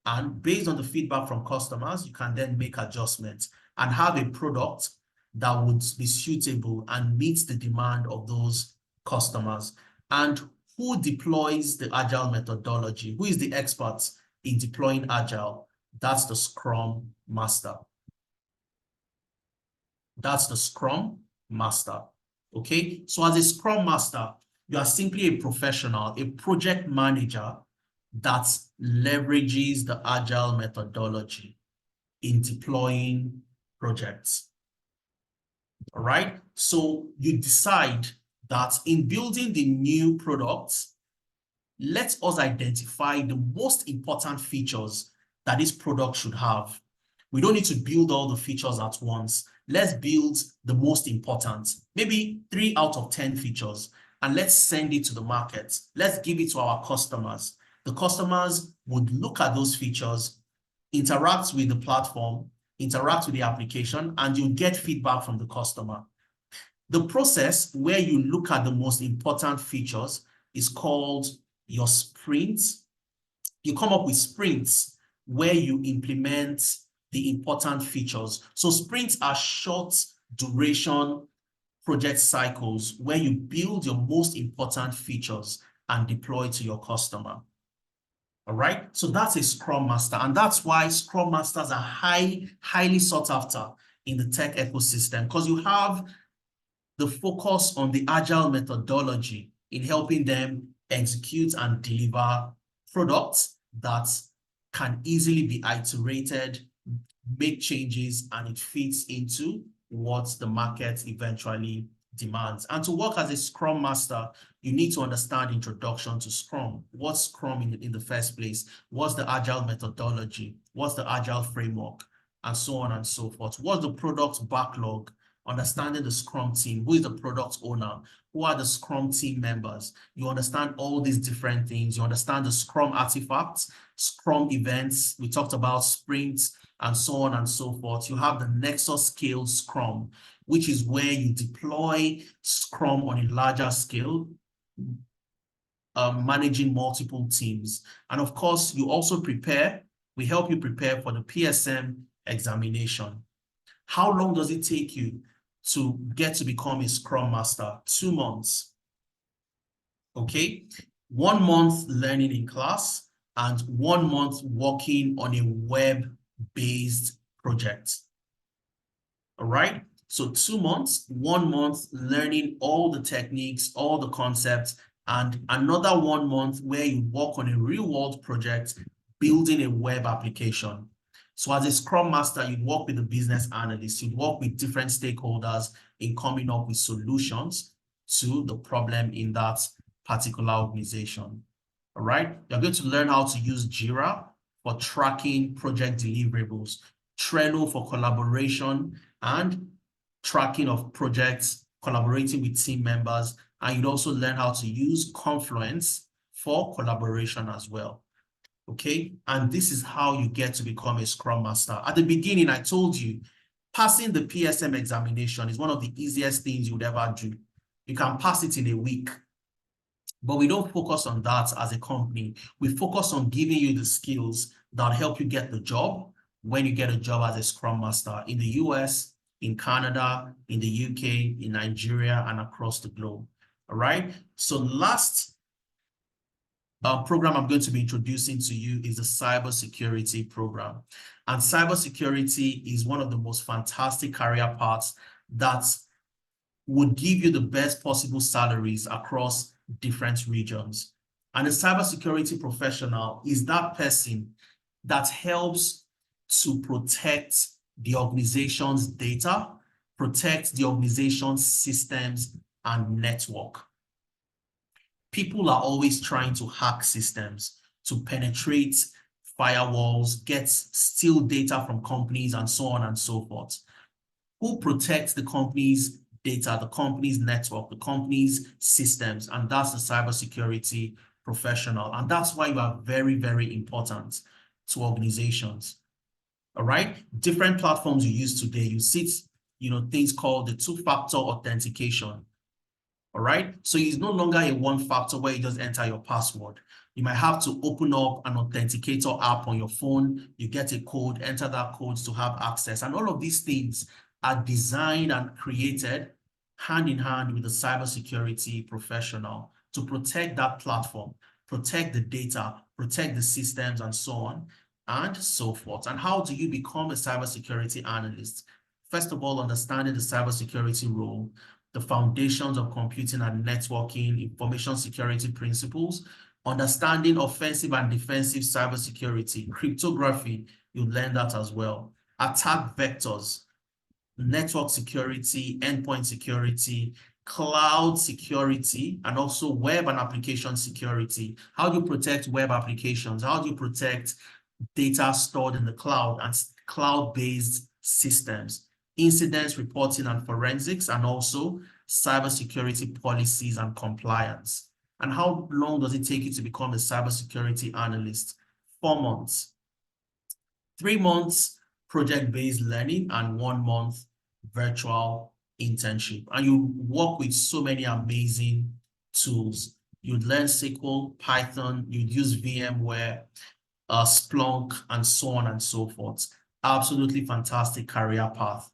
And based on the feedback from customers, you can then make adjustments and have a product that would be suitable and meets the demand of those customers. And who deploys the agile methodology? Who is the expert in deploying agile? That's the Scrum Master. That's the Scrum Master. Okay, so as a Scrum Master, you are simply a professional, a project manager that leverages the agile methodology in deploying projects. All right, so you decide that in building the new products, let us identify the most important features that this product should have. We don't need to build all the features at once. Let's build the most important, maybe 3 out of 10 features, and let's send it to the market. Let's give it to our customers. The customers would look at those features, interact with the platform, interact with the application, and you get feedback from the customer. The process where you look at the most important features is called your sprint You come up with sprints where you implement the important features. So sprints are short duration project cycles where you build your most important features and deploy to your customer. All right, so that's a Scrum Master, and that's why Scrum Masters are highly sought after in the tech ecosystem, because you have the focus on the agile methodology in helping them execute and deliver products that can easily be iterated, make changes, and it fits into what the market eventually demands. And to work as a Scrum Master, you need to understand introduction to Scrum. What's Scrum in the first place? What's the agile methodology? What's the agile framework? And so on and so forth. What's the product backlog? Understanding the Scrum team. Who is the product owner? Who are the Scrum team members? You understand all these different things. You understand the Scrum artifacts, Scrum events. We talked about sprints and so on and so forth. You have the Nexus scale Scrum, which is where you deploy Scrum on a larger scale, managing multiple teams. And of course, you also prepare. We help you prepare for the PSM examination. How long does it take you to get to become a Scrum Master? 2 months. Okay, 1 month learning in class and 1 month working on a web-based project. All right, so 2 months, 1 month learning all the techniques, all the concepts, and another 1 month where you work on a real-world project, building a web application. So as a Scrum Master, you'd work with the business analysts, you'd work with different stakeholders in coming up with solutions to the problem in that particular organization. All right, you're going to learn how to use Jira for tracking project deliverables, Trello for collaboration and tracking of projects, collaborating with team members, and you'd also learn how to use Confluence for collaboration as well. Okay, and this is how you get to become a Scrum Master. At the beginning, I told you, passing the PSM examination is one of the easiest things you would ever do. You can pass it in a week, but we don't focus on that as a company. We focus on giving you the skills that help you get the job when you get a job as a Scrum Master in the US, in Canada, in the UK, in Nigeria, and across the globe. All right, so last program I'm going to be introducing to you is the cybersecurity program. And cybersecurity is one of the most fantastic career paths that would give you the best possible salaries across different regions. And a cybersecurity professional is that person that helps to protect the organization's data, protect the organization's systems and network. People are always trying to hack systems, to penetrate firewalls, steal data from companies, and so on and so forth. Who protects the company's data, the company's network, the company's systems? And that's the cybersecurity professional. And that's why you are very, very important to organizations. All right? Different platforms you use today, you see, things called the two-factor authentication. All right, so it's no longer a one factor where you just enter your password. You might have to open up an authenticator app on your phone. You get a code, enter that code to have access. And all of these things are designed and created hand in hand with the cybersecurity professional to protect that platform, protect the data, protect the systems, and so on and so forth. And how do you become a cybersecurity analyst? First of all, understanding the cybersecurity role, the foundations of computing and networking, information security principles, understanding offensive and defensive cybersecurity, cryptography, you learn that as well. Attack vectors, network security, endpoint security, cloud security, and also web and application security. How do you protect web applications? How do you protect data stored in the cloud and cloud-based systems? Incidents reporting and forensics, and also cybersecurity policies and compliance. And how long does it take you to become a cybersecurity analyst? 4 months. 3 months project-based learning and 1 month virtual internship. And you work with so many amazing tools. you'd learn SQL, Python, you'd use VMware, Splunk, and so on and so forth. Absolutely fantastic career path.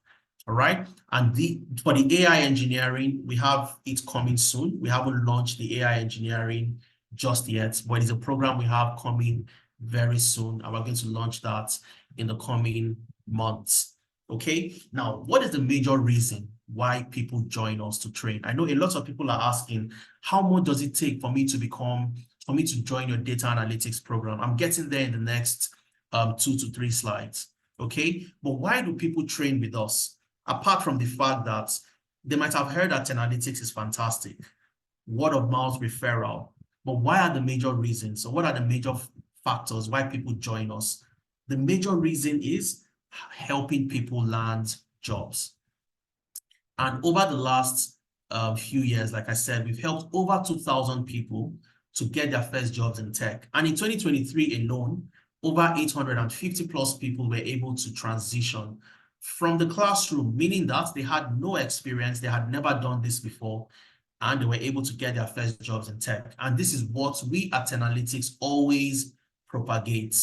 All right. And for the AI engineering, we have it coming soon. We haven't launched the AI engineering just yet, but it's a program we have coming very soon, and we're going to launch that in the coming months. Okay. Now, what is the major reason why people join us to train? I know a lot of people are asking, how much does it take for me to join your data analytics program? I'm getting there in the next 2 to 3 slides. Okay. But why do people train with us? Apart from the fact that they might have heard that analytics is fantastic, word of mouth referral, but why are the major reasons? So what are the major factors why people join us? The major reason is helping people land jobs. And over the last few years, like I said, we've helped over 2,000 people to get their first jobs in tech. And in 2023 alone, over 850 plus people were able to transition from the classroom, meaning that they had no experience, they had never done this before, and they were able to get their first jobs in tech. And this is what we at Tenalytics always propagate.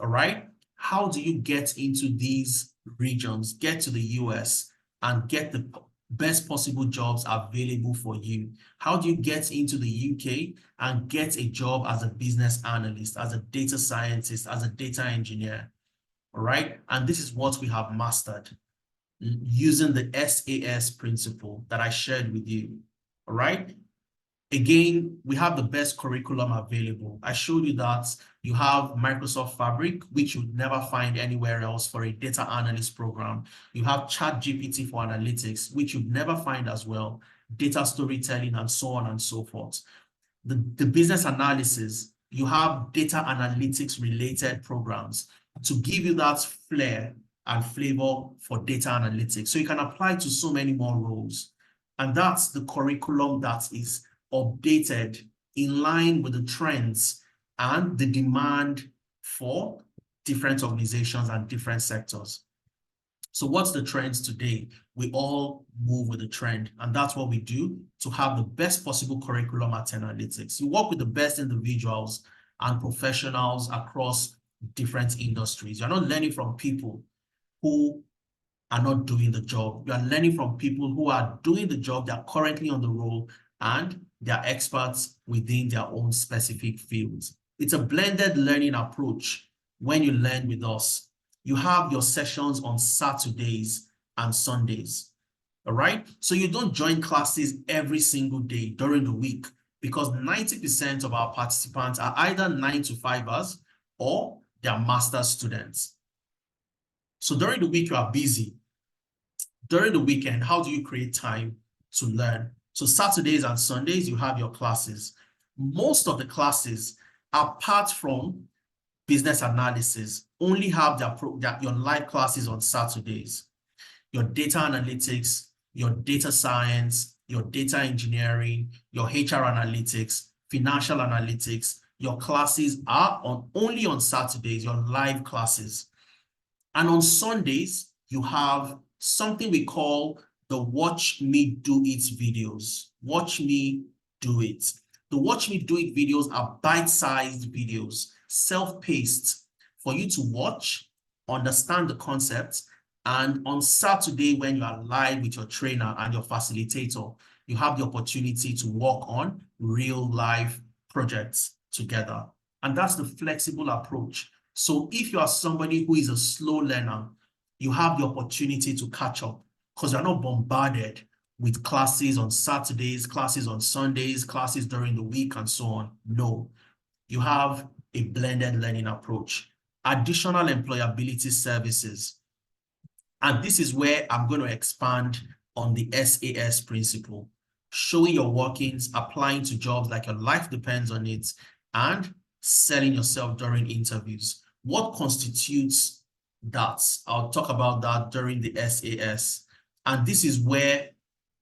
All right? How do you get into these regions, get to the US, and get the best possible jobs available for you? How do you get into the UK and get a job as a business analyst, as a data scientist, as a data engineer? All right. And this is what we have mastered using the SAS principle that I shared with you. All right. Again, we have the best curriculum available. I showed you that you have Microsoft Fabric, which you'd never find anywhere else for a data analyst program. You have ChatGPT for analytics, which you'd never find as well, data storytelling, and so on and so forth. The business analysis, you have data analytics related programs to give you that flair and flavor for data analytics. So you can apply to so many more roles. And that's the curriculum that is updated in line with the trends and the demand for different organizations and different sectors. So what's the trends today? We all move with the trend, and that's what we do to have the best possible curriculum at Tenalytics. You work with the best individuals and professionals across different industries. You're not learning from people who are not doing the job. You are learning from people who are doing the job, they're currently on the role, and they're experts within their own specific fields. It's a blended learning approach when you learn with us. You have your sessions on Saturdays and Sundays, all right? So you don't join classes every single day during the week, because 90% of our participants are either 9-to-5ers or they're master's students. So during the week, you are busy. During the weekend, how do you create time to learn? So Saturdays and Sundays, you have your classes. Most of the classes, apart from business analysis, only have your live classes on Saturdays. Your data analytics, your data science, your data engineering, your HR analytics, financial analytics, your classes are only on Saturdays, your live classes. And on Sundays, you have something we call the Watch Me Do It videos. Watch Me Do It. The Watch Me Do It videos are bite-sized videos, self-paced, for you to watch, understand the concept, and on Saturday, when you are live with your trainer and your facilitator, you have the opportunity to work on real life projects together. And that's the flexible approach. So if you are somebody who is a slow learner, you have the opportunity to catch up, because you're not bombarded with classes on Saturdays, classes on Sundays, classes during the week, and so on. No, you have a blended learning approach. Additional employability services. And this is where I'm going to expand on the SAS principle, showing your workings, applying to jobs like your life depends on it, and selling yourself during interviews. What constitutes that? I'll talk about that during the SAS. And this is where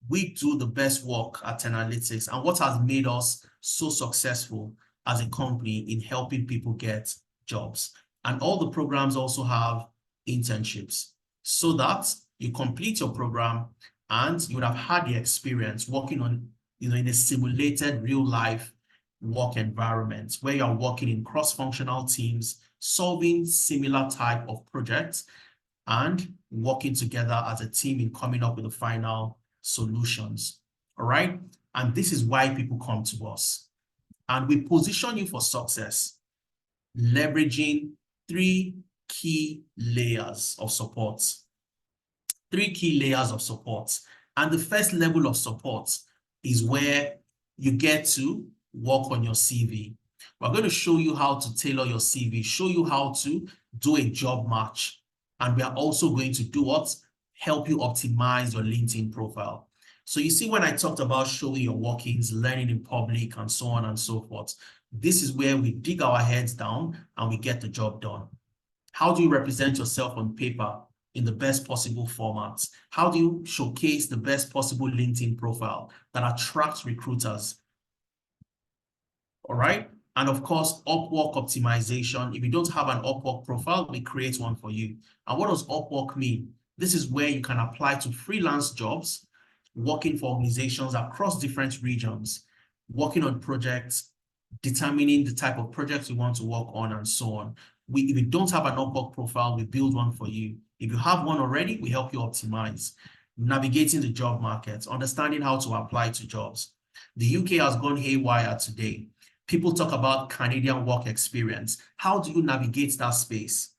we do the best work at Tenalytics and what has made us so successful as a company in helping people get jobs. And all the programs also have internships so that you complete your program and you would have had the experience working on in a simulated real life work environment where you're working in cross-functional teams, solving similar type of projects and working together as a team in coming up with the final solutions. All right. And this is why people come to us. And we position you for success, leveraging 3 key layers of support. 3 key layers of support. And the first level of support is where you get to work on your CV. We're going to show you how to tailor your CV, show you how to do a job match. And we are also going to do what? Help you optimize your LinkedIn profile. So you see, when I talked about showing your workings, learning in public, and so on and so forth, this is where we dig our heads down and we get the job done. How do you represent yourself on paper in the best possible formats? How do you showcase the best possible LinkedIn profile that attracts recruiters? All right. And of course, Upwork optimization. If you don't have an Upwork profile, we create one for you. And what does Upwork mean? This is where you can apply to freelance jobs, working for organizations across different regions, working on projects, determining the type of projects you want to work on, and so on. If you don't have an Upwork profile, we build one for you. If you have one already, we help you optimize. Navigating the job market, understanding how to apply to jobs. The UK has gone haywire today. People talk about Canadian work experience. How do you navigate that space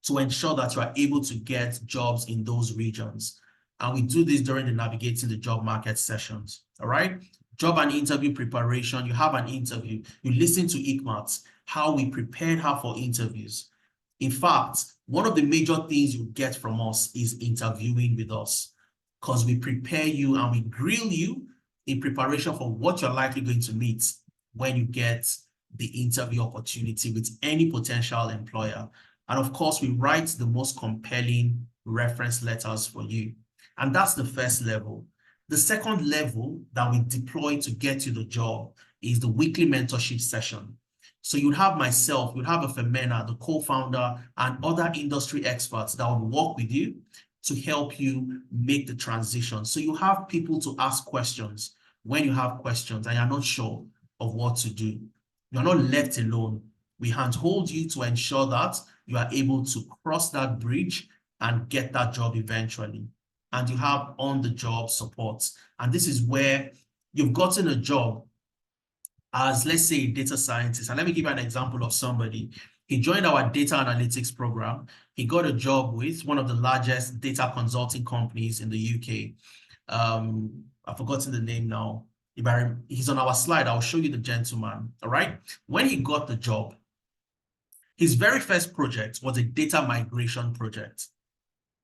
to ensure that you are able to get jobs in those regions? And we do this during the Navigating the Job Market sessions, all right? Job and interview preparation. You have an interview. You listen to Ikmat, how we prepared her for interviews. In fact, one of the major things you get from us is interviewing with us, because we prepare you and we grill you in preparation for what you're likely going to meet when you get the interview opportunity with any potential employer. And of course, we write the most compelling reference letters for you. And that's the first level. The second level that we deploy to get you the job is the weekly mentorship session. So you'd have myself, you'd have Femena, the co-founder, and other industry experts that would work with you to help you make the transition. So you have people to ask questions when you have questions and you're not sure of what to do. You're not left alone. We handhold you to ensure that you are able to cross that bridge and get that job eventually. And you have on-the-job support. And this is where you've gotten a job as, let's say, a data scientist. And let me give you an example of somebody. He joined our data analytics program. He got a job with one of the largest data consulting companies in the UK. I've forgotten the name now. He's on our slide. I'll show you the gentleman, all right? When he got the job, his very first project was a data migration project.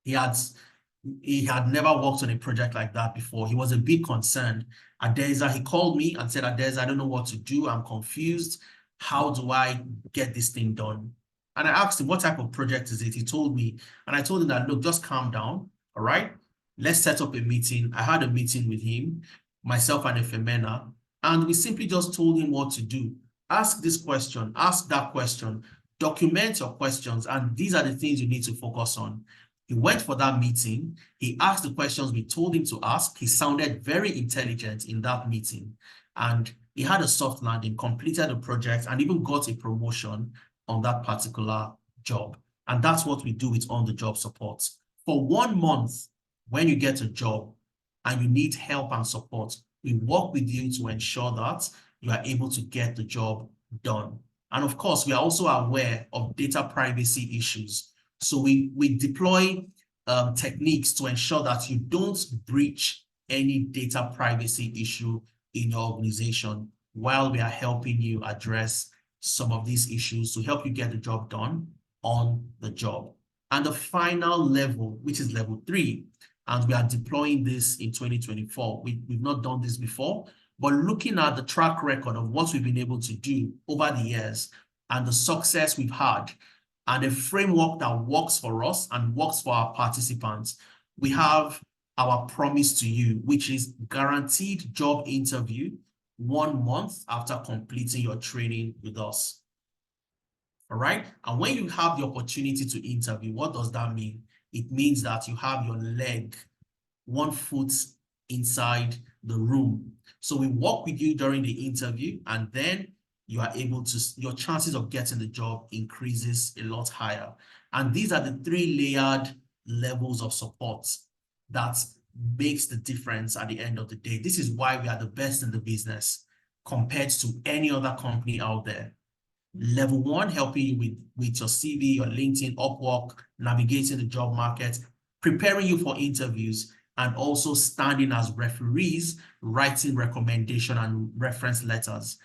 He had never worked on a project like that before. He was a bit concerned. Adeza, he called me and said, Adeza, I don't know what to do. I'm confused. How do I get this thing done? And I asked him, what type of project is it? He told me, and I told him that, look, just calm down, all right? Let's set up a meeting. I had a meeting with him, myself and Femena, and we simply just told him what to do. Ask this question, ask that question, document your questions, and these are the things you need to focus on. He went for that meeting. He asked the questions we told him to ask. He sounded very intelligent in that meeting. And he had a soft landing, completed the project, and even got a promotion on that particular job. And that's what we do with on-the-job support. For 1 month, when you get a job and you need help and support, we work with you to ensure that you are able to get the job done. And of course, we are also aware of data privacy issues. So we deploy techniques to ensure that you don't breach any data privacy issue in your organization while we are helping you address some of these issues to help you get the job done on the job. And the final level, which is level 3, and we are deploying this in 2024. We've not done this before, but looking at the track record of what we've been able to do over the years and the success we've had, and a framework that works for us and works for our participants, we have our promise to you, which is guaranteed job interview 1 month after completing your training with us. All right. And when you have the opportunity to interview, what does that mean? It means that you have your leg, 1 foot inside the room. So we work with you during the interview, and then you are able to, your chances of getting the job increases a lot higher. And these are the 3 layered levels of support that makes the difference at the end of the day. This is why we are the best in the business compared to any other company out there. Level 1, helping you with your CV, your LinkedIn, Upwork, navigating the job market, preparing you for interviews, and also standing as referees, writing recommendation and reference letters.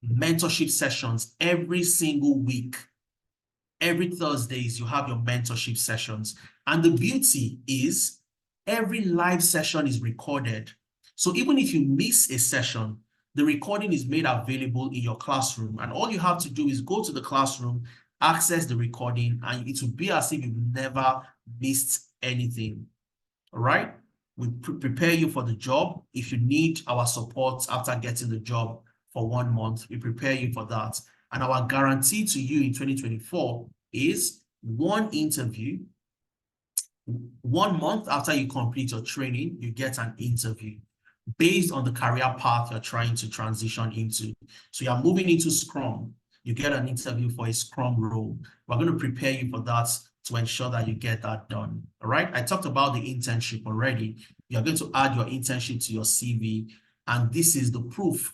Mentorship sessions every single week. Every Thursdays, you have your mentorship sessions. And the beauty is every live session is recorded. So even if you miss a session, the recording is made available in your classroom. And all you have to do is go to the classroom, access the recording, and it will be as if you've never missed anything. All right? We prepare you for the job. If you need our support after getting the job for 1 month, we prepare you for that. And our guarantee to you in 2024 is 1 interview. 1 month after you complete your training, you get an interview based on the career path you're trying to transition into. So you're moving into Scrum, you get an interview for a Scrum role. We're going to prepare you for that to ensure that you get that done. All right. I talked about the internship already. You're going to add your internship to your CV. And this is the proof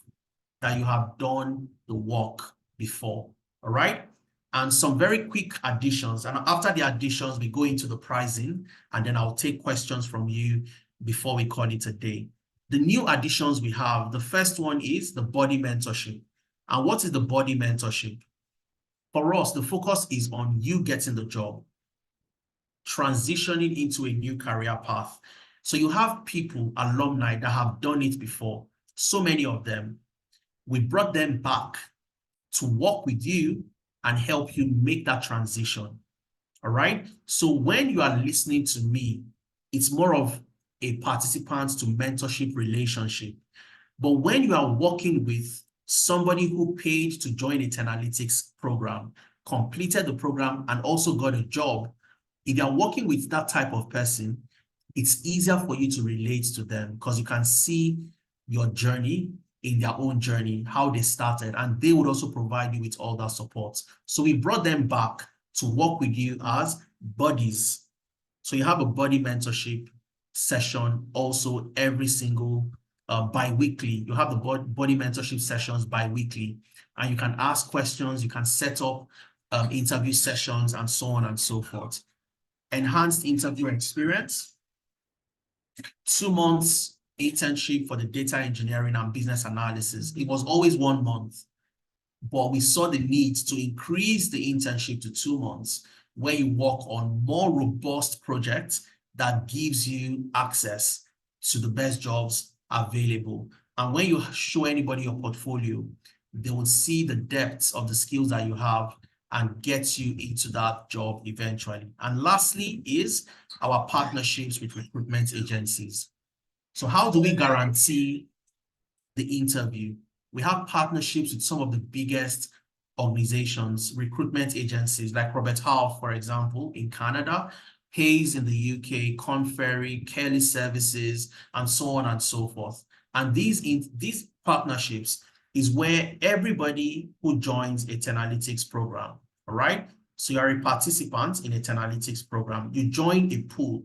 that you have done the work before. All right. And some very quick additions. And after the additions, we go into the pricing, and then I'll take questions from you before we call it a day. The new additions we have, the first one is the body mentorship. And what is the body mentorship? For us, the focus is on you getting the job, transitioning into a new career path. So you have people, alumni that have done it before, so many of them. We brought them back to work with you and help you make that transition. All right. So when you are listening to me, it's more of a participant to mentorship relationship. But when you are working with somebody who paid to join a Tenalytics program, completed the program, and also got a job, if you're working with that type of person, it's easier for you to relate to them because you can see your journey in their own journey, how they started, and they would also provide you with all that support. So we brought them back to work with you as buddies. So you have a buddy mentorship session also every single bi-weekly. You have the body mentorship sessions bi-weekly, and you can ask questions, you can set up interview sessions, and so on and so forth. Enhanced interview experience, 2 months internship for the data engineering and business analysis. It was always 1 month, but we saw the need to increase the internship to 2 months, where you work on more robust projects that gives you access to the best jobs available. And when you show anybody your portfolio, they will see the depths of the skills that you have and get you into that job eventually. And lastly is our partnerships with recruitment agencies. So how do we guarantee the interview? We have partnerships with some of the biggest organizations, recruitment agencies like Robert Half, for example, in Canada, Hayes in the UK, Korn Ferry, Kelly Services, and so on and so forth. And these partnerships is where everybody who joins a Tenalytics program, all right? So you're a participant in a Tenalytics program. You join a pool.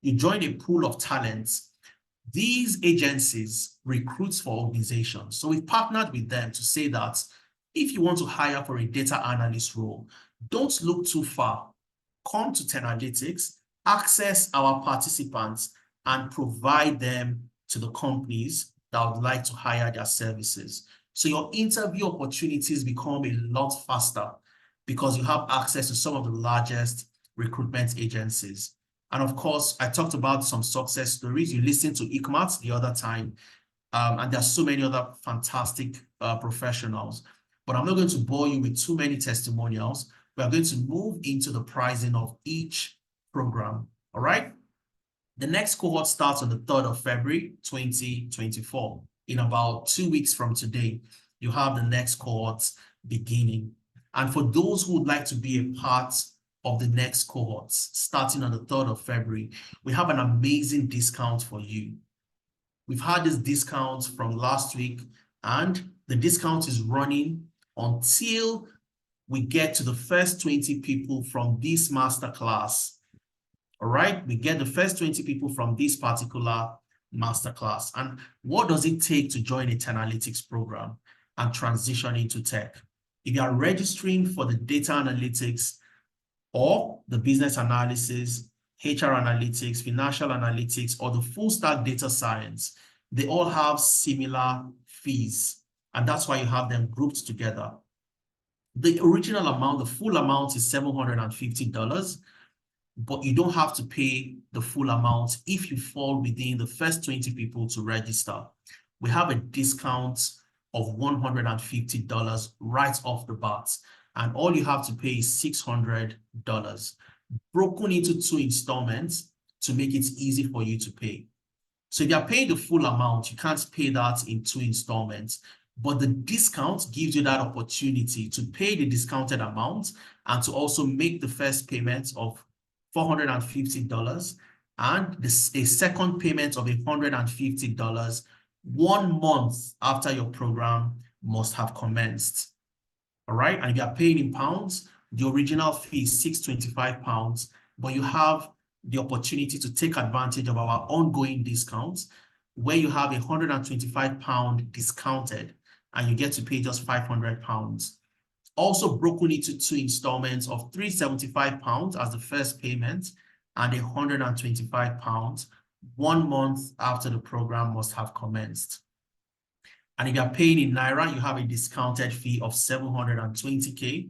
You join a pool of talents. These agencies recruit for organizations. So we've partnered with them to say that if you want to hire for a data analyst role, don't look too far. Come to Tenalytics, access our participants, and provide them to the companies that would like to hire their services. So your interview opportunities become a lot faster because you have access to some of the largest recruitment agencies. And of course, I talked about some success stories. You listened to Ikmat the other time, and there are so many other fantastic professionals. But I'm not going to bore you with too many testimonials. We are going to move into the pricing of each program, all right? The next cohort starts on the 3rd of February, 2024. In about 2 weeks from today, you have the next cohorts beginning. And for those who would like to be a part of the next cohorts, starting on the 3rd of February, we have an amazing discount for you. We've had this discount from last week, and the discount is running until we get to the first 20 people from this masterclass. All right, we get the first 20 people from this particular masterclass. And what does it take to join a Tenalytics program and transition into tech? If you are registering for the data analytics or the business analysis, HR analytics, financial analytics, or the full stack data science, they all have similar fees. And that's why you have them grouped together. The original amount, the full amount is $750, but you don't have to pay the full amount if you fall within the first 20 people to register. We have a discount of $150 right off the bat, and all you have to pay is $600, broken into 2 installments to make it easy for you to pay. So if you're paying the full amount, you can't pay that in 2 installments, but the discount gives you that opportunity to pay the discounted amount and to also make the first payment of $450 and a second payment of $150 1 month after your program must have commenced. All right, and if you are paying in pounds, the original fee is £625, but you have the opportunity to take advantage of our ongoing discounts where you have £125 discounted and you get to pay just £500. Also broken into 2 installments of £375 as the first payment and £125 1 month after the program must have commenced. And if you're paying in Naira, you have a discounted fee of 720K,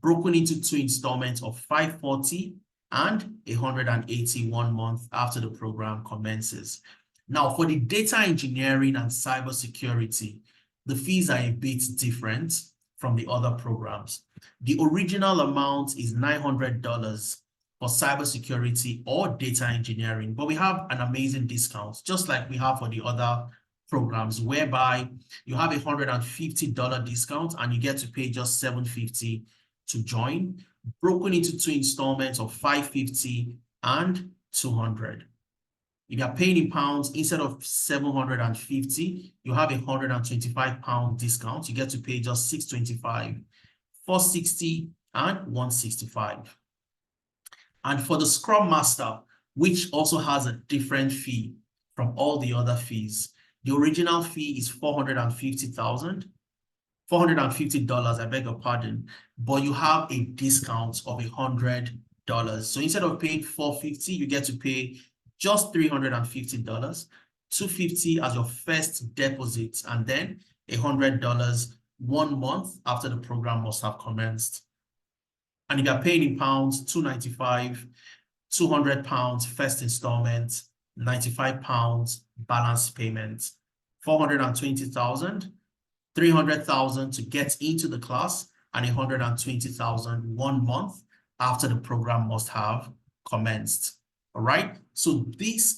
broken into 2 installments of 540 and 180 1 month after the program commences. Now, for the data engineering and cybersecurity, the fees are a bit different from the other programs. The original amount is $900 for cybersecurity or data engineering, but we have an amazing discount, just like we have for the other programs, whereby you have a $150 discount and you get to pay just $750 to join, broken into 2 installments of $550 and $200. If you're paying in pounds, instead of $750, you have a £125 discount. You get to pay just $625, $460, and $165. And for the Scrum Master, which also has a different fee from all the other fees, the original fee is $450, I beg your pardon, but you have a discount of $100. So instead of paying $450, you get to pay just $350, $250 as your first deposit, and then $100 1 month after the program must have commenced. And if you're paying in pounds, $295, £200 first installment, £95 balance payment, 420,000, 300,000 to get into the class, and 120,000 1 month after the program must have commenced. All right. So these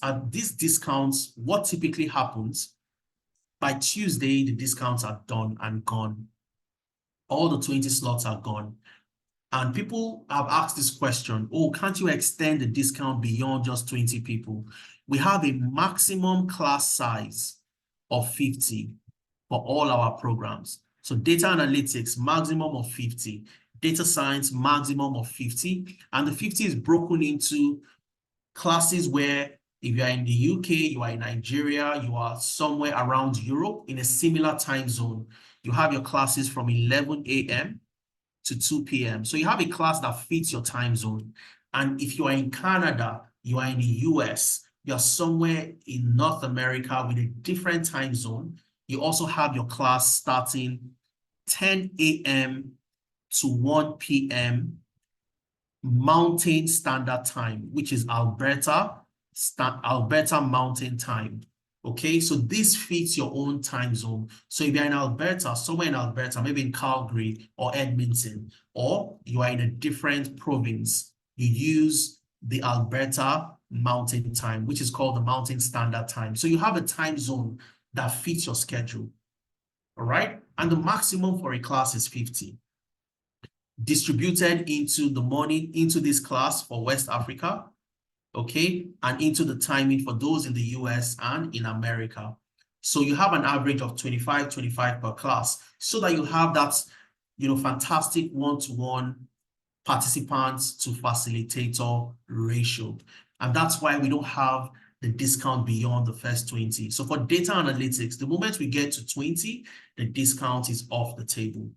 discounts. What typically happens by Tuesday, the discounts are done and gone. All the 20 slots are gone. And people have asked this question, oh, can't you extend the discount beyond just 20 people? We have a maximum class size of 50 for all our programs. So data analytics, maximum of 50. Data science, maximum of 50. And the 50 is broken into classes where if you are in the UK, you are in Nigeria, you are somewhere around Europe in a similar time zone, you have your classes from 11 a.m. to 2 p.m. So you have a class that fits your time zone. And if you are in Canada, you are in the US, you are somewhere in North America with a different time zone, you also have your class starting 10 a.m. to 1 p.m. Mountain Standard Time, which is Alberta Mountain Time. Okay, so this fits your own time zone. So if you're in Alberta, somewhere in Alberta, maybe in Calgary or Edmonton, or you are in a different province, you use the Alberta Mountain Time, which is called the Mountain Standard Time. So you have a time zone that fits your schedule. All right, and the maximum for a class is 50. Distributed into the morning into this class for West Africa. okay, and into the timing for those in the US and in America. So you have an average of 25 per class, so that you have that, fantastic one-to-one participants to facilitator ratio. And that's why we don't have the discount beyond the first 20. So for data analytics, the moment we get to 20, the discount is off the table.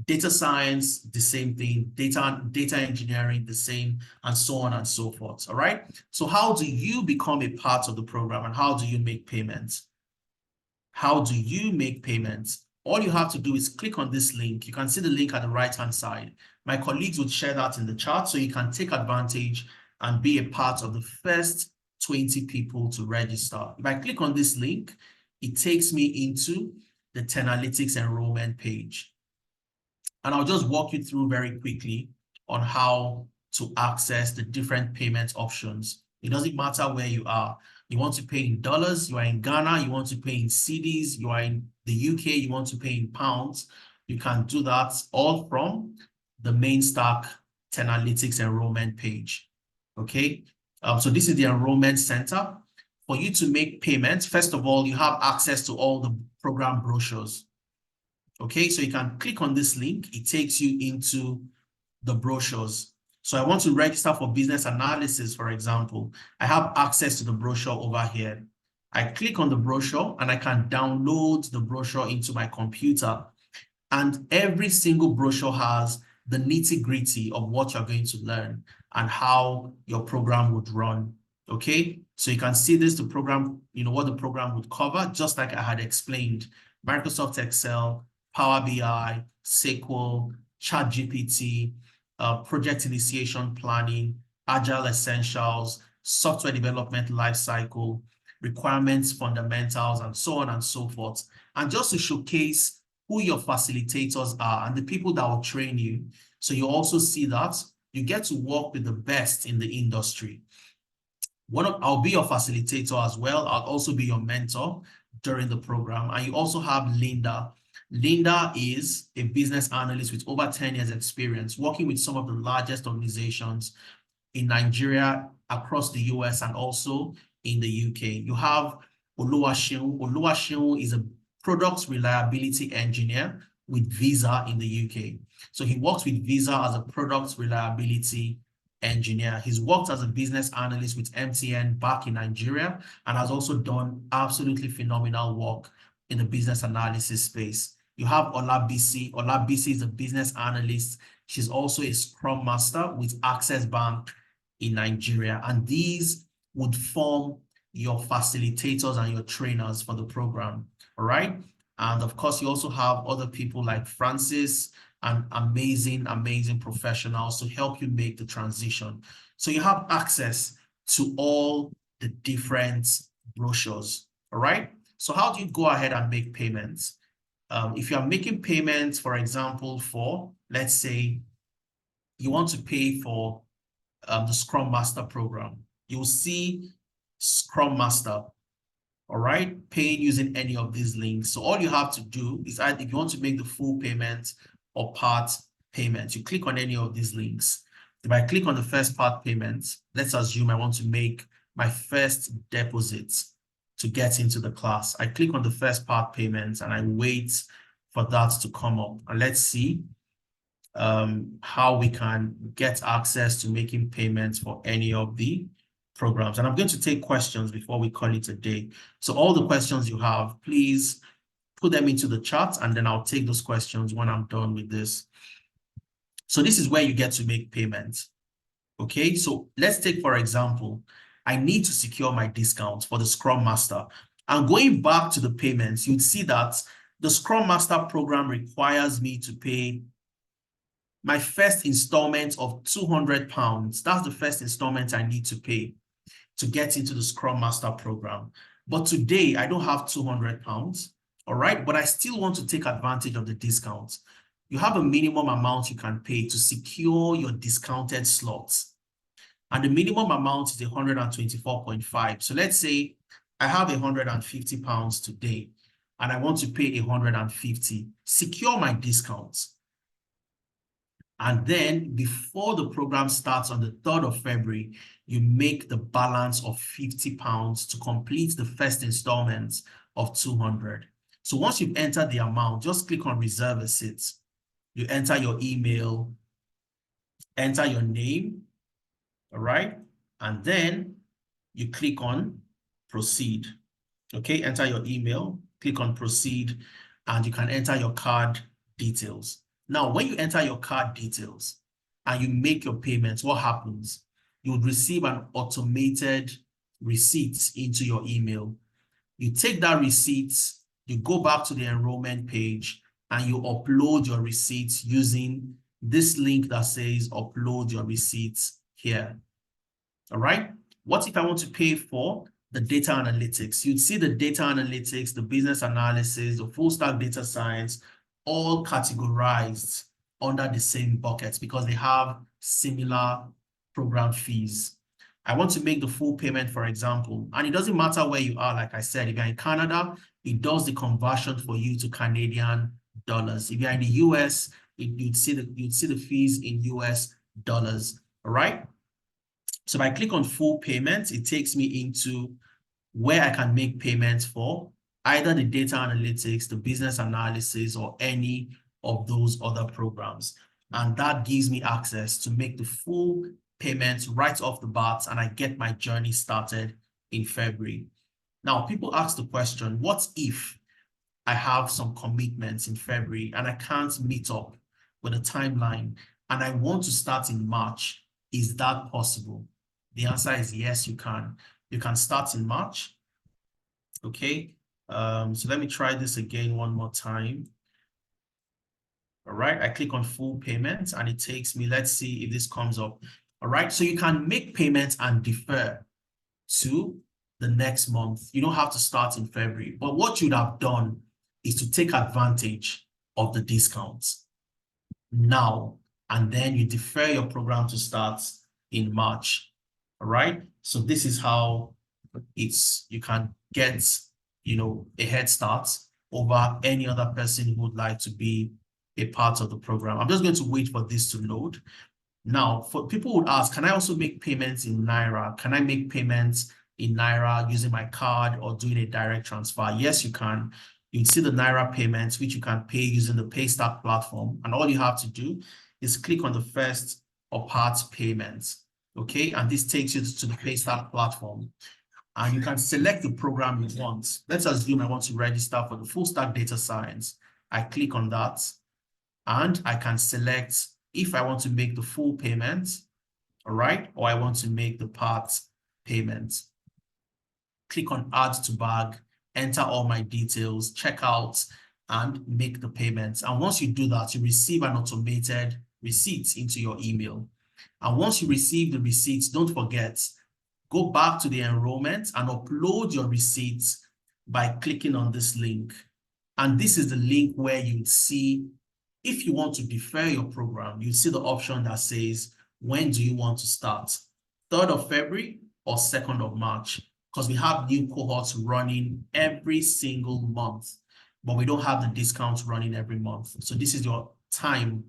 Data science, the same thing. Data engineering, the same, and so on and so forth. All right. So how do you become a part of the program, and how do you make payments? How do you make payments? All you have to do is click on this link. You can see the link at the right-hand side. My colleagues would share that in the chat, so you can take advantage and be a part of the first 20 people to register. If I click on this link, it takes me into the Tenalytics enrollment page. And I'll just walk you through very quickly on how to access the different payment options. It doesn't matter where you are. You want to pay in dollars, you are in Ghana, you want to pay in cedis, you are in the UK, you want to pay in pounds. You can do that all from the main stack Tenalytics enrollment page. Okay, so this is the enrollment center. For you to make payments, first of all, you have access to all the program brochures. Okay, so you can click on this link. It takes you into the brochures. So I want to register for business analysis, for example. I have access to the brochure over here. I click on the brochure and I can download the brochure into my computer. And every single brochure has the nitty-gritty of what you're going to learn and how your program would run. Okay, so you can see this, the program, what the program would cover, just like I had explained. Microsoft Excel, Power BI, SQL, ChatGPT, project initiation planning, Agile Essentials, software development lifecycle, requirements fundamentals, and so on and so forth. And just to showcase who your facilitators are and the people that will train you. So you also see that you get to work with the best in the industry. I'll be your facilitator as well. I'll also be your mentor during the program. And you also have Linda. Linda is a business analyst with over 10 years experience working with some of the largest organizations in Nigeria, across the US, and also in the UK. You have Oluwaseun. Oluwaseun is a product reliability engineer with Visa in the UK. So he works with Visa as a product reliability engineer. He's worked as a business analyst with MTN back in Nigeria and has also done absolutely phenomenal work in the business analysis space. You have Olabisi. Olabisi is a business analyst. She's also a Scrum Master with Access Bank in Nigeria. And these would form your facilitators and your trainers for the program. All right. And of course, you also have other people like Francis and amazing professionals to help you make the transition. So you have access to all the different brochures. All right. So how do you go ahead and make payments? If you are making payments, for example, for, let's say, you want to pay for the Scrum Master program, you'll see Scrum Master, all right, paying using any of these links. So all you have to do is, if you want to make the full payment or part payment, you click on any of these links. If I click on the first part payment, let's assume I want to make my first deposit to get into the class. I click on the first part payment and I wait for that to come up. And let's see how we can get access to making payments for any of the programs. And I'm going to take questions before we call it a day. So all the questions you have, please put them into the chat and then I'll take those questions when I'm done with this. So this is where you get to make payments. Okay, so let's take, for example, I need to secure my discount for the Scrum Master. And going back to the payments, you'd see that the Scrum Master program requires me to pay my first installment of £200. That's the first installment I need to pay to get into the Scrum Master program. But today, I don't have £200, all right? But I still want to take advantage of the discount. You have a minimum amount you can pay to secure your discounted slots. And the minimum amount is 124.5. So let's say I have £150 today and I want to pay 150, secure my discounts. And then before the program starts on the 3rd of February, you make the balance of £50 to complete the first installment of 200. So once you've entered the amount, just click on reserve a seat. You enter your email, enter your name, all right? And then you click on proceed. Okay, enter your email, click on proceed, and you can enter your card details. Now, when you enter your card details and you make your payments, what happens? You would receive an automated receipt into your email. You take that receipt, you go back to the enrollment page, and you upload your receipts using this link that says upload your receipts here. All right? What if I want to pay for the data analytics? You'd see the data analytics, the business analysis, the full stack data science, all categorized under the same buckets because they have similar program fees. I want to make the full payment, for example, and it doesn't matter where you are. Like I said, if you're in Canada, it does the conversion for you to Canadian dollars. If you're in the US, you'd see the fees in US dollars. All right. So if I click on full payments, it takes me into where I can make payments for either the data analytics, the business analysis, or any of those other programs. And that gives me access to make the full payments right off the bat, and I get my journey started in February. Now, people ask the question, what if I have some commitments in February and I can't meet up with a timeline and I want to start in March? Is that possible? The answer is yes, you can. You can start in March. Okay. So let me try this again one more time. All right. I click on full payments and it takes me, let's see if this comes up. All right. So you can make payments and defer to the next month. You don't have to start in February. But what you'd have done is to take advantage of the discounts now, and then you defer your program to start in March. All right. So this is how you can get, a head start over any other person who would like to be a part of the program. I'm just going to wait for this to load. Now, for people who would ask, can I also make payments in Naira? Can I make payments in Naira using my card or doing a direct transfer? Yes, you can. You'd see the Naira payments, which you can pay using the Paystack platform. And all you have to do is click on the first or part payments. Okay, and this takes you to the Paystack platform. And you can select the program you want. Let's assume I want to register for the full stack data science. I click on that and I can select if I want to make the full payment, all right, or I want to make the part payment. Click on add to bag, enter all my details, check out, and make the payments. And once you do that, you receive an automated receipt into your email. And once you receive the receipts, don't forget, go back to the enrollment and upload your receipts by clicking on this link. And this is the link where you'd see, if you want to defer your program, you see the option that says, when do you want to start? 3rd of February or 2nd of March? Because we have new cohorts running every single month, but we don't have the discounts running every month. So this is your time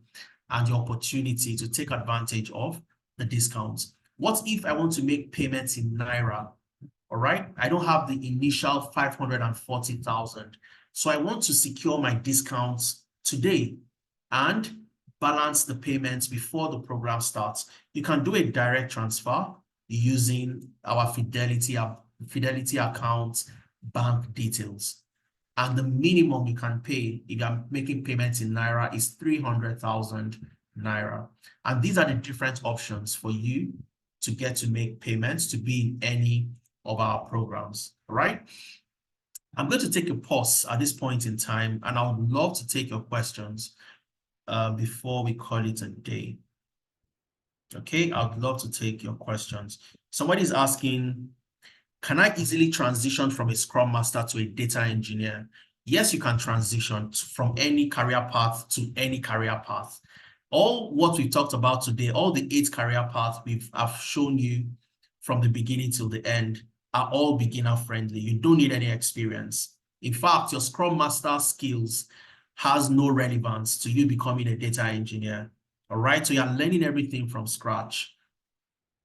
and your opportunity to take advantage of the discounts. What if I want to make payments in Naira? All right, I don't have the initial 540,000. So I want to secure my discounts today and balance the payments before the program starts. You can do a direct transfer using our Fidelity account bank details. And the minimum you can pay if you're making payments in Naira is 300,000 Naira. And these are the different options for you to get to make payments to be in any of our programs. All right. I'm going to take a pause at this point in time, and I would love to take your questions before we call it a day. Okay, I would love to take your questions. Somebody's asking, can I easily transition from a Scrum Master to a data engineer? Yes, you can transition from any career path to any career path. All what we talked about today, all the 8 career paths I've shown you from the beginning till the end are all beginner friendly. You don't need any experience. In fact, your Scrum Master skills has no relevance to you becoming a data engineer. All right, so you're learning everything from scratch.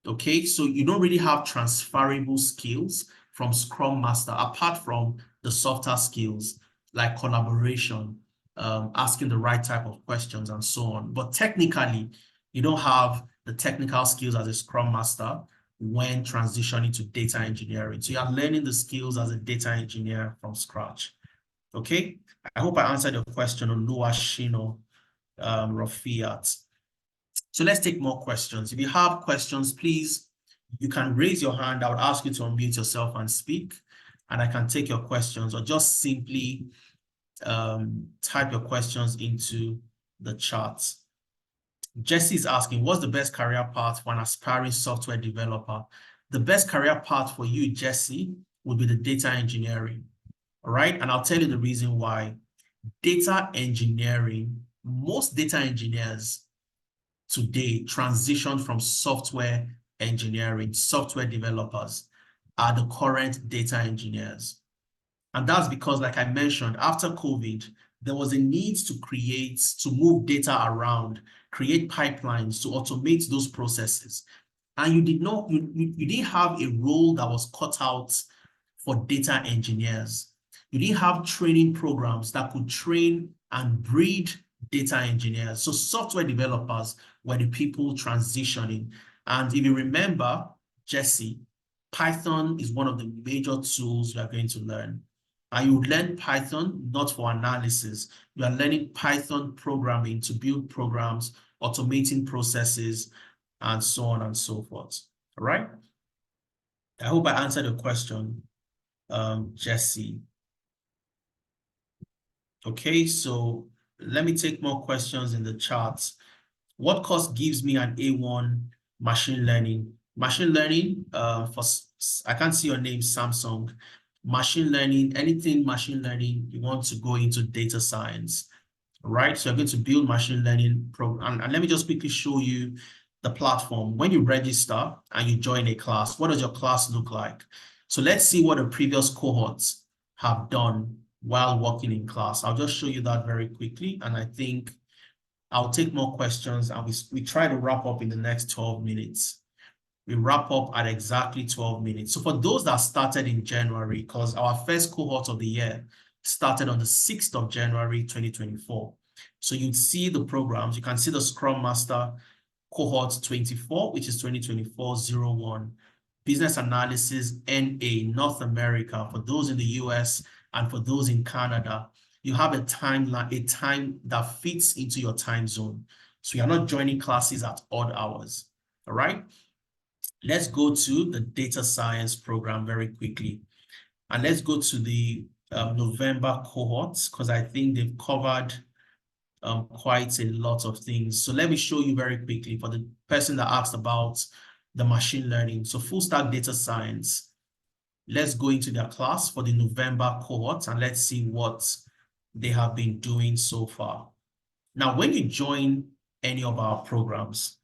Okay, so you don't really have transferable skills from Scrum Master apart from the softer skills like collaboration, asking the right type of questions and so on. But technically, you don't have the technical skills as a Scrum Master when transitioning to data engineering. So you're learning the skills as a data engineer from scratch. Okay, I hope I answered your question on Oluwashino Rafiat. So let's take more questions. If you have questions, please, you can raise your hand. I would ask you to unmute yourself and speak, and I can take your questions, or just simply type your questions into the chat. Jesse is asking, what's the best career path for an aspiring software developer? The best career path for you, Jesse, would be the data engineering. All right, and I'll tell you the reason why. Data engineering, most data engineers today transition from software engineering, software developers are the current data engineers. And that's because, like I mentioned, after COVID, there was a need to move data around, create pipelines to automate those processes. And you didn't have a role that was cut out for data engineers. You didn't have training programs that could train and breed data engineers. So software developers were the people transitioning. And if you remember, Jesse, Python is one of the major tools you are going to learn. And you learn Python not for analysis. You are learning Python programming to build programs, automating processes, and so on and so forth. All right? I hope I answered your question, Jesse. Okay, so let me take more questions in the chat. What course gives me an A1 machine learning? Machine learning, I can't see your name, Samsung. Machine learning, anything machine learning, you want to go into data science, right? So you're going to build machine learning program. And let me just quickly show you the platform. When you register and you join a class, what does your class look like? So let's see what the previous cohorts have done while working in class. I'll just show you that very quickly. And I think I'll take more questions, and we try to wrap up in the next 12 minutes. We wrap up at exactly 12 minutes. So for those that started in January, because our first cohort of the year started on the 6th of January, 2024. So you'd see the programs. You can see the Scrum Master cohort 24, which is 2024-01. Business Analysis NA, North America, for those in the US and for those in Canada. You have a time that fits into your time zone. So you're not joining classes at odd hours, all right? Let's go to the data science program very quickly. And let's go to the November cohorts, because I think they've covered quite a lot of things. So let me show you very quickly for the person that asked about the machine learning. So full stack data science. Let's go into their class for the November cohort and let's see what they have been doing so far. Now, when you join any of our programs,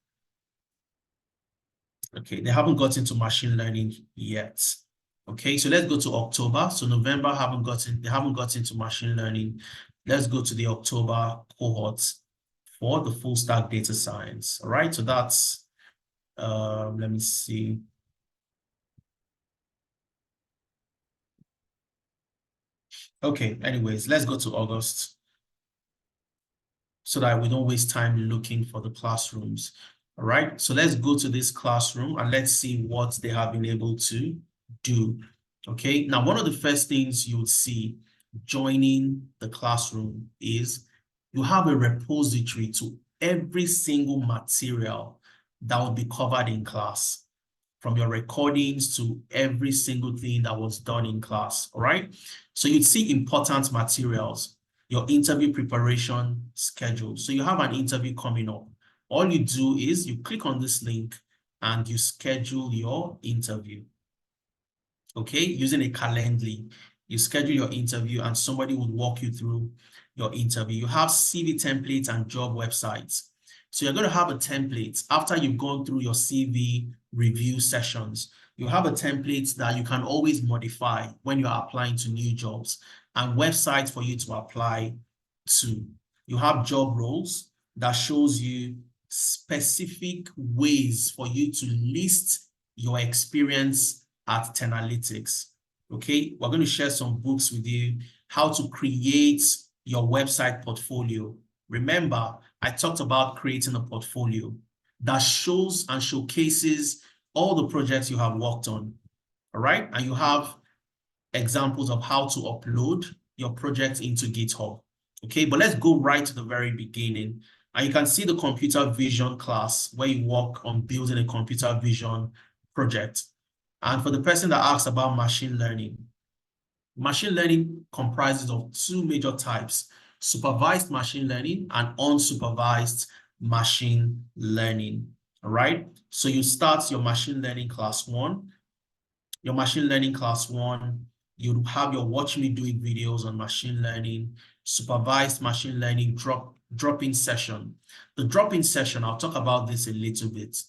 okay, they haven't got into machine learning yet. Okay, so let's go to October. So November they haven't got into machine learning. Let's go to the October cohorts for the full stack data science. All right, so that's let me see. Okay, anyways, let's go to August so that we don't waste time looking for the classrooms. All right, so let's go to this classroom and let's see what they have been able to do. Okay, now one of the first things you would see joining the classroom is you have a repository to every single material that will be covered in class, from your recordings to every single thing that was done in class, all right? So you'd see important materials, your interview preparation schedule. So you have an interview coming up. All you do is you click on this link and you schedule your interview, okay? Using a Calendly, you schedule your interview and somebody would walk you through your interview. You have CV templates and job websites. So you're going to have a template after you've gone through your CV review sessions. You have a template that you can always modify when you're applying to new jobs, and websites for you to apply to. You have job roles that shows you specific ways for you to list your experience at Tenalytics. Okay, we're going to share some books with you, how to create your website portfolio. Remember, I talked about creating a portfolio that shows and showcases all the projects you have worked on. All right, and you have examples of how to upload your project into GitHub. Okay, but let's go right to the very beginning. And you can see the computer vision class where you work on building a computer vision project. And for the person that asks about machine learning comprises of two major types: supervised machine learning and unsupervised machine learning. All right, so you start your machine learning class 1. Your machine learning class 1, you have your watch me do it videos on machine learning, supervised machine learning drop-in session. The drop-in session, I'll talk about this a little bit.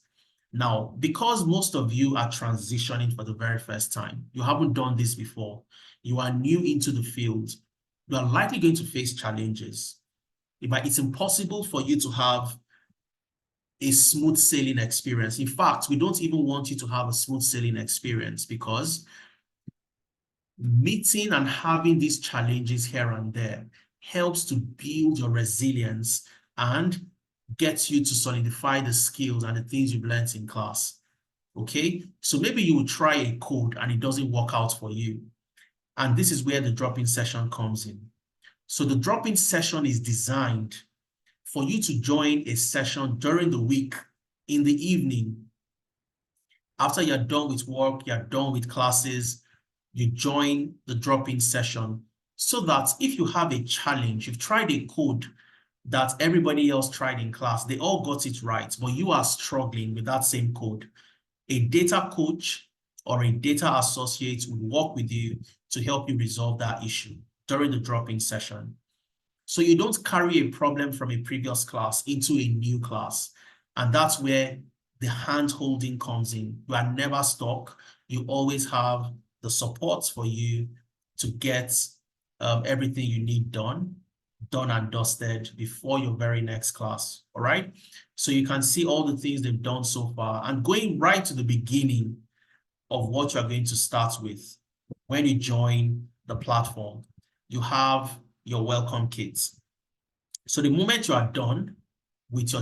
Now, because most of you are transitioning for the very first time, you haven't done this before, you are new into the field, you are likely going to face challenges. It's impossible for you to have a smooth sailing experience. In fact, we don't even want you to have a smooth sailing experience, because meeting and having these challenges here and there helps to build your resilience and gets you to solidify the skills and the things you've learned in class. Okay, so maybe you will try a code and it doesn't work out for you. And this is where the drop-in session comes in. So the drop-in session is designed for you to join a session during the week in the evening. After you're done with work, you're done with classes, you join the drop-in session, so that if you have a challenge, you've tried a code that everybody else tried in class, they all got it right, but you are struggling with that same code, a data coach or a data associate will work with you to help you resolve that issue during the drop-in session. So you don't carry a problem from a previous class into a new class. And that's where the hand-holding comes in. You are never stuck. You always have the support for you to get everything you need done and dusted before your very next class. All right. So you can see all the things they've done so far, and going right to the beginning of what you're going to start with. When you join the platform, you have your welcome kits. So the moment you are done with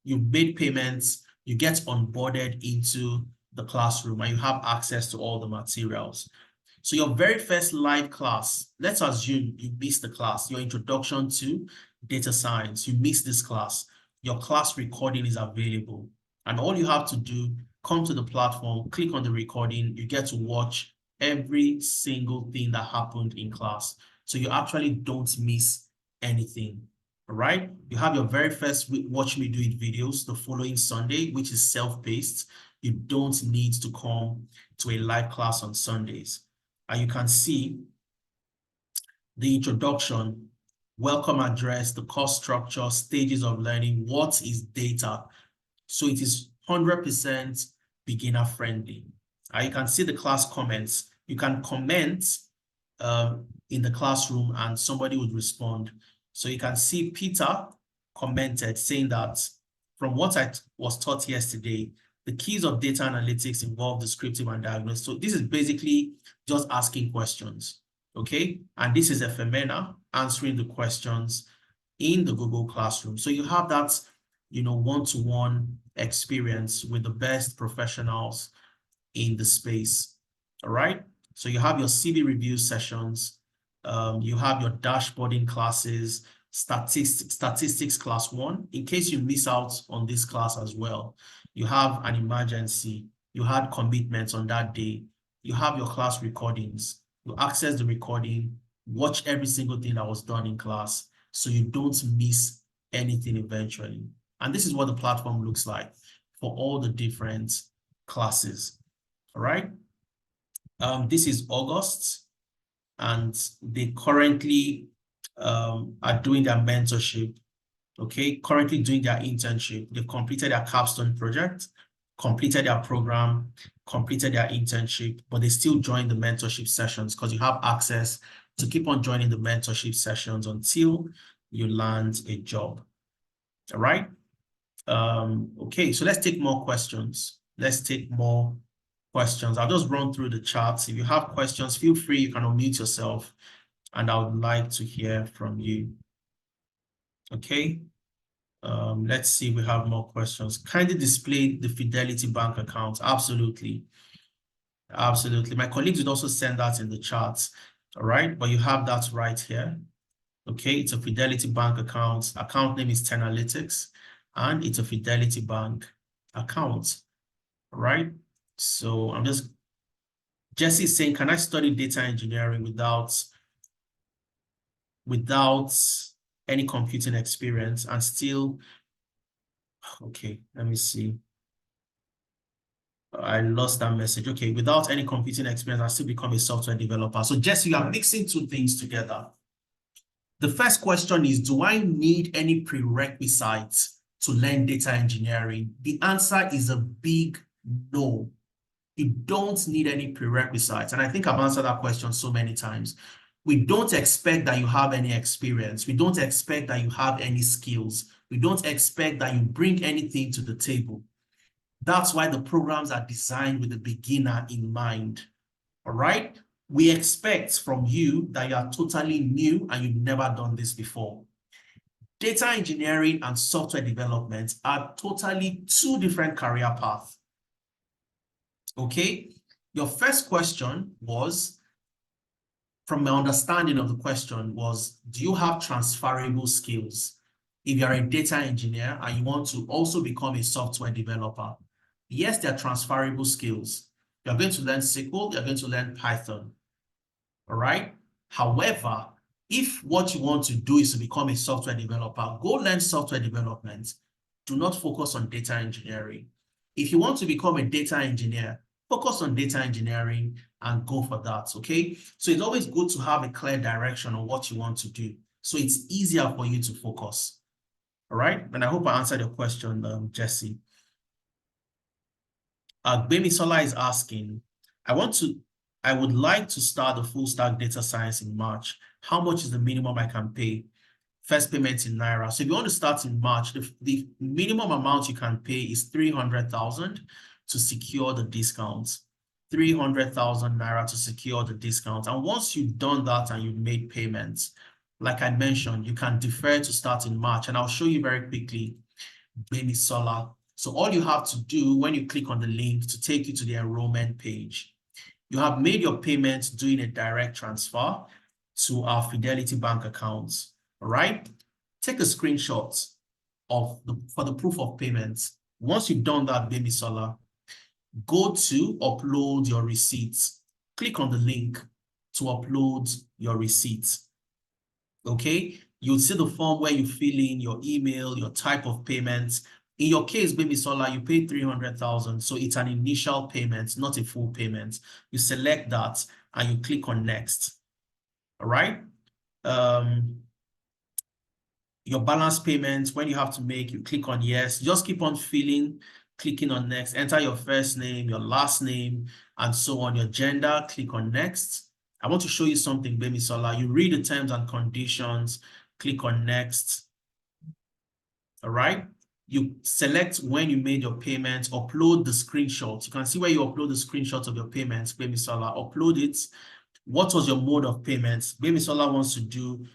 you've made payments, you get onboarded into the classroom and you have access to all the materials. So your very first live class, let's assume you missed the class, your introduction to data science, you missed this class, your class recording is available. And all you have to do, come to the platform, click on the recording, you get to watch every single thing that happened in class. So you actually don't miss anything, all right? You have your very first Watch Me Do It videos the following Sunday, which is self-paced. You don't need to come to a live class on Sundays. And you can see the introduction, welcome address, the course structure, stages of learning, what is data. So it is 100% beginner friendly. You can see the class comments. You can comment in the classroom and somebody would respond. So you can see Peter commented saying that from what I was taught yesterday, the keys of data analytics involve descriptive and diagnostic. So this is basically just asking questions, okay? And this is Efemena answering the questions in the Google Classroom. So you have that, one-to-one experience with the best professionals in the space, all right? So you have your CV review sessions, you have your dashboarding classes, statistics class 1, in case you miss out on this class as well. You have an emergency, you had commitments on that day, you have your class recordings, you access the recording, watch every single thing that was done in class so you don't miss anything eventually. And this is what the platform looks like for all the different classes, all right? This is August, and they currently are doing their mentorship, okay? Currently doing their internship. They've completed their capstone project, completed their program, completed their internship, but they still join the mentorship sessions because you have access to keep on joining the mentorship sessions until you land a job, all right? Okay, so let's take more questions. Let's take more questions. I'll just run through the charts. If you have questions, feel free, you can unmute yourself, and I would like to hear from you. Okay, let's see, we have more questions. Kindly display the Fidelity Bank account. Absolutely. Absolutely. My colleagues would also send that in the charts. All right, but you have that right here. Okay, it's a Fidelity Bank account. Account name is Tenalytics, and it's a Fidelity Bank account. All right, so I'm just, Jesse is saying, can I study data engineering without any computing experience and still, okay, let me see. I lost that message. Okay, without any computing experience, I still become a software developer. So Jesse, you are mixing two things together. The first question is, do I need any prerequisites to learn data engineering? The answer is a big no. You don't need any prerequisites. And I think I've answered that question so many times. We don't expect that you have any experience. We don't expect that you have any skills. We don't expect that you bring anything to the table. That's why the programs are designed with the beginner in mind. All right? We expect from you that you are totally new and you've never done this before. Data engineering and software development are totally two different career paths. Okay? Your first question was, from my understanding of the question, was, do you have transferable skills? If you're a data engineer and you want to also become a software developer, yes, there are transferable skills. You're going to learn SQL, you're going to learn Python. All right? However, if what you want to do is to become a software developer, go learn software development. Do not focus on data engineering. If you want to become a data engineer, focus on data engineering and go for that, okay? So it's always good to have a clear direction on what you want to do, so it's easier for you to focus. All right? And I hope I answered your question, Jesse. Gbemisola is asking, I would like to start the full stack data science in March. How much is the minimum I can pay? First payment in Naira. So if you want to start in March, the minimum amount you can pay is 300,000 to secure the discounts. 300,000 Naira to secure the discount. And once you've done that and you've made payments, like I mentioned, you can defer to start in March. And I'll show you very quickly, Gbemisola. So all you have to do when you click on the link to take you to the enrollment page, you have made your payments doing a direct transfer to our Fidelity Bank accounts. All right? Take a screenshot for the proof of payments. Once you've done that, Gbemisola, go to upload your receipts. Click on the link to upload your receipts. Okay? You'll see the form where you fill in your email, your type of payments. In your case, Gbemisola, you paid 300,000, so it's an initial payment, not a full payment. You select that and you click on next. All right? Your balance payments, when you have to make, you click on yes. Just keep on filling, clicking on next. Enter your first name, your last name, and so on. Your gender, click on next. I want to show you something, Gbemisola. You read the terms and conditions, click on next. All right? You select when you made your payments, upload the screenshots. You can see where you upload the screenshots of your payments, Gbemisola. Upload it. What was your mode of payments? Gbemisola wants to do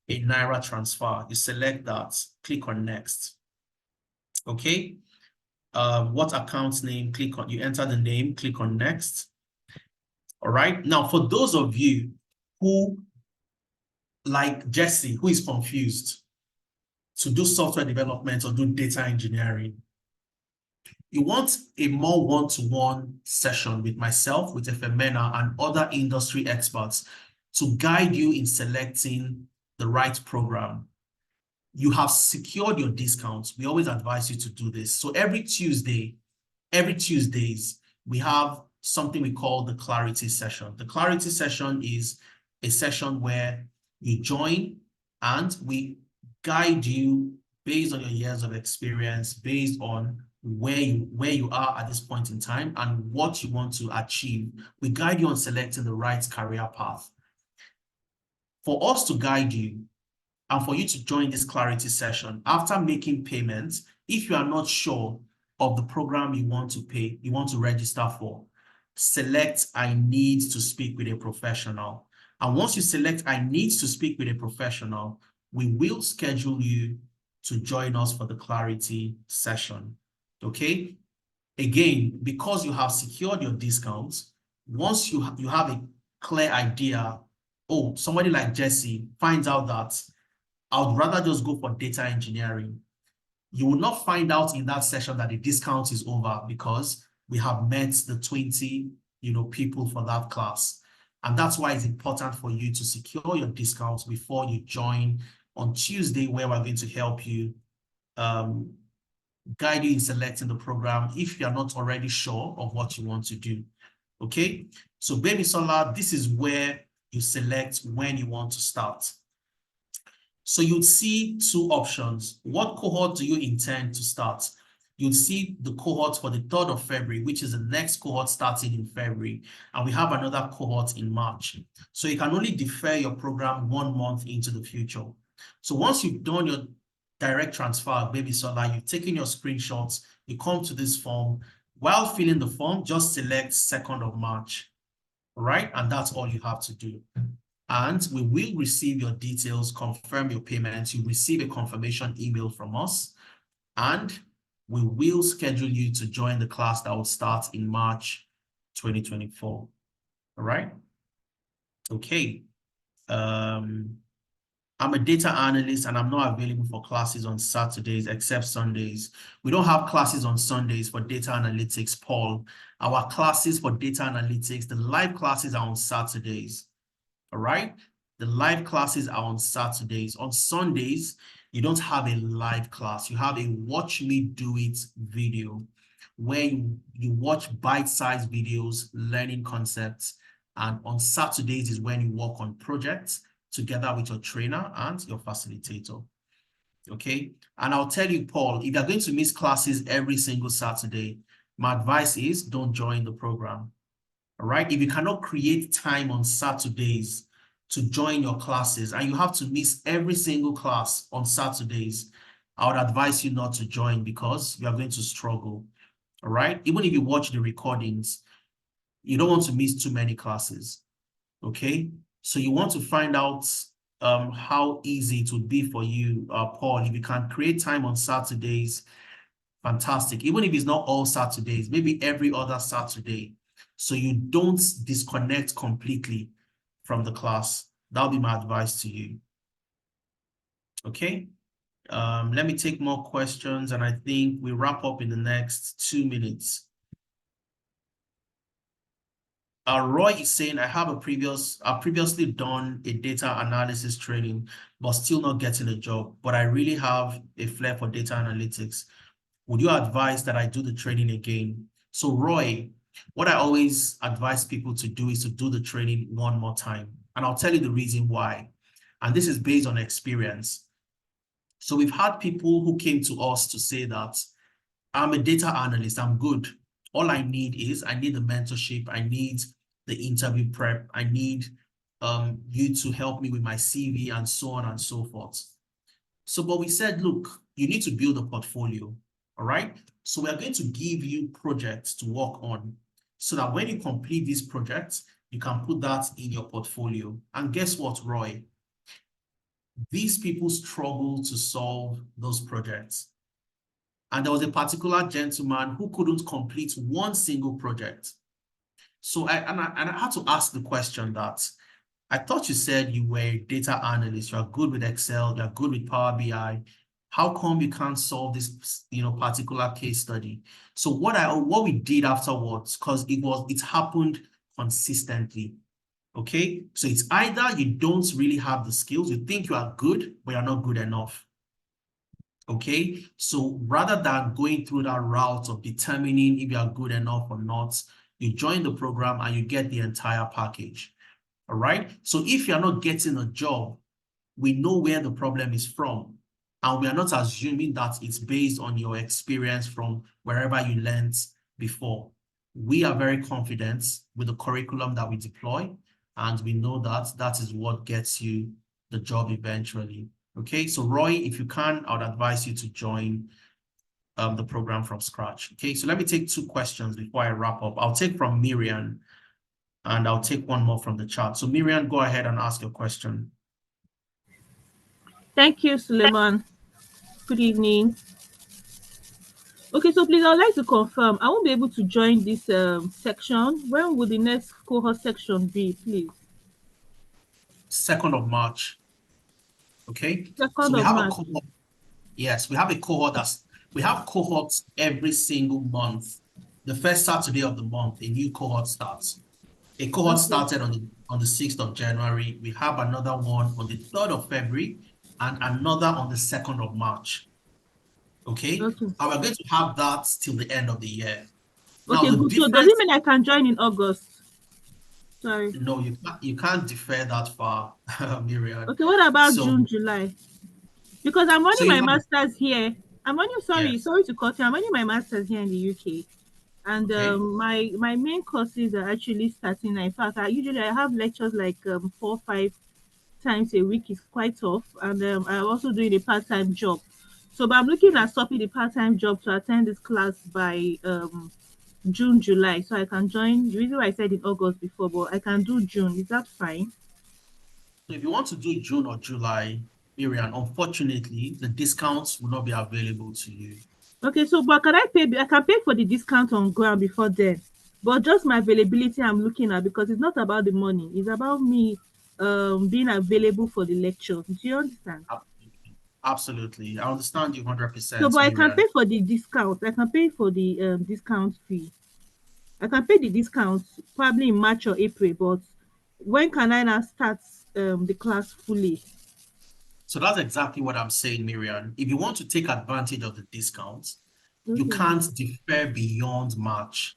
a Naira transfer. You select that, click on next. Okay. What account name? Click on, you enter the name, click on next. All right. Now, for those of you who, like Jesse, who is confused to do software development or do data engineering, you want a more one-to-one session with myself, with Efemena, and other industry experts to guide you in selecting the right program. You have secured your discounts. We always advise you to do this. So every Tuesdays, we have something we call the Clarity Session. The Clarity Session is a session where you join and we guide you based on your years of experience, based on where you are at this point in time and what you want to achieve. We guide you on selecting the right career path. For us to guide you and for you to join this Clarity Session, after making payments, if you are not sure of the program you want to register for, select I need to speak with a professional. And once you select I need to speak with a professional, we will schedule you to join us for the clarity session. Okay? Again, because you have secured your discounts, once you have a clear idea, oh, somebody like Jesse finds out that I would rather just go for data engineering, you will not find out in that session that the discount is over because we have met the 20 people for that class. And that's why it's important for you to secure your discounts before you join on Tuesday, where we're going to help you, guide you in selecting the program if you're not already sure of what you want to do. Okay, so Gbemisola, this is where you select when you want to start. So you'd see two options. What cohort do you intend to start? You'd see the cohort for the 3rd of February, which is the next cohort starting in February. And we have another cohort in March. So you can only defer your program 1 month into the future. So once you've done your direct transfer, Gbemisola, you've taken your screenshots, you come to this form. While filling the form, just select 2nd of March, all right? And that's all you have to do. And we will receive your details, confirm your payments. You receive a confirmation email from us, and we will schedule you to join the class that will start in March 2024. All right? Okay. I'm a data analyst and I'm not available for classes on Saturdays except Sundays. We don't have classes on Sundays for data analytics, Paul. Our classes for data analytics, the live classes are on Saturdays. All right? The live classes are on Saturdays. On Sundays, you don't have a live class. You have a watch me do it video where you watch bite-sized videos, learning concepts. And on Saturdays is when you work on projects together with your trainer and your facilitator. Okay? And I'll tell you, Paul, if you're going to miss classes every single Saturday, my advice is don't join the program. All right? If you cannot create time on Saturdays to join your classes and you have to miss every single class on Saturdays, I would advise you not to join because you are going to struggle. All right? Even if you watch the recordings, you don't want to miss too many classes. Okay? So you want to find out how easy it would be for you, Paul. If you can create time on Saturdays, fantastic. Even if it's not all Saturdays, maybe every other Saturday, so you don't disconnect completely from the class. That'll be my advice to you. Okay. Let me take more questions, and I think we wrap up in the next 2 minutes. Roy is saying, I've previously done a data analysis training, but still not getting a job, but I really have a flair for data analytics. Would you advise that I do the training again? So Roy, what I always advise people to do is to do the training 1 more time. And I'll tell you the reason why. And this is based on experience. So we've had people who came to us to say that I'm a data analyst, I'm good. All I need the mentorship, I need the interview prep, I need you to help me with my CV and so on and so forth. So, but we said, look, you need to build a portfolio, all right? So we are going to give you projects to work on so that when you complete these projects, you can put that in your portfolio. And guess what, Roy? These people struggle to solve those projects. And there was a particular gentleman who couldn't complete one single project. So I had to ask the question that, I thought you said you were a data analyst, you are good with Excel, you are good with Power BI. How come you can't solve this, particular case study? So what we did afterwards, because it happened consistently. Okay, so it's either you don't really have the skills, you think you are good, but you're not good enough. Okay, so rather than going through that route of determining if you are good enough or not, you join the program and you get the entire package. All right, so if you're not getting a job, we know where the problem is from, and we are not assuming that it's based on your experience from wherever you learned before. We are very confident with the curriculum that we deploy, and we know that that is what gets you the job eventually. Okay, so Roy, if you can, I would advise you to join the program from scratch. Okay, so let me take 2 questions before I wrap up. I'll take from Miriam, and I'll take one more from the chat. So Miriam, go ahead and ask your question. Thank you, Suleiman. Good evening. Okay, so please, I'd like to confirm, I won't be able to join this section. When will the next cohort section be, please? 2nd of March. Okay, 2nd so we of have March. a cohort. Yes, we have a cohort we have cohorts every single month. The first Saturday of the month, a new cohort starts. A cohort started on the 6th of January. We have another one on the 3rd of February and another on the 2nd of March. Okay, and we're going to have that till the end of the year. Okay, now, good. So does it mean I can join in August? Sorry. No, you can't defer that far, Miriam. Okay, what about June, July? Because I'm running my master's here. I'm running, sorry to cut you. I'm running my master's here in the UK. And my main courses are actually starting. In fact, I have lectures like 4 or 5 times a week. It's quite tough. And I'm also doing a part-time job. So but I'm looking at stopping the part-time job to attend this class by June, July. So I can join. The reason why I said in August before, but I can do June. Is that fine? So if you want to do June or July, Miriam, unfortunately, the discounts will not be available to you. Okay, so but can I pay? I can pay for the discount on ground before then, but just my availability I'm looking at, because it's not about the money. It's about me being available for the lecture. Do you understand? Absolutely. I understand you 100%. So, but I can pay for the discount. I can pay for the discount fee. I can pay the discount probably in March or April, but when can I now start the class fully? So that's exactly what I'm saying, Miriam. If you want to take advantage of the discounts, you can't defer beyond March.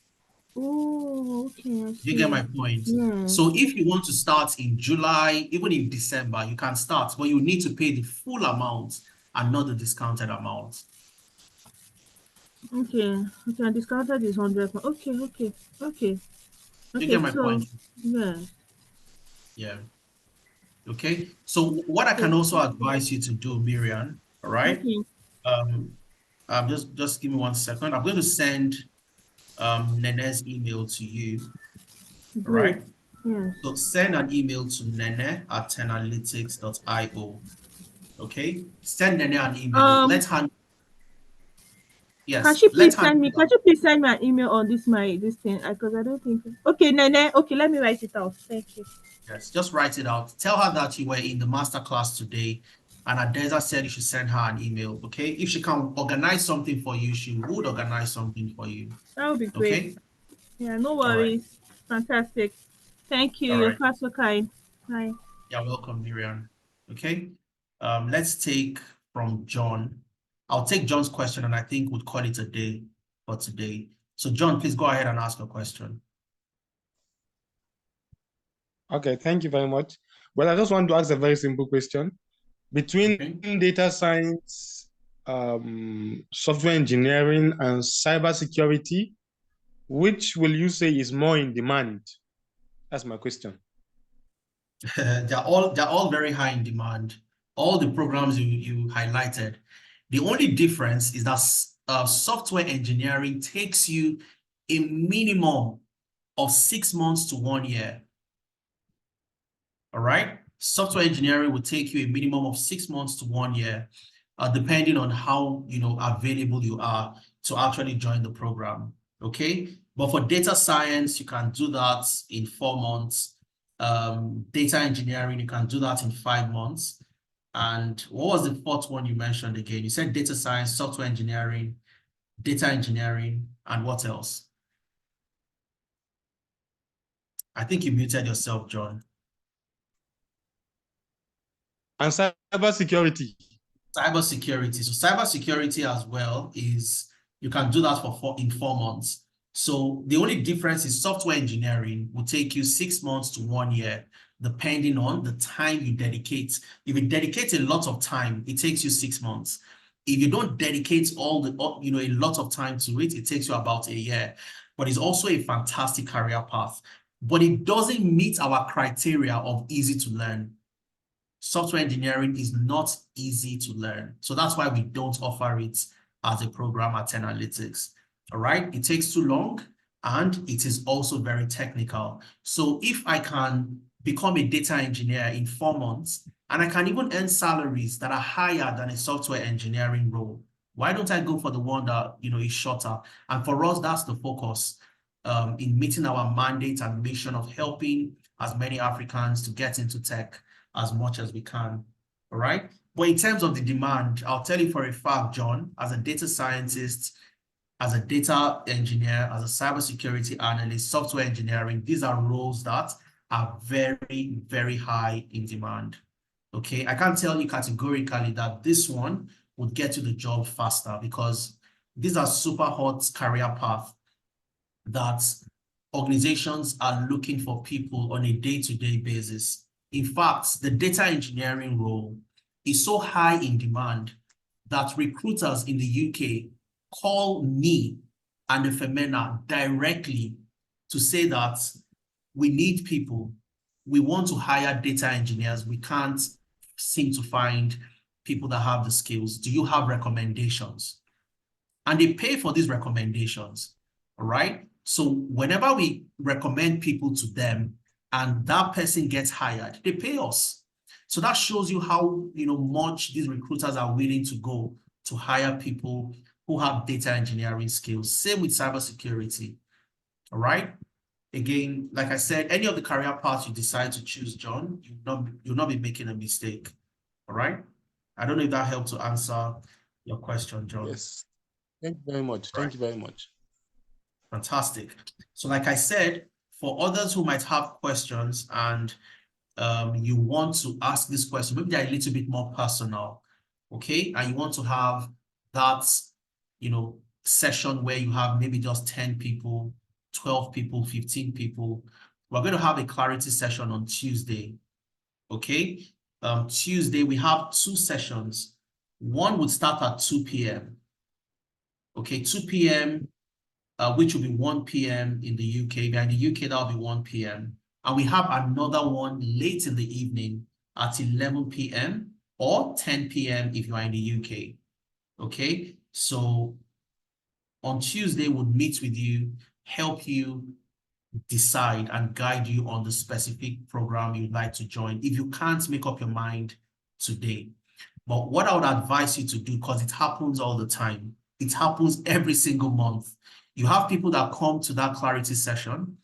Oh, okay. You get my point? Yeah. So if you want to start in July, even in December, you can start, but you need to pay the full amount and not the discounted amount. Okay. Okay. Discounted is 100. Okay. You get my point? Yeah. Yeah. Okay. So what I can also advise you to do, Miriam, all right? Just give me 1 second. I'm going to send Nene's email to you. All right. Yeah. So send an email to nene@10analytics.io. Okay. Send Nene an email. Let her. Yes. Can you please send me an email on this thing? Because I don't think. Okay, Nene. Okay, let me write it out. Thank you. Yes, just write it out. Tell her that you were in the master class today, and Adeza said you should send her an email. Okay. If she can organize something for you, she would organize something for you. That would be great. Okay. Yeah, no worries. Right. Fantastic. Thank you. You're fast so kind. Bye. You're welcome, Miriam. Okay. Let's take from John. I'll take John's question, and I think we'll call it a day for today. So John, please go ahead and ask your question. Okay, thank you very much. Well, I just want to ask a very simple question. Between data science, software engineering, and cybersecurity, which will you say is more in demand? That's my question. They're all very high in demand. All the programs you highlighted. The only difference is that software engineering takes you a minimum of 6 months to 1 year. All right. Software engineering will take you a minimum of 6 months to 1 year, depending on how available you are to actually join the program. Okay. But for data science, you can do that in 4 months. Data engineering, you can do that in 5 months. And what was the 4th one you mentioned again? You said data science, software engineering, data engineering, and what else? I think you muted yourself, John. And cybersecurity. Cybersecurity. So cybersecurity as well is, you can do that in 4 months. So the only difference is software engineering will take you 6 months to 1 year, depending on the time you dedicate. If you dedicate a lot of time, it takes you 6 months. If you don't dedicate a lot of time to it, it takes you about a year. But it's also a fantastic career path. But it doesn't meet our criteria of easy to learn. Software engineering is not easy to learn. So that's why we don't offer it as a program at Tenalytics. All right, it takes too long and it is also very technical. So if I can become a data engineer in 4 months and I can even earn salaries that are higher than a software engineering role, why don't I go for the one that is shorter? And for us, that's the focus in meeting our mandate and mission of helping as many Africans to get into tech as much as we can. All right. But in terms of the demand, I'll tell you for a fact, John, as a data scientist, as a data engineer, as a cybersecurity analyst, software engineering, these are roles that are very, very high in demand. Okay, I can't tell you categorically that this one would get you the job faster because these are super hot career paths that organizations are looking for people on a day-to-day basis. In fact, the data engineering role is so high in demand that recruiters in the UK call me and the Femena directly to say that we need people. We want to hire data engineers. We can't seem to find people that have the skills. Do you have recommendations? And they pay for these recommendations, all right? So whenever we recommend people to them and that person gets hired, they pay us. So that shows you how much these recruiters are willing to go to hire people who have data engineering skills. Same with cybersecurity, all right? Again, like I said, any of the career paths you decide to choose, John, you'll not be making a mistake, all right? I don't know if that helped to answer your question, John. Yes. Thank you very much. Thank you very much. Fantastic. So like I said, for others who might have questions and you want to ask this question, maybe they're a little bit more personal, okay? And you want to have that, session where you have maybe just 10 people, 12 people, 15 people. We're going to have a clarity session on Tuesday, okay? Tuesday, we have 2 sessions. One would start at 2 p.m. Okay, 2 p.m., which will be 1 p.m. in the UK. If you're in the UK, that'll be 1 p.m. And we have another one late in the evening at 11 p.m. or 10 p.m. if you are in the UK. Okay, so on Tuesday, we'll meet with you, help you decide and guide you on the specific program you'd like to join if you can't make up your mind today. But what I would advise you to do, because it happens all the time, it happens every single month. You have people that come to that clarity session.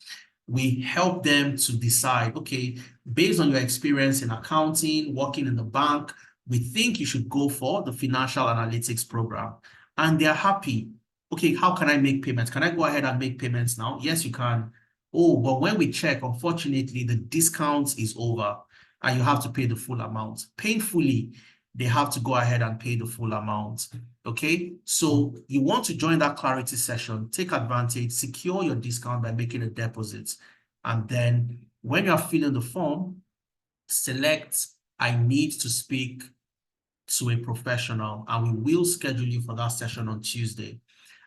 We help them to decide, okay, based on your experience in accounting, working in the bank, we think you should go for the financial analytics program. And they're happy. Okay, how can I make payments? Can I go ahead and make payments now? Yes, you can. Oh, but when we check, unfortunately, the discount is over and you have to pay the full amount. Painfully, they have to go ahead and pay the full amount. Okay, so you want to join that clarity session, take advantage, secure your discount by making a deposit. And then when you're filling the form, select, I need to speak to a professional, and we will schedule you for that session on Tuesday.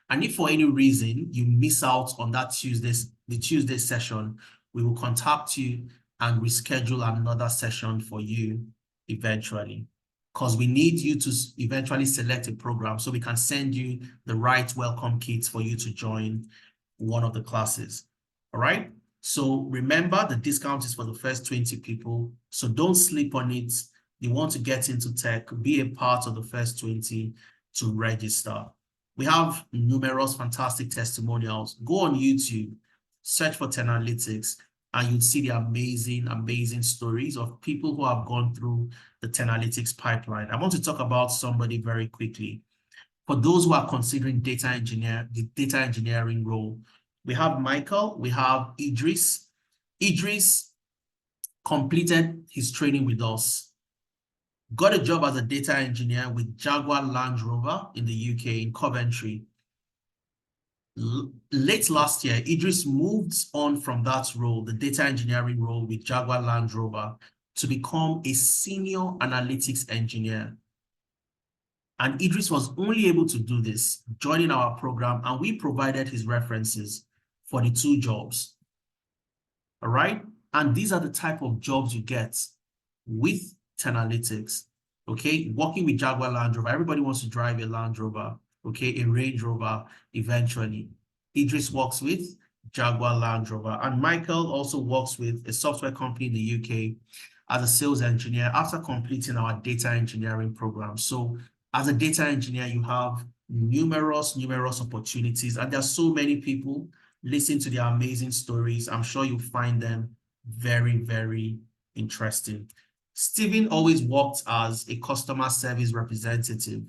And if for any reason you miss out on that the Tuesday session, we will contact you and reschedule another session for you eventually, because we need you to eventually select a program so we can send you the right welcome kits for you to join one of the classes. All right. So remember, the discount is for the first 20 people. So don't sleep on it. You want to get into tech, be a part of the first 20 to register. We have numerous fantastic testimonials. Go on YouTube, search for Tenalytics, and you'll see the amazing, amazing stories of people who have gone through the Tenalytics pipeline. I want to talk about somebody very quickly. For those who are considering the data engineering role, we have Michael, we have Idris. Idris completed his training with us, got a job as a data engineer with Jaguar Land Rover in the UK, in Coventry. Late last year, Idris moved on from that role, the data engineering role with Jaguar Land Rover, to become a senior analytics engineer. And Idris was only able to do this joining our program, and we provided his references for the 2 jobs. All right? And these are the type of jobs you get with Tenalytics. Okay? Working with Jaguar Land Rover. Everybody wants to drive a Land Rover. okay, a Range Rover eventually. Idris works with Jaguar Land Rover, and Michael also works with a software company in the UK as a sales engineer after completing our data engineering program. So as a data engineer, you have numerous opportunities, and there are so many people. Listen to their amazing stories. I'm sure you'll find them very, very interesting. Stephen always worked as a customer service representative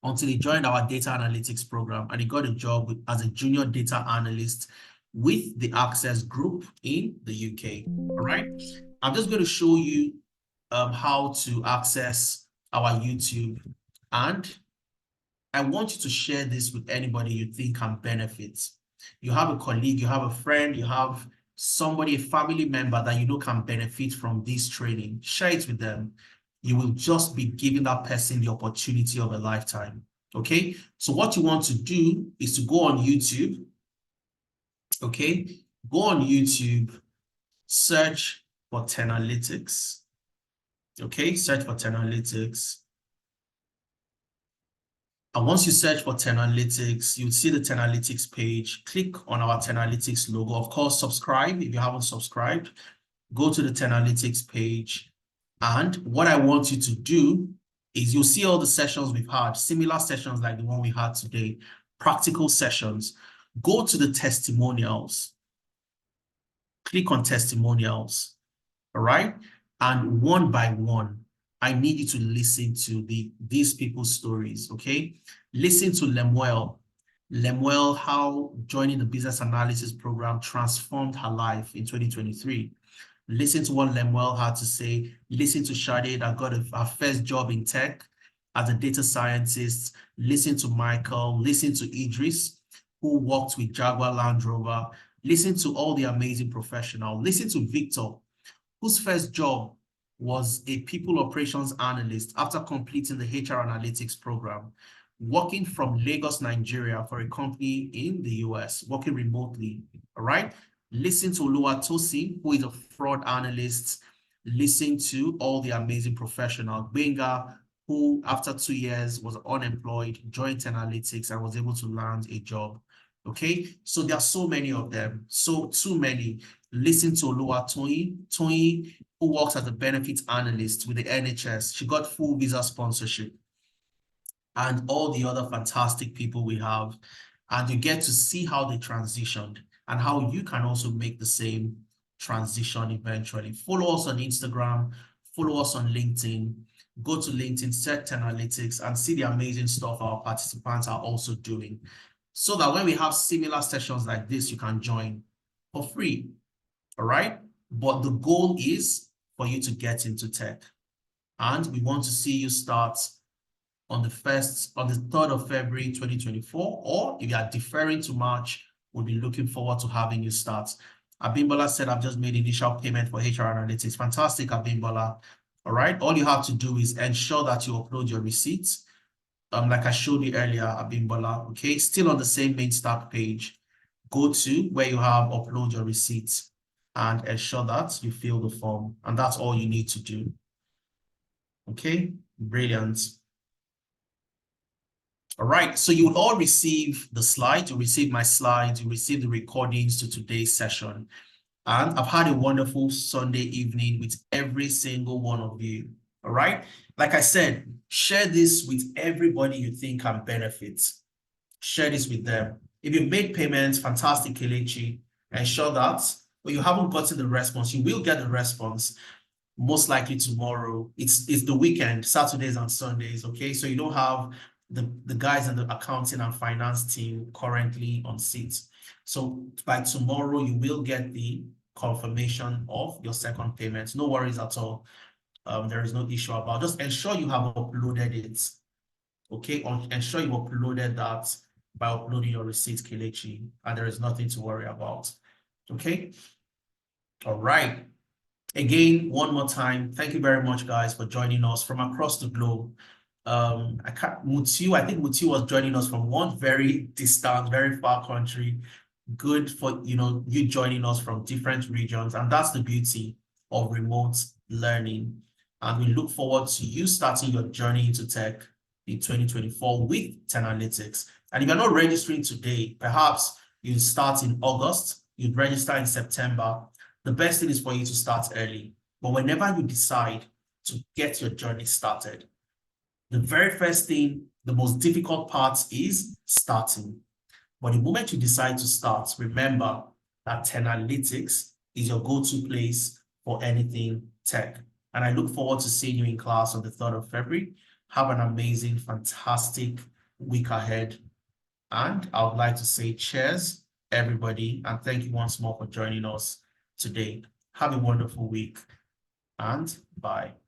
until he joined our data analytics program, and he got a job as a junior data analyst with the Access Group in the UK. All right. I'm just going to show you how to access our YouTube, and I want you to share this with anybody you think can benefit. You have a colleague, you have a friend, you have somebody, a family member that you know can benefit from this training. Share it with them. You will just be giving that person the opportunity of a lifetime. Okay, so what you want to do is to go on YouTube. Okay, go on YouTube, search for Tenalytics. Okay, search for Tenalytics. And once you search for Tenalytics, you'll see the Tenalytics page. Click on our Tenalytics logo. Of course, subscribe if you haven't subscribed. Go to the Tenalytics page. And what I want you to do is you'll see all the sessions we've had, similar sessions like the one we had today, practical sessions. Go to the testimonials. Click on testimonials. All right? And one by one, I need you to listen to these people's stories, okay? Listen to Lemuel. Lemuel, how joining the business analysis program transformed her life in 2023. Listen to what Lemuel had to say. Listen to Sade that got her first job in tech as a data scientist. Listen to Michael. Listen to Idris, who worked with Jaguar Land Rover. Listen to all the amazing professionals. Listen to Victor, whose first job was a people operations analyst after completing the HR analytics program, working from Lagos, Nigeria for a company in the US, working remotely, all right? Listen to Oluwatosin, who is a fraud analyst. Listen to all the amazing professionals. Benga, who after 2 years was unemployed, joined Tenalytics and was able to land a job, okay? So there are so many of them, so too many. Listen to Oluwatoyin, who works as a benefits analyst with the NHS. She got full visa sponsorship, and all the other fantastic people we have. And you get to see how they transitioned and how you can also make the same transition eventually. Follow us on Instagram, follow us on LinkedIn, go to LinkedIn, search Tenalytics, and see the amazing stuff our participants are also doing, so that when we have similar sessions like this, you can join for free, all right? But the goal is for you to get into tech. And we want to see you start on the 3rd of February, 2024, or if you are deferring to March, we'll be looking forward to having you start. Abimbola said, I've just made initial payment for HR analytics. Fantastic, Abimbola. All right, all you have to do is ensure that you upload your receipts. Like I showed you earlier, Abimbola, okay? Still on the same main stack page. Go to where you have upload your receipts and ensure that you fill the form. And that's all you need to do. Okay, brilliant. All right, so you will all receive the slides, you receive my slides, you receive the recordings to today's session. And I've had a wonderful Sunday evening with every single one of you. All right, like I said, share this with everybody you think can benefit. Share this with them. If you've made payments, fantastic, Kelechi. Ensure that when you haven't gotten the response, you will get the response most likely tomorrow. It's the weekend, Saturdays and Sundays, okay? So you don't have the guys in the accounting and finance team currently on seats. So by tomorrow, you will get the confirmation of your second payment. No worries at all. There is no issue about. Just ensure you have uploaded it, okay? Ensure you uploaded that by uploading your receipt, Kelechi, and there is nothing to worry about, okay? All right. Again, one more time, thank you very much, guys, for joining us from across the globe. I think Mutiu was joining us from one very distant, very far country. Good for you joining us from different regions, and that's the beauty of remote learning. And we look forward to you starting your journey into tech in 2024 with Tenalytics. And if you're not registering today, perhaps you start in August, you'd register in September. The best thing is for you to start early. But whenever you decide to get your journey started, the very first thing, the most difficult part is starting. But the moment you decide to start, remember that Tenalytics is your go-to place for anything tech. And I look forward to seeing you in class on the 3rd of February. Have an amazing, fantastic week ahead. And I would like to say cheers, everybody, and thank you once more for joining us today. Have a wonderful week, and bye.